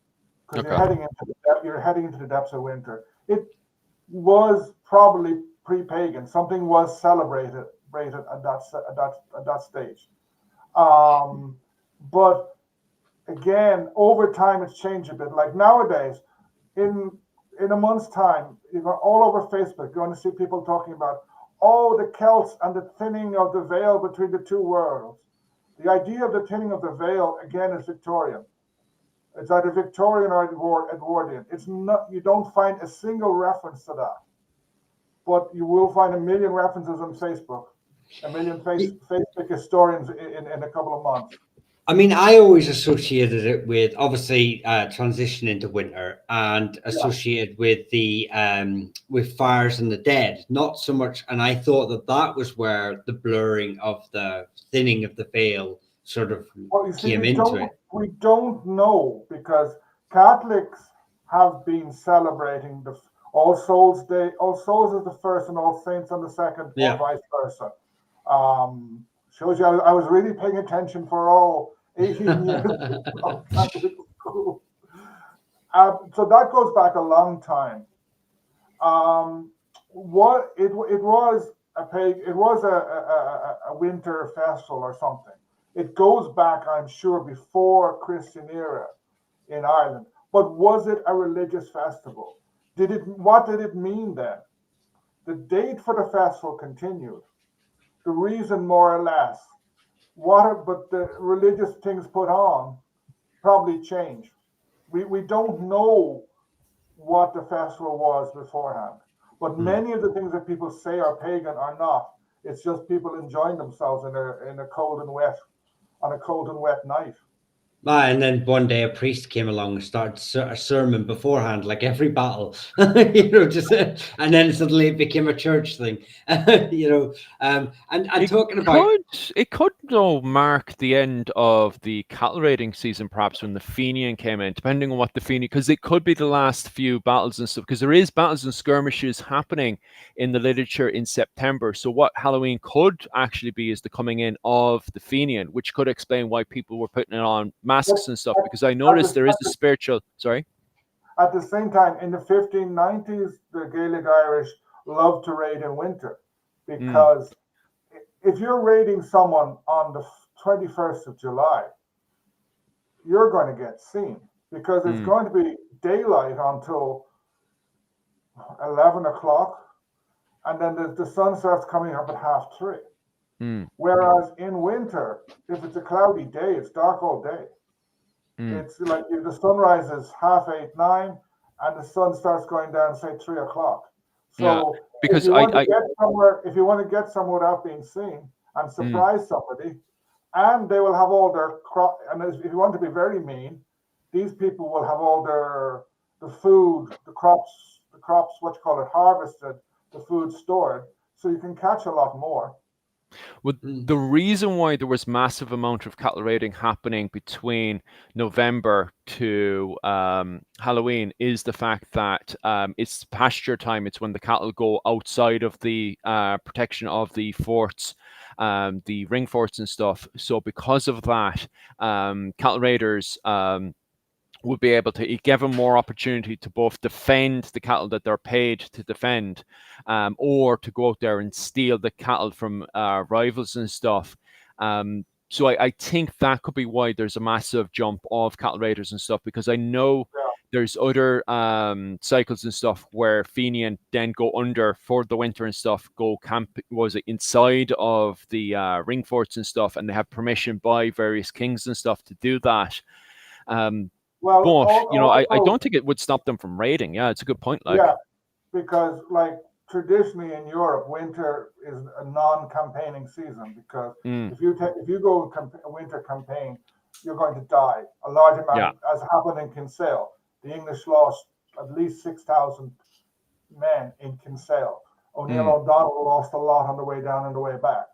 because you're heading into the depths of winter. It was probably pre-pagan. Something was celebrated at that stage. But again, over time, it's changed a bit. Like nowadays, in a month's time, you go all over Facebook, you're going to see people talking about, the Celts and the thinning of the veil between the two worlds. The idea of the thinning of the veil, again, is Victorian. It's either Victorian or Edwardian. It's not. You don't find a single reference to that, but you will find a million references on Facebook, a million Facebook historians in a couple of months. I mean, I always associated it with obviously transition into winter and associated with the with fires and the dead, not so much. And I thought that was where the blurring of the thinning of the veil sort of came into it. We don't know because Catholics have been celebrating the All Souls Day. All Souls is the 1st and All Saints on the 2nd, or vice versa. Shows you I was really paying attention for all 18 years of Catholic school. So that goes back a long time. What it was a winter festival or something. It goes back, I'm sure, before Christian era in Ireland. But was it a religious festival? What did it mean then? The date for the festival continued. The reason, more or less, but the religious things put on probably changed. We don't know what the festival was beforehand, but many of the things that people say are pagan are not. It's just people enjoying themselves on a cold and wet night. And then one day a priest came along and started a sermon beforehand, like every battle, and then suddenly it became a church thing, and talking about it could though mark the end of the cattle raiding season, perhaps when the Fenian came in, depending on what the Fenian, because it could be the last few battles and stuff, because there is battles and skirmishes happening in the literature in September. So what Halloween could actually be is the coming in of the Fenian, which could explain why people were putting it on masks and stuff, because I noticed there is a spiritual. Sorry. At the same time, in the 1590s, the Gaelic Irish loved to raid in winter because if you're raiding someone on the 21st of July, you're going to get seen because it's going to be daylight until 11 o'clock, and then the sun starts coming up at 3:30. Whereas in winter, if it's a cloudy day, it's dark all day. It's like if the sun rises 8:30, 9, and the sun starts going down, say 3 o'clock. So because if you want to get somewhere without being seen and surprise somebody, and they will have all their and if you want to be very mean, these people will have all the food, the crops, harvested, the food stored, so you can catch a lot more. Well, the reason why there was massive amount of cattle raiding happening between November to Halloween is the fact that it's pasture time. It's when the cattle go outside of the protection of the forts, the ring forts and stuff. So because of that, cattle raiders would be able to give them more opportunity to both defend the cattle that they're paid to defend, or to go out there and steal the cattle from rivals and stuff. So I think that could be why there's a massive jump of cattle raiders and stuff, because I know there's other cycles and stuff where Fenian then go under for the winter and stuff, go camp, inside of the ring forts and stuff, and they have permission by various kings and stuff to do that. But I don't think it would stop them from raiding. Yeah, it's a good point. Because traditionally in Europe, winter is a non-campaigning season because if you go a winter campaign, you're going to die. A large amount, as happened in Kinsale. The English lost at least 6,000 men in Kinsale. O'Neill O'Donnell lost a lot on the way down and the way back.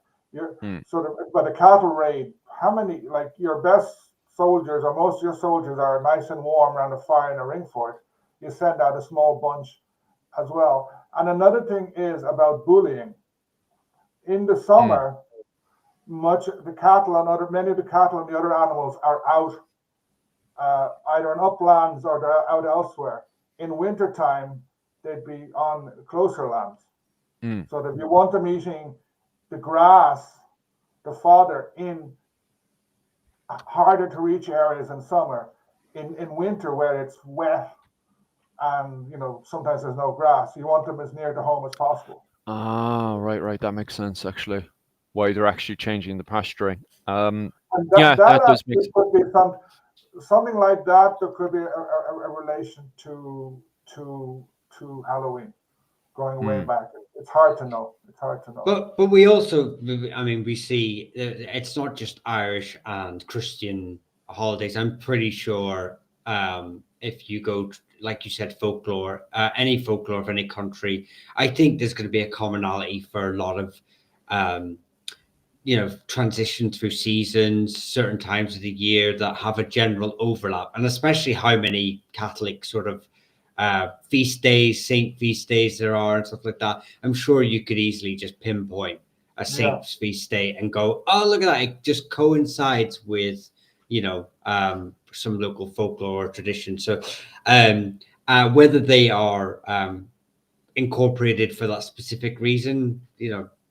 But a cattle raid, how many, like your best soldiers or most of your soldiers are nice and warm around a fire in a ring fort. You send out a small bunch as well. And another thing is about bullying. In the summer, many of the cattle and the other animals are out either in uplands or they're out elsewhere. In wintertime, they'd be on closer lands. So that if you want them eating the grass, the fodder in harder to reach areas in summer, in winter where it's wet and sometimes there's no grass, you want them as near to home as possible. Ah, right. That makes sense, actually. Why they're actually changing the pasturing. And That does make sense. Could be something like that. There could be a relation to Halloween, going way back. It's hard to know. But we also, I mean, we see it's not just Irish and Christian holidays. I'm pretty sure if you go, like you said, folklore, any folklore of any country, I think there's going to be a commonality for a lot of transition through seasons, certain times of the year that have a general overlap, and especially how many Catholic sort of feast days, saint feast days there are and stuff like that. I'm sure you could easily just pinpoint a saint's feast day and go, oh, look at that, it just coincides with some local folklore or tradition. So whether they are incorporated for that specific reason,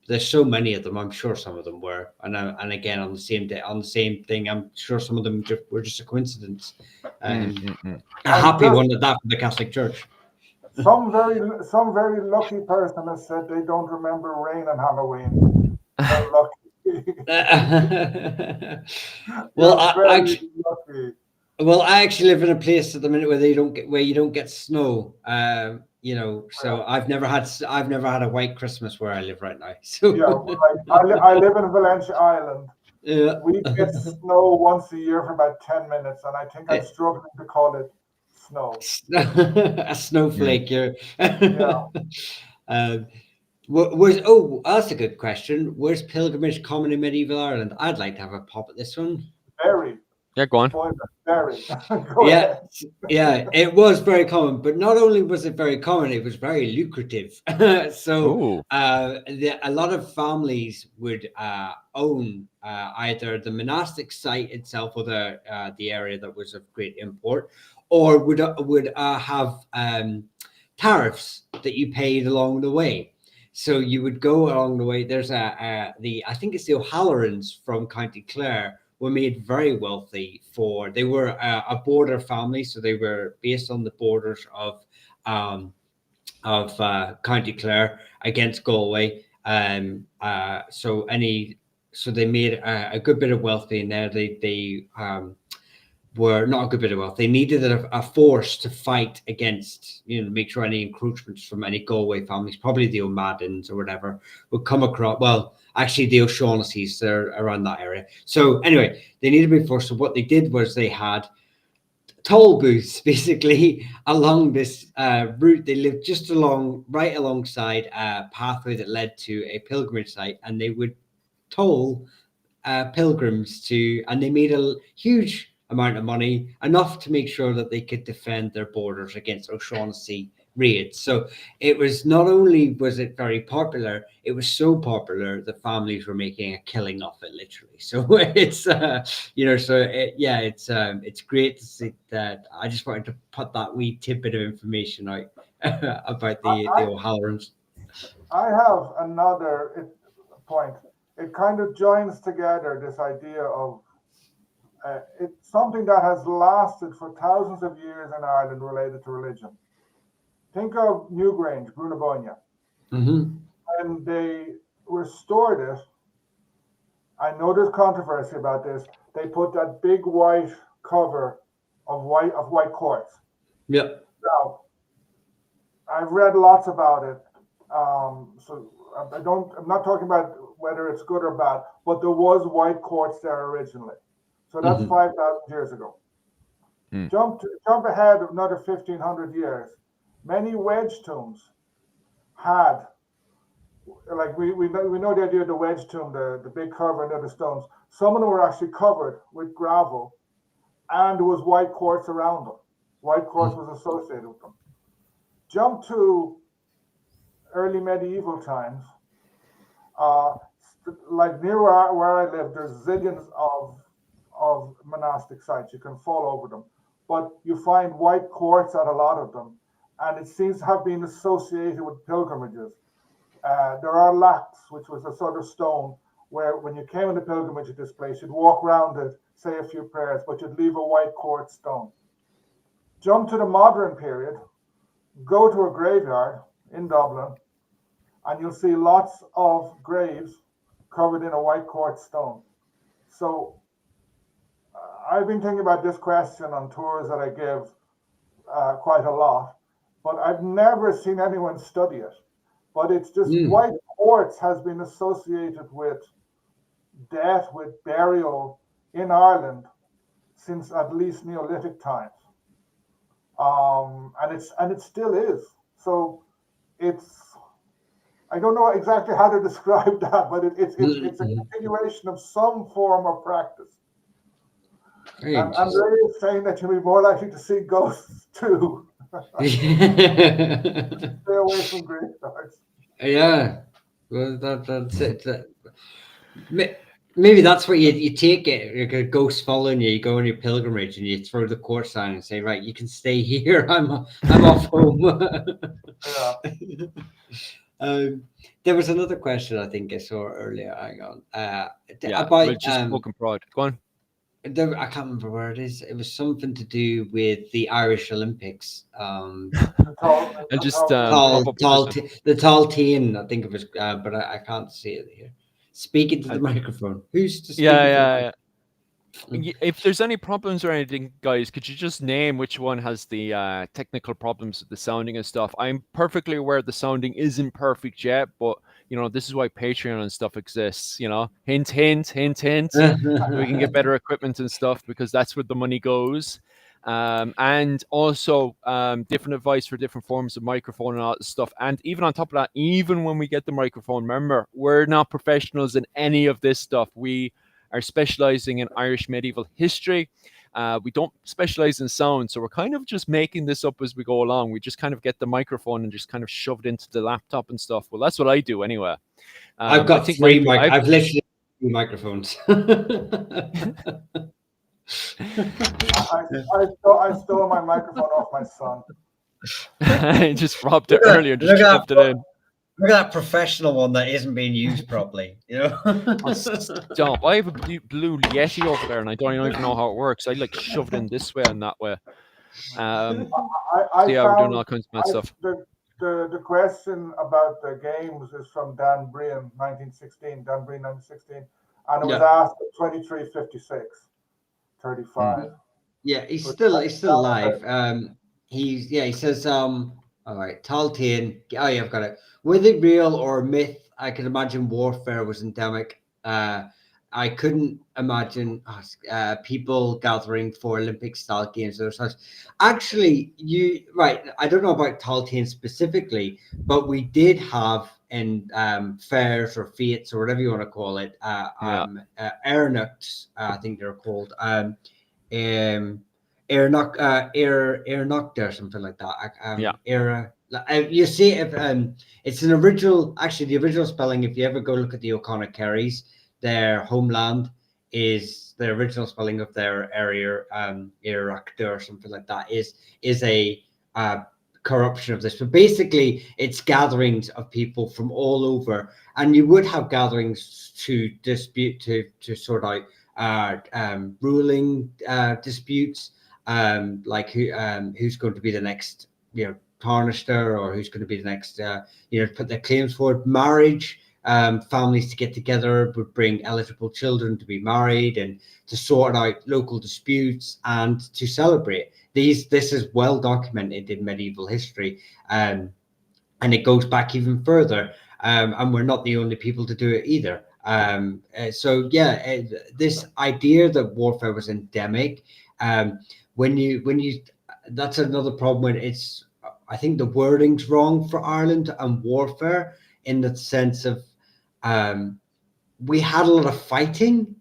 there's so many of them. I'm sure some of them were, and again on the same day, on the same thing. I'm sure some of them were just a coincidence. A happy one at that for the Catholic Church. Some very lucky person has said they don't remember rain on Halloween. They're lucky. Well, I actually live in a place at the minute where you don't get snow. So I've never had a white Christmas where I live right now. So I live in Valencia Island. Yeah. We get snow once a year for about 10 minutes, and I think I'm struggling to call it snow. A snowflake. Yeah. That's a good question. Where's pilgrimage common in medieval Ireland? I'd like to have a pop at this one. Very. Yeah, go on. Very. Yeah, it was very common, but not only was it very common, it was very lucrative. So a lot of families would own either the monastic site itself or the area that was of great import, or would have tariffs that you paid along the way. So you would go along the way. There's I think it's the O'Hallorans from County Clare were made very wealthy they were a border family, so they were based on the borders of County Clare against Galway. So they made a good bit of wealth in there. They were not a good bit of wealth. They needed a force to fight against, make sure any encroachments from any Galway families, probably the O'Maddens or whatever, would come across. Well, actually, the O'Shaughnessy's, they're around that area. So anyway, they needed to be forced. So what they did was they had toll booths basically along this route. They lived just right alongside a pathway that led to a pilgrimage site, and they would toll pilgrims and they made a huge amount of money, enough to make sure that they could defend their borders against O'Shaughnessy raids. So it was, not only was it very popular, it was so popular that families were making a killing off it, literally. So it's it's great to see that. I just wanted to put that wee tidbit of information out about the O'Hallorans. I have another point. It kind of joins together this idea of it's something that has lasted for thousands of years in Ireland related to religion. Think of Newgrange, Brunabonia. When they restored it, I know there's controversy about this. They put that big white cover of white quartz. Yep. Now, I've read lots about it. So I'm not talking about whether it's good or bad, but there was white quartz there originally. So that's 5,000 years ago. Jump ahead of another 1,500 years. Many wedge tombs had, like we know the idea of the wedge tomb, the big curve under the stones. Some of them were actually covered with gravel, and there was white quartz around them. White quartz was associated with them. Jump to early medieval times. Like near where I live, there's zillions of monastic sites. You can fall over them, but you find white quartz at a lot of them, and it seems to have been associated with pilgrimages. There are lakhs, which was a sort of stone where when you came on a pilgrimage at this place, you'd walk around it, say a few prayers, but you'd leave a white quartz stone. Jump to the modern period, go to a graveyard in Dublin, and you'll see lots of graves covered in a white quartz stone. So I've been thinking about this question on tours that I give quite a lot, but I've never seen anyone study it. But it's just white quartz has been associated with death, with burial in Ireland since at least Neolithic times, and it still is. So I don't know exactly how to describe that, but it's a continuation of some form of practice. And Ray is saying that you'll be more likely to see ghosts too. Stay away from graveyards. Yeah, well, that's it. Maybe that's what you take it. Like a ghost following you. You go on your pilgrimage and you throw the quartz down and say, "Right, you can stay here. I'm off home." Yeah. There was another question I think I saw earlier. Hang on. About we'll just spoken pride. Go on. I can't remember where it is. It was something to do with the Irish Olympics. And just the tall teen, I think it was, but I can't see it here. Speaking to the microphone. Who's to speak? Yeah. If there's any problems or anything, guys, could you just name which one has the technical problems with the sounding and stuff? I'm perfectly aware the sounding isn't perfect yet, but this is why Patreon and stuff exists. Hint, hint, hint, hint. We can get better equipment and stuff because that's where the money goes. And also different advice for different forms of microphone and all that stuff. And even on top of that, even when we get the microphone, remember, we're not professionals in any of this stuff. We are specializing in Irish medieval history. We don't specialize in sound, so we're kind of just making this up as we go along. We just kind of get the microphone and just kind of shove it into the laptop and stuff. Well, that's what I do anyway. I've got three I've literally 3 microphones. I stole my microphone off my son. I just robbed it earlier and just shoved it in. Look at that professional one that isn't being used properly. Stop. I have a blue Yeti over there and I don't even know how it works. I shoved in this way and that way. We're doing all kinds of mad stuff. The question about the games is from Dan Breen, 1916. Dan Breen, 1916. And it was asked at 23:56, 35. Yeah, he's still alive. He says, all right, Taltine. Oh, yeah, I've got it. Whether real or myth, I can imagine warfare was endemic. I couldn't imagine people gathering for Olympic-style games or such. Actually, I don't know about Taltine specifically, but we did have in fairs or fetes or whatever you want to call it, Airnocks, I think they're called. Airnocked or something like that. You see, if it's an original, actually the original spelling, if you ever go look at the O'Connor Kerrys, their homeland is the original spelling of their area, Iraqda or something like that, is a corruption of this. But basically, it's gatherings of people from all over, and you would have gatherings to dispute, to sort out ruling disputes, like who's going to be the next, Tarnister, or who's going to be the next, put their claims forward. Marriage. Families to get together would bring eligible children to be married and to sort out local disputes and to celebrate. This is well documented in medieval history, and it goes back even further. And we're not the only people to do it either. This idea that warfare was endemic, when you that's another problem when it's I think the wording's wrong for Ireland and warfare, in the sense of we had a lot of fighting,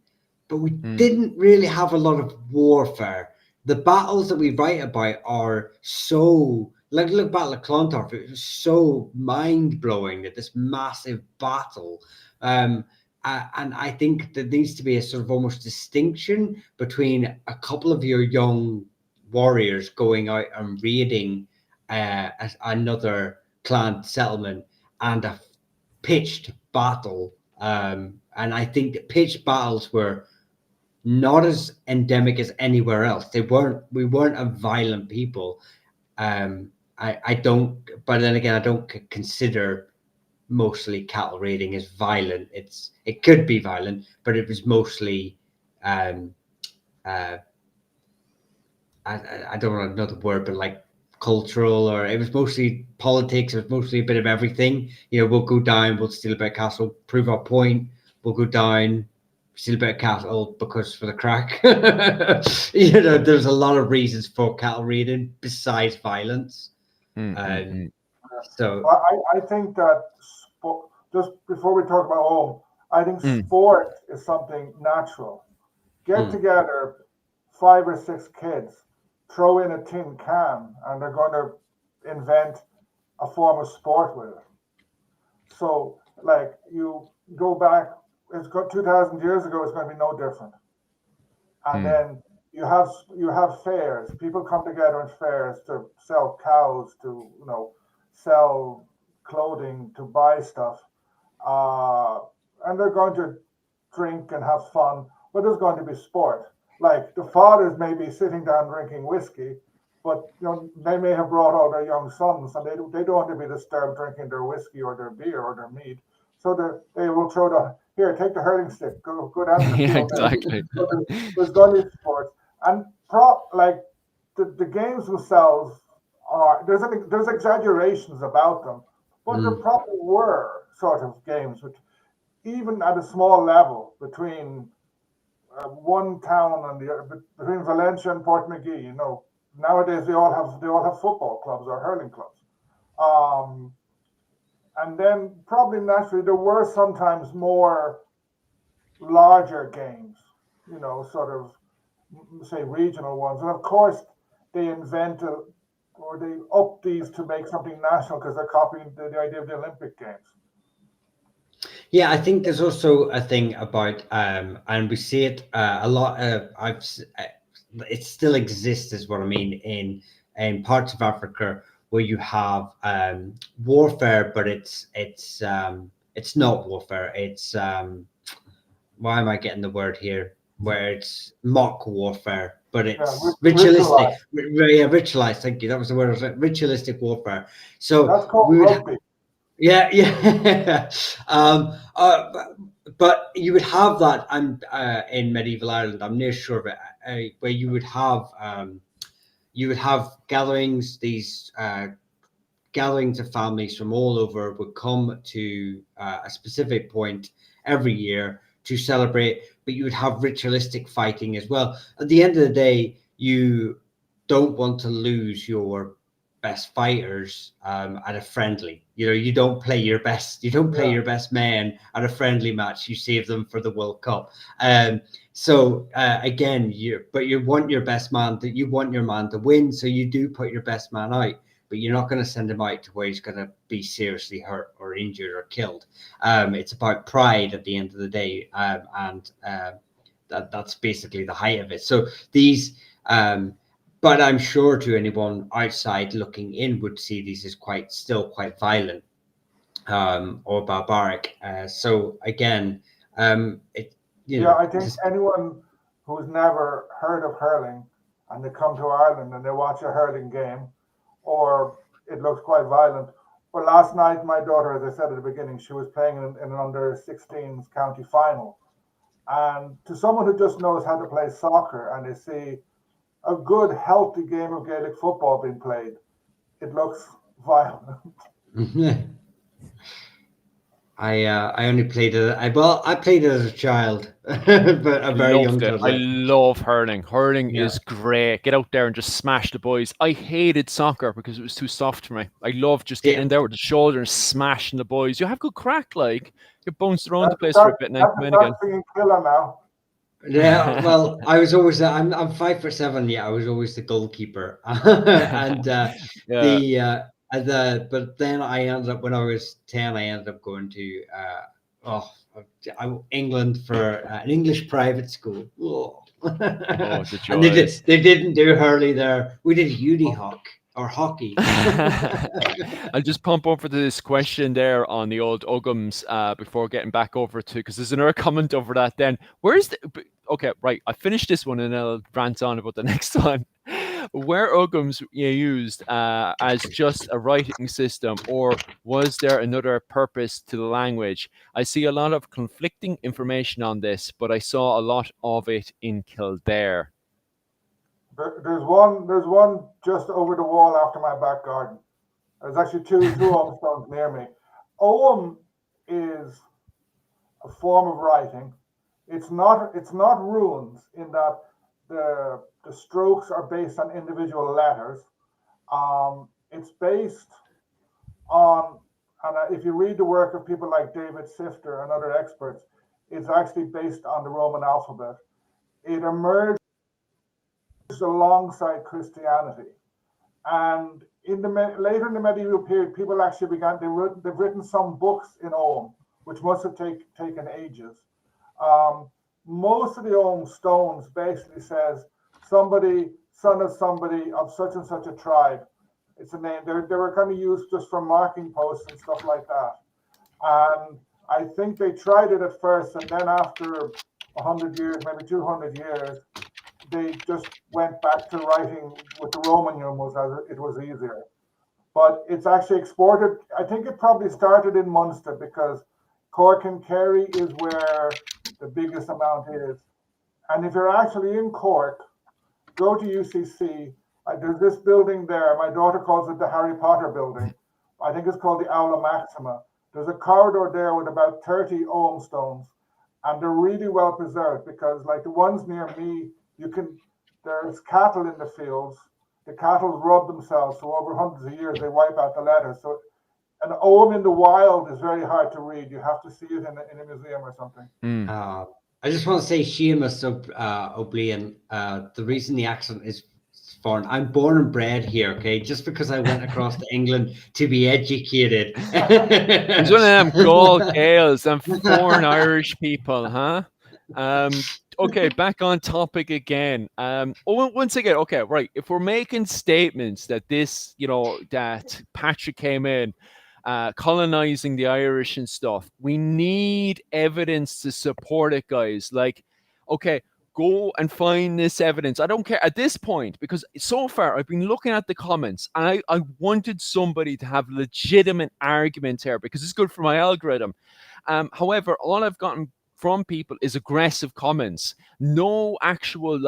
but we didn't really have a lot of warfare. The battles that we write about are so, like, look, Battle of Clontarf, it was so mind-blowing, that this massive battle. And I think there needs to be a sort of almost distinction between a couple of your young warriors going out and raiding another clan settlement and a pitched battle. And I think that pitched battles were not as endemic as anywhere else. We weren't a violent people. I don't, but then again, I don't consider mostly cattle raiding as violent. It could be violent, but it was mostly I don't know another word, but like cultural, or it was mostly politics. It was mostly a bit of everything. We'll go down, we'll steal a bit of castle, prove our point. We'll go down, steal a bit of cattle because for the crack. There's a lot of reasons for cattle raiding besides violence. So I think that just before we talk about home, I think sport is something natural. Get together 5 or 6 kids, throw in a tin can, and they're going to invent a form of sport with it. So, like, you go back, it's got 2,000 years ago, it's going to be no different. And then you have fairs. People come together in fairs to sell cows, to sell clothing, to buy stuff, and they're going to drink and have fun. But there's going to be sport. Like, the fathers may be sitting down drinking whiskey, but they may have brought out their young sons, and they don't want to be disturbed drinking their whiskey or their beer or their mead. So they will throw here, take the hurling stick, go down. Yeah, exactly. So there's going to be sports, and the games themselves there's exaggerations about them, but there probably were sort of games which, even at a small level, between one town and the other, between Valencia and Portmagee, nowadays they all have football clubs or hurling clubs. And then probably naturally there were sometimes more larger games, sort of, say, regional ones. And of course they invented, or they upped these to make something national, because they're copying the idea of the Olympic Games. Yeah, I think there's also a thing about, and we see it a lot. It still exists, is what I mean, in parts of Africa where you have warfare, but it's not warfare. It's why am I getting the word here? Where it's mock warfare, but it's ritualistic. Ritualized. Thank you. That was the word. Ritualistic warfare. So that's called rugby. Yeah. But you would have that, in medieval Ireland, I'm near sure of it, where you would have gatherings. These gatherings of families from all over would come to a specific point every year to celebrate, but you would have ritualistic fighting as well. At the end of the day, you don't want to lose your best fighters at a friendly. You don't play your best. You don't play your best men at a friendly match. You save them for the World Cup. So again, you want your best man. You want your man to win. So you do put your best man out, but you're not going to send him out to where he's going to be seriously hurt or injured or killed. It's about pride at the end of the day, and that's basically the height of it. So these. But I'm sure to anyone outside looking in would see these as still quite violent or barbaric. So again, I think anyone who's never heard of hurling and they come to Ireland and they watch a hurling game, or it looks quite violent. Well, last night my daughter, as I said at the beginning, she was playing in an under-16s county final, and to someone who just knows how to play soccer and they see a good, healthy game of Gaelic football being played, it looks violent. I only played it. I played it as a child, but a very young Loved it. I toddler. love hurling. Hurling Yeah. is great. Get out there and just smash the boys. I hated soccer because it was too soft for me. I love just getting in there with the shoulder and smashing the boys. You have good crack, like you bounce around the place for a bit and then come in again. That's being killer now. Yeah, well, I was always I'm 5'7". Yeah, I was always the goalkeeper, and Yeah. but then I ended up when I was 10. I ended up going to England for an English private school. Oh. Oh, the And joys. they didn't do hurley there. We did hockey. I'll just pump over to this question there on the old Oghams before getting back over to, because there's another comment over that then. Where's the, okay, right, I finished this one and I'll rant on about the next one. Were Oghams used as just a writing system, or was there another purpose to the language? I see a lot of conflicting information on this, but I saw a lot of it in Kildare. There's one just over the wall after my back garden. There's actually two Ogham stones near me. Ogham is a form of writing. It's not runes in that the strokes are based on individual letters. It's based on, and if you read the work of people like David Sifter and other experts, it's actually based on the Roman alphabet. It emerged alongside Christianity, and later in the medieval period, people actually they've written some books in Ogham, which must have taken ages. Most of the Ogham stones basically says somebody, son of somebody of such and such a tribe. It's a name. They were kind of used just for marking posts and stuff like that. And I think they tried it at first, and then after 100 years, maybe 200 years, they just went back to writing with the Roman numerals as it was easier. But it's actually exported. I think it probably started in Munster because Cork and Kerry is where the biggest amount is. And if you're actually in Cork, go to UCC. There's this building there. My daughter calls it the Harry Potter building. I think it's called the Aula Maxima. There's a corridor there with about 30 Ogham stones, and they're really well preserved because, like the ones near me, there's cattle in the fields. The cattle rub themselves, so over hundreds of years they wipe out the letters. So an Ogham in the wild is very hard to read. You have to see it in a museum or something. I just want to say Seamus O'Blian, the reason the accent is foreign. I'm born and bred here, okay? Just because I went across to England to be educated. He's one of them gold Gaels, them foreign Irish people, huh? Okay, back on topic again. Once again, okay, right. If we're making statements that that Patrick came in, colonizing the Irish and stuff, we need evidence to support it, guys. Like, okay, go and find this evidence. I don't care at this point, because so far I've been looking at the comments and I wanted somebody to have legitimate argument here because it's good for my algorithm. However, all I've gotten from people is aggressive comments. No actual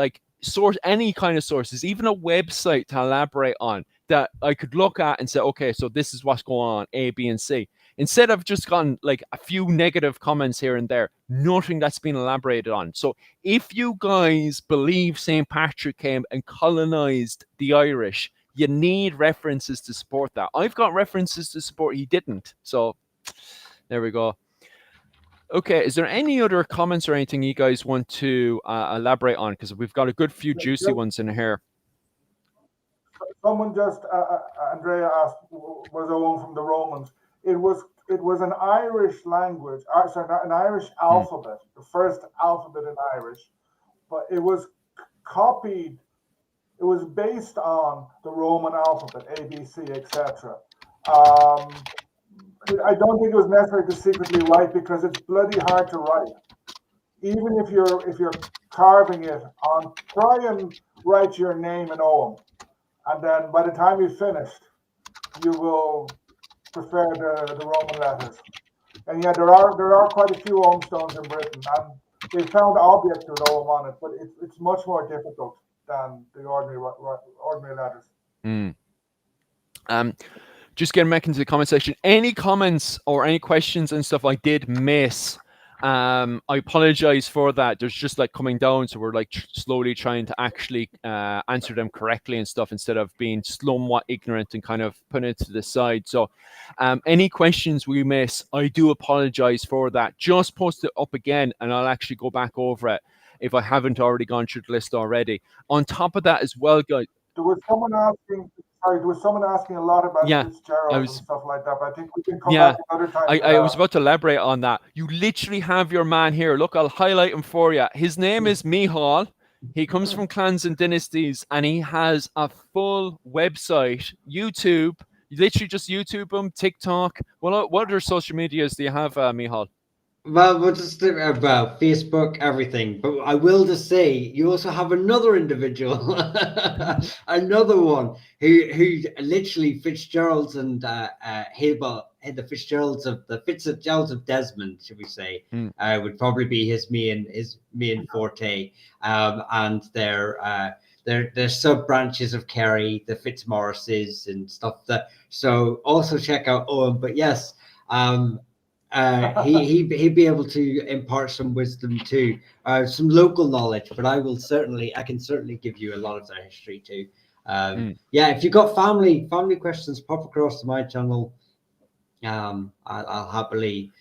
source, any kind of sources, even a website to elaborate on that I could look at and say, okay, so this is what's going on, A, B, and C. Instead of just gotten like a few negative comments here and there, nothing that's been elaborated on. So if you guys believe St. Patrick came and colonized the Irish, you need references to support that. I've got references to support he didn't. So there we go. Okay, is there any other comments or anything you guys want to elaborate on? Because we've got a good few juicy ones in here. Someone just, Andrea asked, was Ogham from the Romans? It was an Irish language, an Irish alphabet, the first alphabet in Irish, but it was copied. It was based on the Roman alphabet, ABC, etc. I don't think it was necessary to secretly write because it's bloody hard to write. Even if you're carving it on, try and write your name in Ogham, and then by the time you've finished, you will prefer the Roman letters. And yeah, there are quite a few Ogham stones in Britain, and they found objects with Ogham on it, but it's much more difficult than the ordinary letters. just getting back into the comment section. Any comments or any questions and stuff I did miss, I apologize for that. There's just like coming down, so we're like slowly trying to actually answer them correctly and stuff instead of being somewhat ignorant and kind of putting it to the side. So any questions we miss, I do apologize for that. Just post it up again and I'll actually go back over it if I haven't already gone through the list already. On top of that as well, guys. There was someone asking. Sorry, there was someone asking a lot about Fitzgerald and stuff like that. But I think we can come back another time. I was about to elaborate on that. You literally have your man here. Look, I'll highlight him for you. His name is Mihal. He comes from clans and dynasties, and he has a full website, YouTube. You literally just YouTube him, TikTok. Well, what other social medias do you have, Mihal? Well, we'll just think about Facebook, everything. But I will just say, you also have another individual, another one who literally Fitzgerald's and the Fitzgeralds of Desmond, should we say, would probably be his main forte, and their sub branches of Kerry, the Fitzmaurices and stuff. So also check out Ogham. But yes. He'd be able to impart some wisdom too, some local knowledge. But I can certainly give you a lot of their history too. Yeah, if you've got family questions, pop across to my channel. I'll happily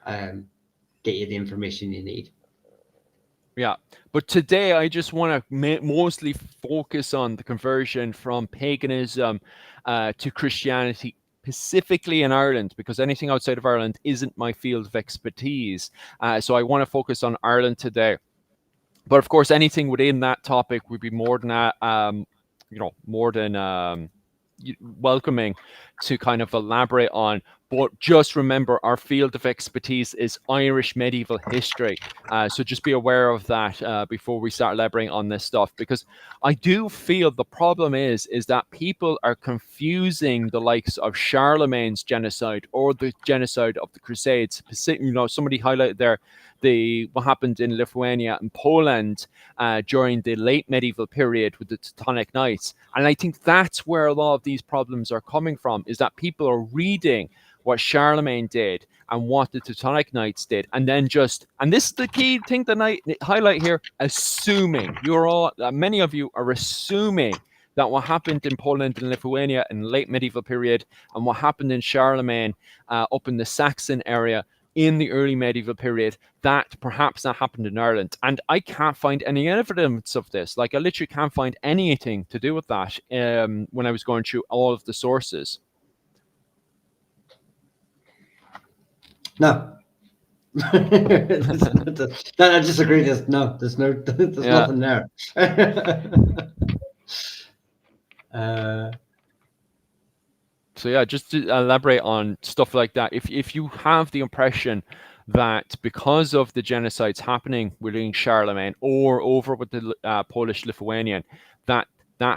get you the information you need. Yeah, but today I just want to mostly focus on the conversion from paganism to Christianity, specifically in Ireland, because anything outside of Ireland isn't my field of expertise. So I want to focus on Ireland today. But of course, anything within that topic would be more than welcoming to kind of elaborate on. But just remember, our field of expertise is Irish medieval history. So just be aware of that before we start elaborating on this stuff, because I do feel the problem is that people are confusing the likes of Charlemagne's genocide or the genocide of the Crusades. Somebody highlighted there what happened in Lithuania and Poland during the late medieval period with the Teutonic Knights. And I think that's where a lot of these problems are coming from, is that people are reading what Charlemagne did and what the Teutonic Knights did, and then and this is the key thing that I highlight here, assuming many of you are assuming that what happened in Poland and Lithuania in the late medieval period and what happened in Charlemagne up in the Saxon area in the early medieval period, that perhaps that happened in Ireland. And I can't find any evidence of this. Like, I literally can't find anything to do with that when I was going through all of the sources. No. I disagree. There's nothing there. So yeah, just to elaborate on stuff like that. If you have the impression that because of the genocides happening within Charlemagne or over with the Polish-Lithuanian, that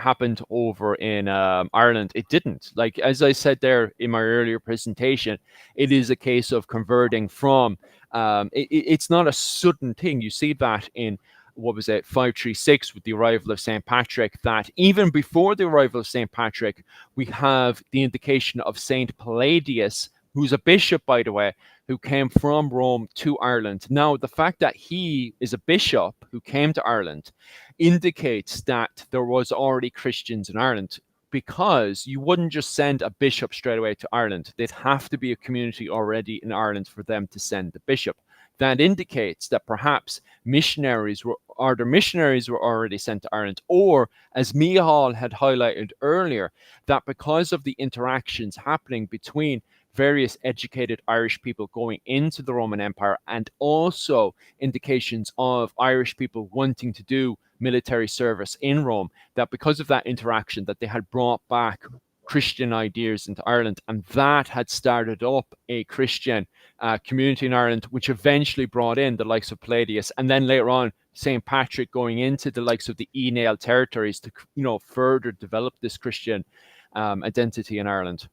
happened over in Ireland, it didn't. Like, as I said there in my earlier presentation, it is a case of converting from, it's not a sudden thing. You see that in, 536 with the arrival of St. Patrick, that even before the arrival of St. Patrick, we have the indication of St. Palladius, who's a bishop, by the way, who came from Rome to Ireland. Now, the fact that he is a bishop who came to Ireland indicates that there was already Christians in Ireland, because you wouldn't just send a bishop straight away to Ireland. They'd have to be a community already in Ireland for them to send the bishop. That indicates that perhaps missionaries were already sent to Ireland, or, as Mihal had highlighted earlier, that because of the interactions happening between various educated Irish people going into the Roman Empire, and also indications of Irish people wanting to do military service in Rome, that because of that interaction, that they had brought back Christian ideas into Ireland, and that had started up a Christian community in Ireland, which eventually brought in the likes of Palladius, and then later on St. Patrick going into the likes of the Nail territories to further develop this Christian identity in Ireland.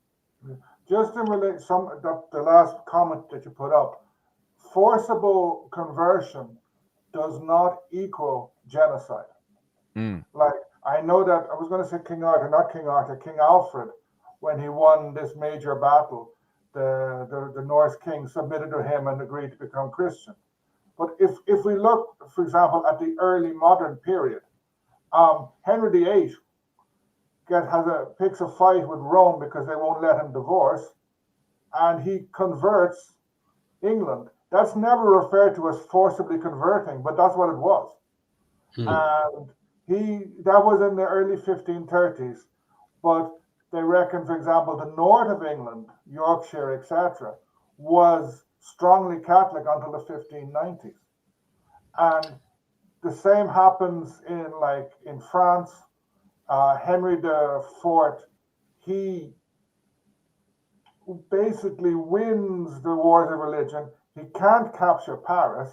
Just in relation, the last comment that you put up, forcible conversion does not equal genocide. Like, I know that I was going to say King Arthur, not King Arthur, King Alfred when he won this major battle, the Norse king submitted to him and agreed to become Christian. But if we look, for example, at the early modern period, Henry VIII picks a fight with Rome because they won't let him divorce, and he converts England. That's never referred to as forcibly converting, but that's what it was. And that was in the early 1530s. But they reckon, for example, the north of England, Yorkshire, etc., was strongly Catholic until the 1590s. And the same happens in France. Henry IV, he basically wins the wars of religion. He can't capture Paris,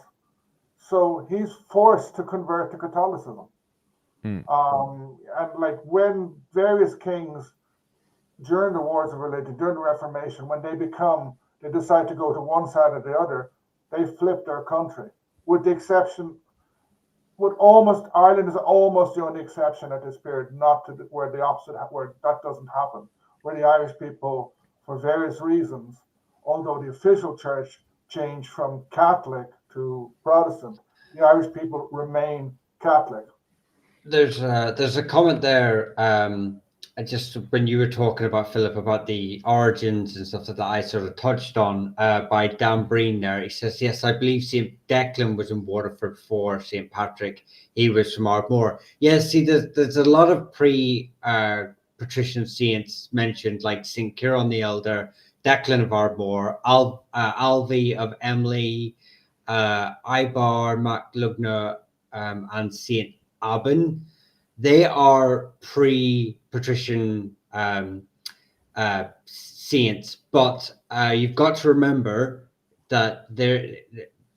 so he's forced to convert to Catholicism. And when various kings during the wars of religion, during the Reformation, when they decide to go to one side or the other, they flip their country. With the exception, Ireland is almost the only exception at this period, where that doesn't happen, where the Irish people, for various reasons, although the official church changed from Catholic to Protestant, the Irish people remain Catholic. There's a comment there. Just when you were talking about, Philip, about the origins and stuff that I sort of touched on by Dan Breen there. He says, yes, I believe St. Declan was in Waterford for St. Patrick. He was from Ardmore. Yes, see, there's a lot of pre-patrician saints mentioned, like St. Kieran the Elder, Declan of Ardmore, Alvi of Emly, Ibar, MacLugna, and St. Aben. They are pre-patrician saints, but you've got to remember that they're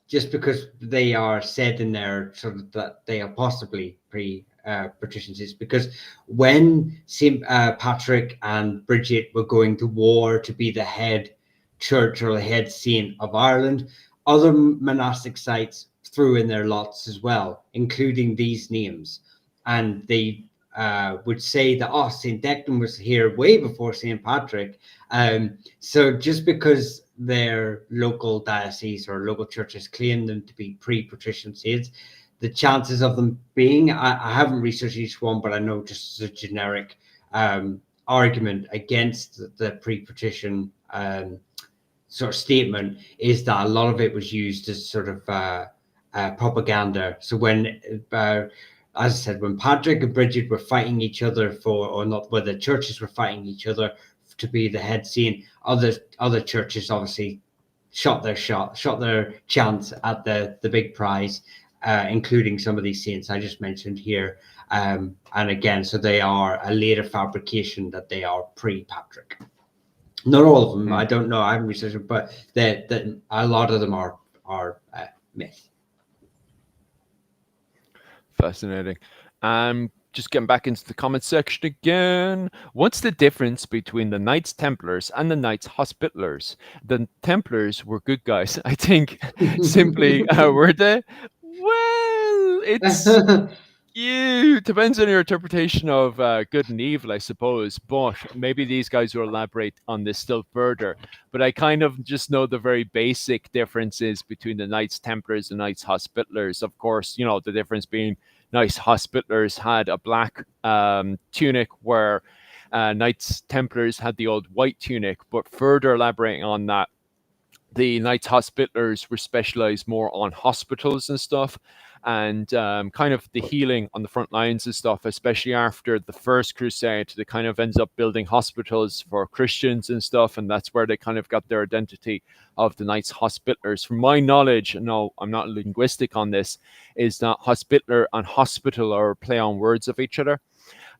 just because they are said in there, sort of that they are possibly pre-patrician saints, because when St. Patrick and Bridget were going to war to be the head church or the head saint of Ireland, other monastic sites threw in their lots as well, including these names. And they would say that, St. Declan was here way before St. Patrick. So just because their local diocese or local churches claim them to be pre-patrician saints, the chances of them being, I haven't researched each one, but I know just as a generic argument against the pre-patrician sort of statement is that a lot of it was used as sort of propaganda. So when as I said, when Patrick and Bridget were fighting each other where the churches were fighting each other to be the head saint, other churches obviously shot their chance at the big prize, including some of these saints I just mentioned here. And again, so they are a later fabrication that they are pre-Patrick. Not all of them, I don't know, I haven't researched it, but that a lot of them are myth. Fascinating. Just getting back into the comment section again. What's the difference between the Knights Templars and the Knights Hospitallers? The Templars were good guys, I think. Simply, were they? Well, it's depends on your interpretation of good and evil, I suppose. But maybe these guys will elaborate on this still further. But I kind of just know the very basic differences between the Knights Templars and Knights Hospitallers. Of course, the difference being Knights Hospitallers had a black tunic, where Knights Templars had the old white tunic. But further elaborating on that, the Knights Hospitallers were specialized more on hospitals and stuff, and kind of the healing on the front lines and stuff, especially after the First Crusade. They kind of ends up building hospitals for Christians and stuff, and that's where they kind of got their identity of the Knights Hospitallers. From my knowledge, no, I'm not linguistic on this, is that hospitaller and hospital are play on words of each other.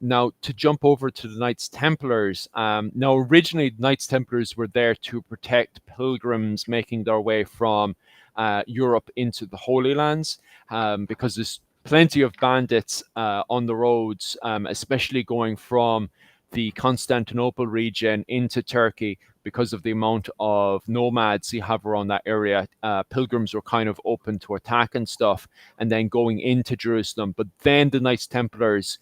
Now, to jump over to the Knights Templars, now originally the Knights Templars were there to protect pilgrims making their way from Europe into the Holy Lands, because there's plenty of bandits on the roads, especially going from the Constantinople region into Turkey. Because of the amount of nomads you have around that area, pilgrims were kind of open to attack and stuff, and then going into Jerusalem. But then the Knights Templars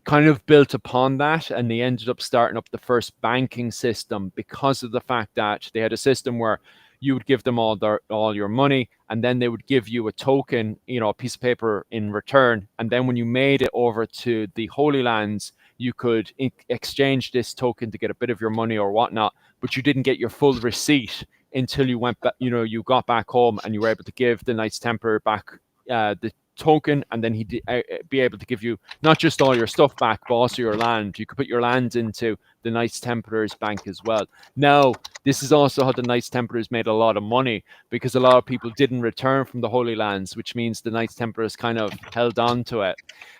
kind of built upon that, and they ended up starting up the first banking system because of the fact that they had a system where you would give them all your money, and then they would give you a token, a piece of paper in return. And then when you made it over to the Holy Lands, you could exchange this token to get a bit of your money or whatnot, but you didn't get your full receipt until you went back, you got back home and you were able to give the Knights Templar back the token, and then he'd be able to give you not just all your stuff back, but also your land. You could put your land into the Knights Templars bank as well. Now, this is also how the Knights Templars made a lot of money, because a lot of people didn't return from the Holy Lands, which means the Knights Templars kind of held on to it,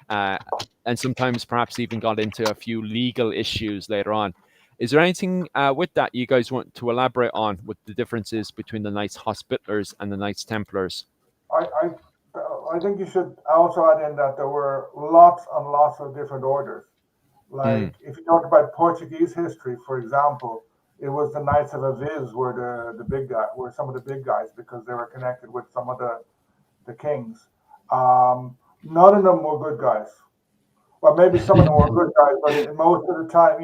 and sometimes perhaps even got into a few legal issues later on. Is there anything with that you guys want to elaborate on, with the differences between the Knights Hospitallers and the Knights Templars? I think you should also add in that there were lots and lots of different orders. Like if you talk about Portuguese history, for example, it was the Knights of Aviz were the big guy, were some of the big guys, because they were connected with some of the kings. None of them were good guys. Well, maybe some of them were good guys, but most of the time,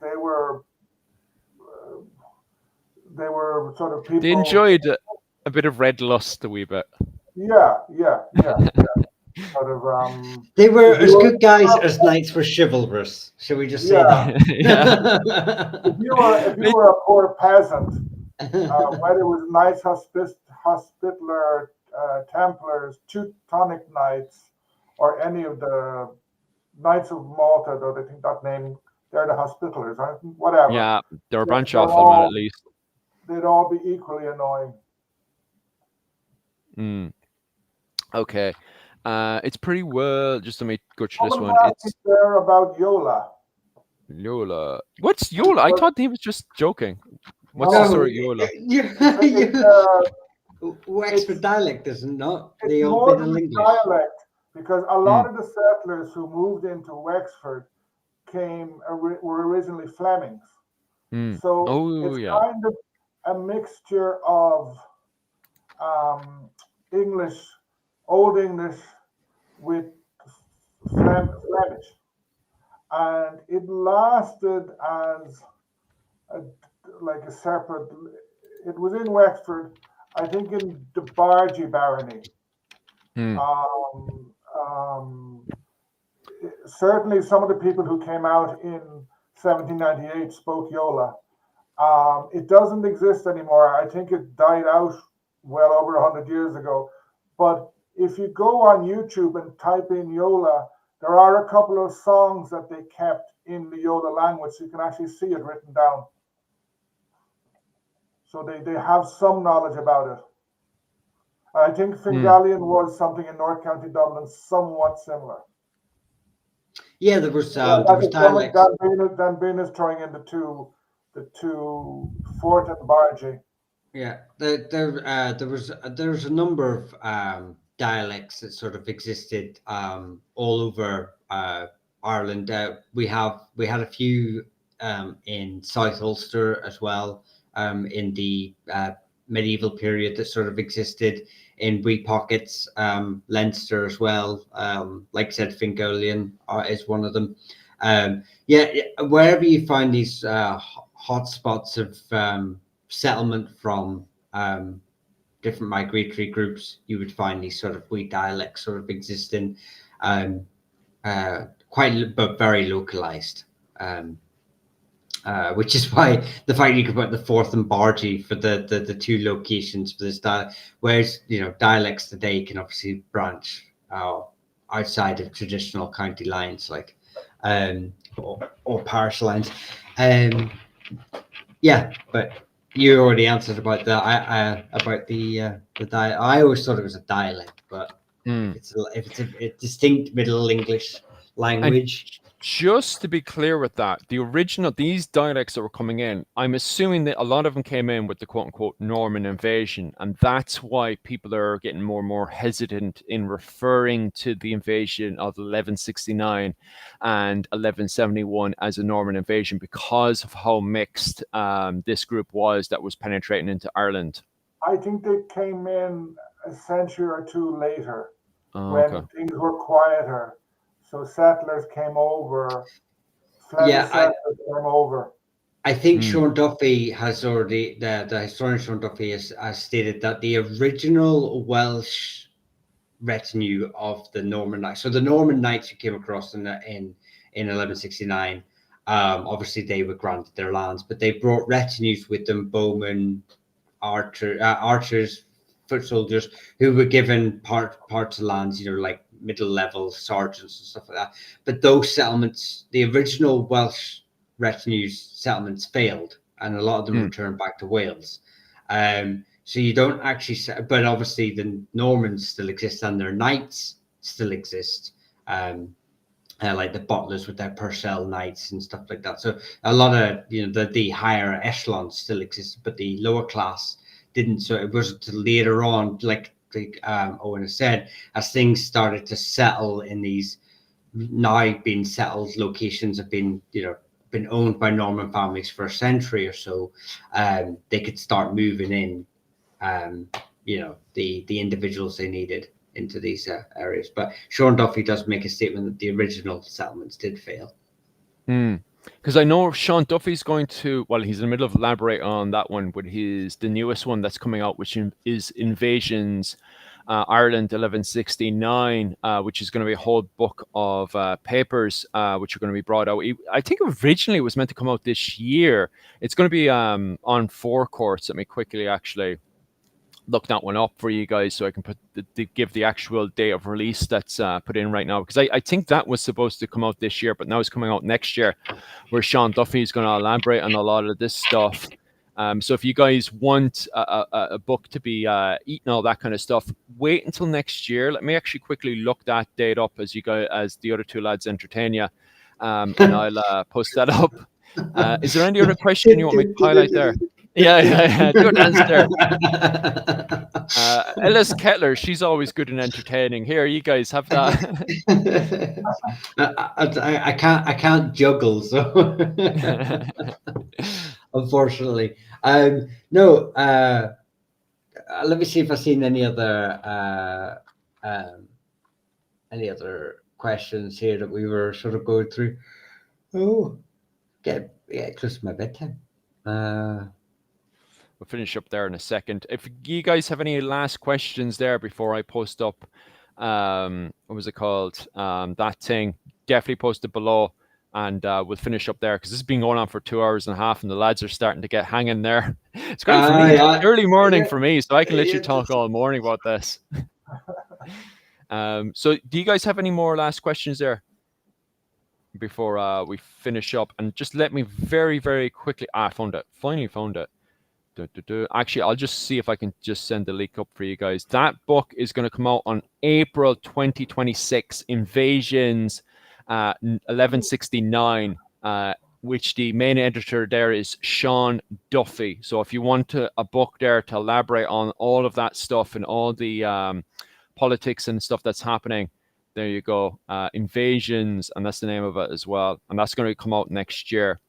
they were sort of people. They enjoyed a bit of red lust, a wee bit. Yeah. Sort of. They were as good guys as knights were chivalrous. Shall we just say that? If you were a poor peasant, whether it was Knights Hospitaller, Templars, Teutonic Knights, or any of the Knights of Malta, though they think that name, they're the Hospitallers, whatever. Yeah, they're a branch off them at least. They'd all be equally annoying. Okay. It's pretty well. Just let me go through this one. It's there about Yola. Yola. What's Yola? I thought he was just joking. What's the story of Yola? Wexford dialect, isn't it? It's more than dialect, because a lot of the settlers who moved into Wexford were originally Flemings. So it's kind of a mixture of English, Old English with Flemish, and it lasted as a separate. It was in Wexford, I think, in the Bargy barony. Certainly, some of the people who came out in 1798 spoke Yola. It doesn't exist anymore. I think it died out well over 100 years ago. But if you go on YouTube and type in Yola, there are a couple of songs that they kept in the Yola language, so you can actually see it written down. So they have some knowledge about it. I think Fingalian was something in North County Dublin somewhat similar. Yeah, there was dialects. Dan Bean is throwing in the two Fort and Bargy. Yeah, there's a number of dialects that sort of existed all over Ireland. We had a few in South Ulster as well, in the medieval period, that sort of existed in wee pockets. Leinster as well, like I said, Fingalian is one of them. Wherever you find these hotspots of settlement from different migratory groups, you would find these sort of wee dialects sort of existing, but very localized. Which is why the fact you could put the Forth and Bargy for the two locations for this dialect, whereas dialects today can obviously branch outside of traditional county lines, like or parish lines. But you already answered about that. About the dialect. I always thought it was a dialect, but if it's a distinct Middle English language. And just to be clear with that, these dialects that were coming in, I'm assuming that a lot of them came in with the quote-unquote Norman invasion, and that's why people are getting more and more hesitant in referring to the invasion of 1169 and 1171 as a Norman invasion, because of how mixed this group was that was penetrating into Ireland. I think they came in a century or two later, when things were quieter. So settlers came over, Flemish Yeah, settlers came over. I think Sean Duffy has already, the historian Sean Duffy has stated that the original Welsh retinue of the Norman Knights, so the Norman Knights who came across in 1169, obviously they were granted their lands, but they brought retinues with them, bowmen, archers, foot soldiers, who were given parts of lands, like middle level sergeants and stuff like that. But those settlements, the original Welsh retinues settlements, failed, and a lot of them returned back to Wales. So you don't actually, but obviously the Normans still exist, and their knights still exist. Like the butlers with their Purcell knights and stuff like that. So a lot of the higher echelons still exist, but the lower class didn't. So it wasn't until later on, like Owen has said, as things started to settle in these now being settled locations, have been been owned by Norman families for a century or so, they could start moving in the individuals they needed into these areas. But Sean Duffy does make a statement that the original settlements did fail. Because I know Sean Duffy's going to, well, he's in the middle of elaborating on that one with the newest one that's coming out, which is Invasions Ireland 1169, which is going to be a whole book of papers which are going to be brought out. I think originally it was meant to come out this year. It's going to be on 4 quartz. Let me quickly actually look that one up for you guys so I can give the actual date of release that's put in right now, because I think that was supposed to come out this year, but now it's coming out next year, where Sean Duffy is going to elaborate on a lot of this stuff. So if you guys want a book to be eating all that kind of stuff, wait until next year. Let me actually quickly look that date up as the other 2 lads entertain you, and I'll post that up. Is there any other question you want me to highlight there? Yeah. Do a dance there. Ellis Kettler, she's always good and entertaining. Here, you guys have that. I can't juggle, so unfortunately. No. Let me see if I've seen any other questions here that we were sort of going through. Oh, get close to my bedtime. We'll finish up there in a second. If you guys have any last questions there before I post up, what was it called? That thing, definitely post it below, and we'll finish up there, because this has been going on for 2 hours and a half, and the lads are starting to get hanging there. It's great for me. It's early morning for me, so I can literally talk all morning about this. So do you guys have any more last questions there before we finish up? And just let me very, very quickly, I found it. Finally found it. Actually, I'll just see if I can just send the link up for you guys. That book is going to come out on April 2026, Invasions 1169, which the main editor there is Sean Duffy. So if you want a book there to elaborate on all of that stuff and all the politics and stuff that's happening, there you go. Invasions, and that's the name of it as well. And that's going to come out next year.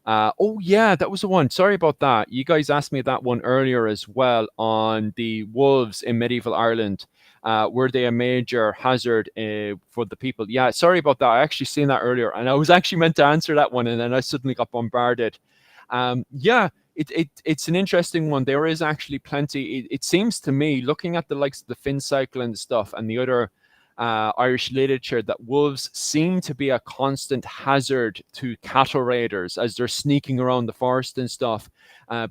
Oh yeah, that was the one. Sorry about that. You guys asked me that one earlier as well, on the wolves in medieval Ireland. Were they a major hazard for the people? Yeah, sorry about that. I actually seen that earlier, and I was actually meant to answer that one, and then I suddenly got bombarded. Yeah, it's an interesting one. There is actually plenty. It seems to me, looking at the likes of the Finn cycle and stuff, and the other Irish literature, that wolves seem to be a constant hazard to cattle raiders as they're sneaking around the forest and stuff,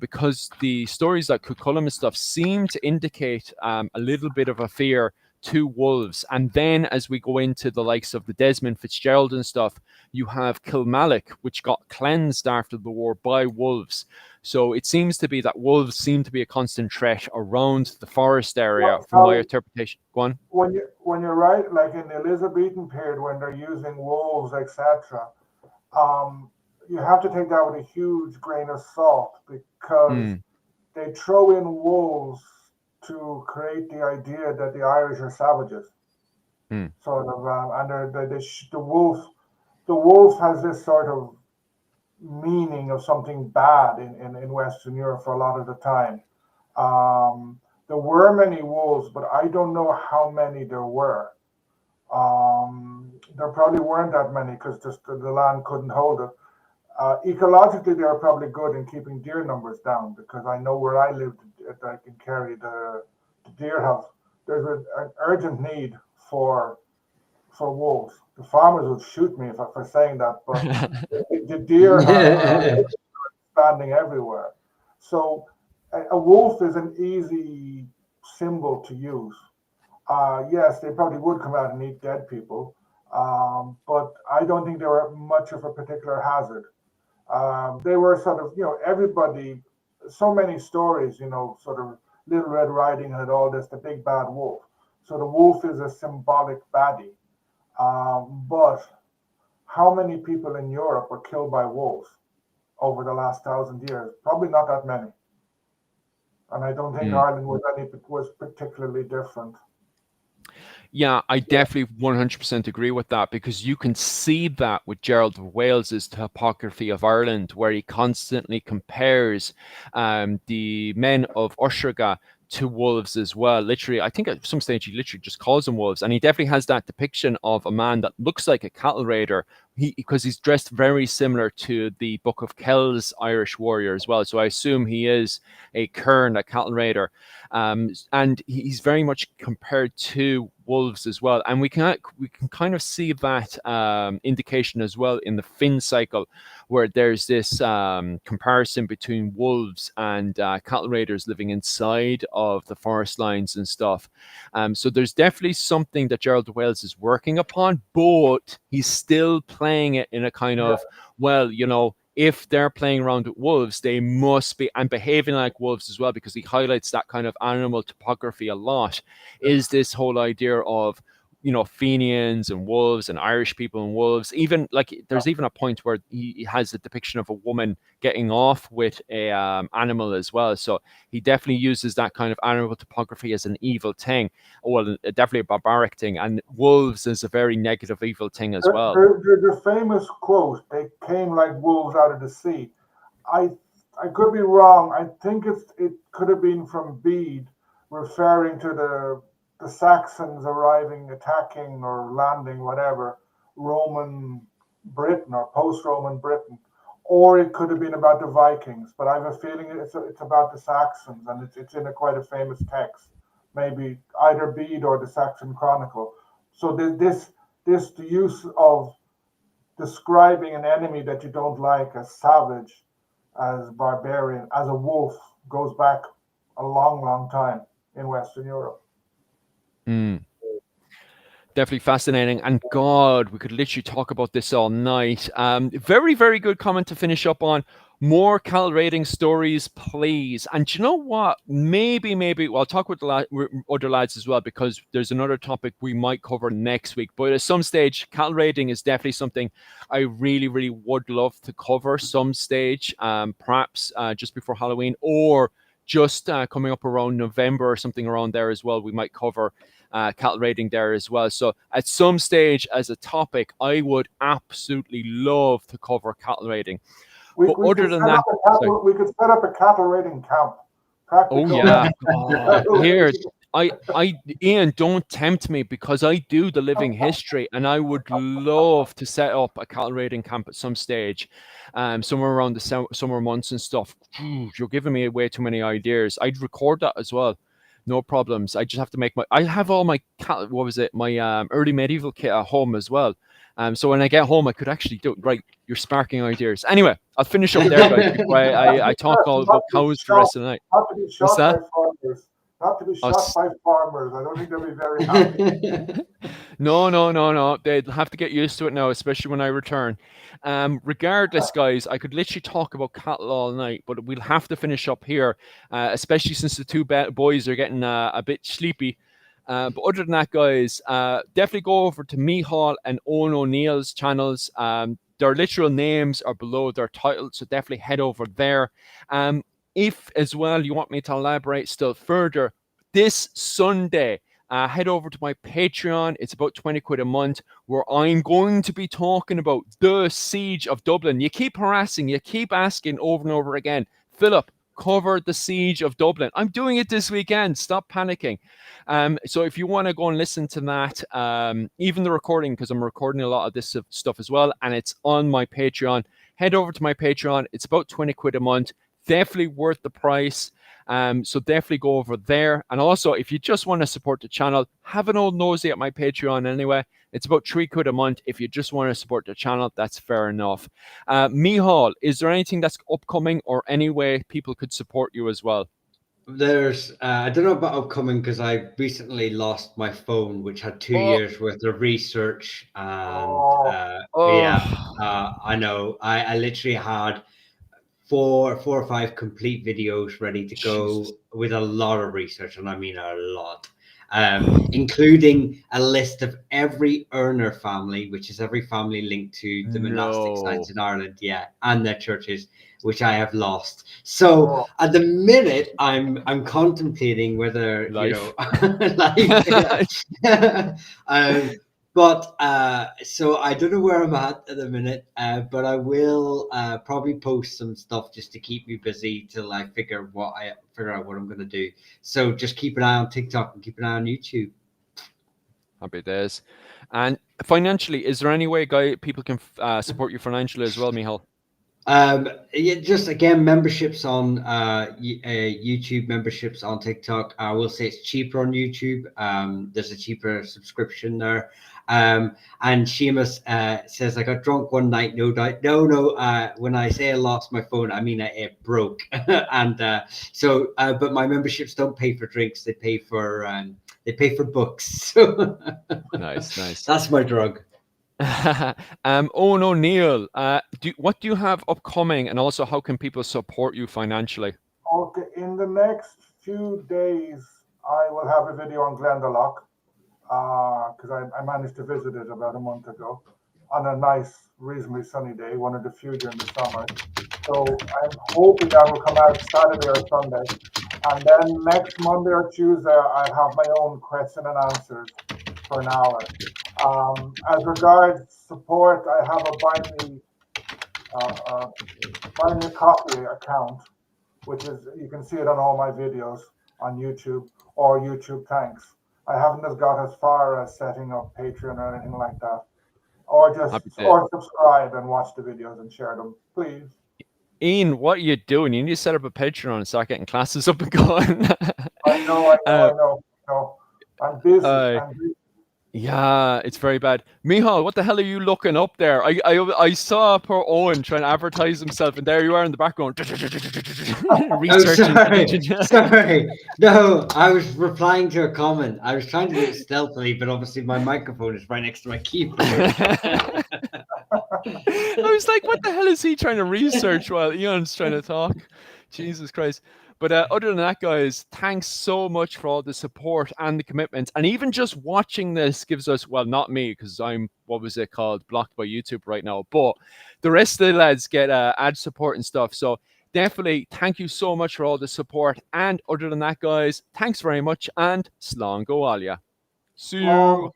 because the stories like Cuchulainn and stuff seem to indicate a little bit of a fear to wolves. And then as we go into the likes of the Desmond Fitzgerald and stuff, you have Kilmallock, which got cleansed after the war by wolves. So it seems to be that wolves seem to be a constant threat around the forest area, from my interpretation. Go on. When you're right, like in the Elizabethan period, when they're using wolves, etc., you have to take that with a huge grain of salt, because they throw in wolves to create the idea that the Irish are savages. Sort of, and the wolf has this sort of meaning of something bad in Western Europe for a lot of the time. There were many wolves, but I don't know how many there were. there probably weren't that many because just the land couldn't hold it. Ecologically, they are probably good in keeping deer numbers down because I know where I lived, like in Kerry, the deer have, there's an urgent need for wolves. The farmers would shoot me for saying that, but the deer are expanding everywhere. So a wolf is an easy symbol to use. Yes, they probably would come out and eat dead people, but I don't think they were much of a particular hazard. They were sort of, everybody, so many stories, sort of Little Red Riding Hood, all this, the big bad wolf. So the wolf is a symbolic baddie. But how many people in Europe were killed by wolves over the last 1,000 years? Probably not that many. And I don't think Ireland was particularly different. Yeah, I definitely 100% agree with that, because you can see that with Gerald of Wales's topography of Ireland, where he constantly compares the men of Usherga to wolves as well. Literally, I think at some stage he literally just calls them wolves, and he definitely has that depiction of a man that looks like a cattle raider, because he's dressed very similar to the Book of Kells Irish warrior as well. So I assume he is a kern, a cattle raider, and he's very much compared to wolves as well. And we can kind of see that indication as well in the Finn cycle, where there's this comparison between wolves and cattle raiders living inside of the forest lines and stuff. So there's definitely something that Gerald of Wales is working upon, but he's still playing it in a kind of, well, if they're playing around with wolves, they must be, and behaving like wolves as well, because he highlights that kind of animal topography a lot, is this whole idea of, Fenians and wolves and Irish people and wolves. Even like there's even a point where he has a depiction of a woman getting off with a animal as well. So he definitely uses that kind of animal topography as an evil thing. Well, definitely a barbaric thing, and wolves is a very negative, evil thing as well. The famous quote, "They came like wolves out of the sea." I could be wrong. I think it could have been from Bede, referring to the Saxons arriving, attacking or landing, whatever, Roman Britain or post-Roman Britain, or it could have been about the Vikings. But I have a feeling it's about the Saxons, and it's in quite a famous text, maybe either Bede or the Saxon Chronicle. So the use of describing an enemy that you don't like as savage, as barbarian, as a wolf, goes back a long, long time in Western Europe. Definitely fascinating, and God, we could literally talk about this all night. Very, very good comment to finish up on. More cattle raiding stories, please. And you know what? Maybe I'll talk with other lads as well, because there's another topic we might cover next week. But at some stage, cattle raiding is definitely something I really, really would love to cover some stage, perhaps just before Halloween, or just coming up around November or something around there as well. We might cover cattle raiding there as well. So at some stage as a topic, I would absolutely love to cover cattle raiding. We could set up a cattle raiding camp. Practical. Oh yeah. Here, Ian, don't tempt me, because I do the living history, and I would love to set up a cattle raiding camp at some stage, somewhere around the summer months and stuff. You're giving me way too many ideas. I'd record that as well. No problems. I just have to make I have all my my early medieval kit at home as well. So when I get home, I could actually do it. Right, you're sparking ideas. Anyway, I'll finish up there, guys, before I talk all about cows for the rest of the night. Not to be shot by farmers. Not to be shot by farmers. I don't think they'll be very happy. No. They'd have to get used to it now, especially when I return. Regardless, guys, I could literally talk about cattle all night, but we'll have to finish up here, especially since the two boys are getting a bit sleepy. But other than that, guys, definitely go over to Mihal and Owen O'Neill's channels. Their literal names are below their titles, so definitely head over there. If as well you want me to elaborate still further, this Sunday, head over to my Patreon. It's about 20 quid a month, where I'm going to be talking about the Siege of Dublin. You keep harassing, you keep asking over and over again, Philip, cover the siege of Dublin. I'm doing it this weekend. Stop panicking. So if you want to go and listen to that, even the recording, because I'm recording a lot of this stuff as well, and it's on my Patreon, head over to my Patreon. It's about 20 quid a month. Definitely worth the price. So definitely go over there. And also, if you just want to support the channel, have an old nosy at my Patreon anyway. It's about 3 quid a month. If you just want to support the channel, that's fair enough. Michal, is there anything that's upcoming or any way people could support you as well? There's, I don't know about upcoming because I recently lost my phone, which had 2 years worth of research. And I know I literally had four or five complete videos ready to go with a lot of research, and I mean a lot. Including a list of every Earner family, which is every family linked to the monastic sites in Ireland, and their churches, which I have lost. So at the minute, I'm contemplating whether so I don't know where I'm at the minute, but I will probably post some stuff just to keep me busy till I figure out what I'm going to do. So just keep an eye on TikTok and keep an eye on YouTube. Happy days. And financially, is there any way, people can support you financially as well, Michal? Just again, memberships on YouTube, memberships on TikTok. I will say it's cheaper on YouTube. There's a cheaper subscription there. And Seamus says, I got drunk one night, no doubt. No. When I say I lost my phone, I mean it broke. And but my memberships don't pay for drinks. They pay for books. So nice. That's my drug. Owen O'Neill, what do you have upcoming, and also how can people support you financially? Okay, in the next few days, I will have a video on Glendalough, because I managed to visit it about a month ago on a nice, reasonably sunny day, one of the few during the summer. So I'm hoping that will come out Saturday or Sunday. And then next Monday or Tuesday, I'll have my own question and answers for an hour. As regards support, I have a buy me a coffee account, which is, you can see it on all my videos on YouTube or YouTube Thanks. I haven't got as far as setting up Patreon or anything like that, or subscribe and watch the videos and share them, please. Ian, what are you doing? You need to set up a Patreon and start getting classes up and going. I know. I'm busy. Yeah, it's very bad. Michal, what the hell are you looking up there? I saw poor Owen trying to advertise himself, and there you are in the background. Researching. Sorry. No, I was replying to a comment. I was trying to do it stealthily, but obviously my microphone is right next to my keyboard. I was like, what the hell is he trying to research while Ian's trying to talk? Jesus Christ. But other than that, guys, thanks so much for all the support and the commitment. And even just watching this gives us, well, not me, because I'm, blocked by YouTube right now. But the rest of the lads get ad support and stuff. So definitely thank you so much for all the support. And other than that, guys, thanks very much. And slán go Alia. See you.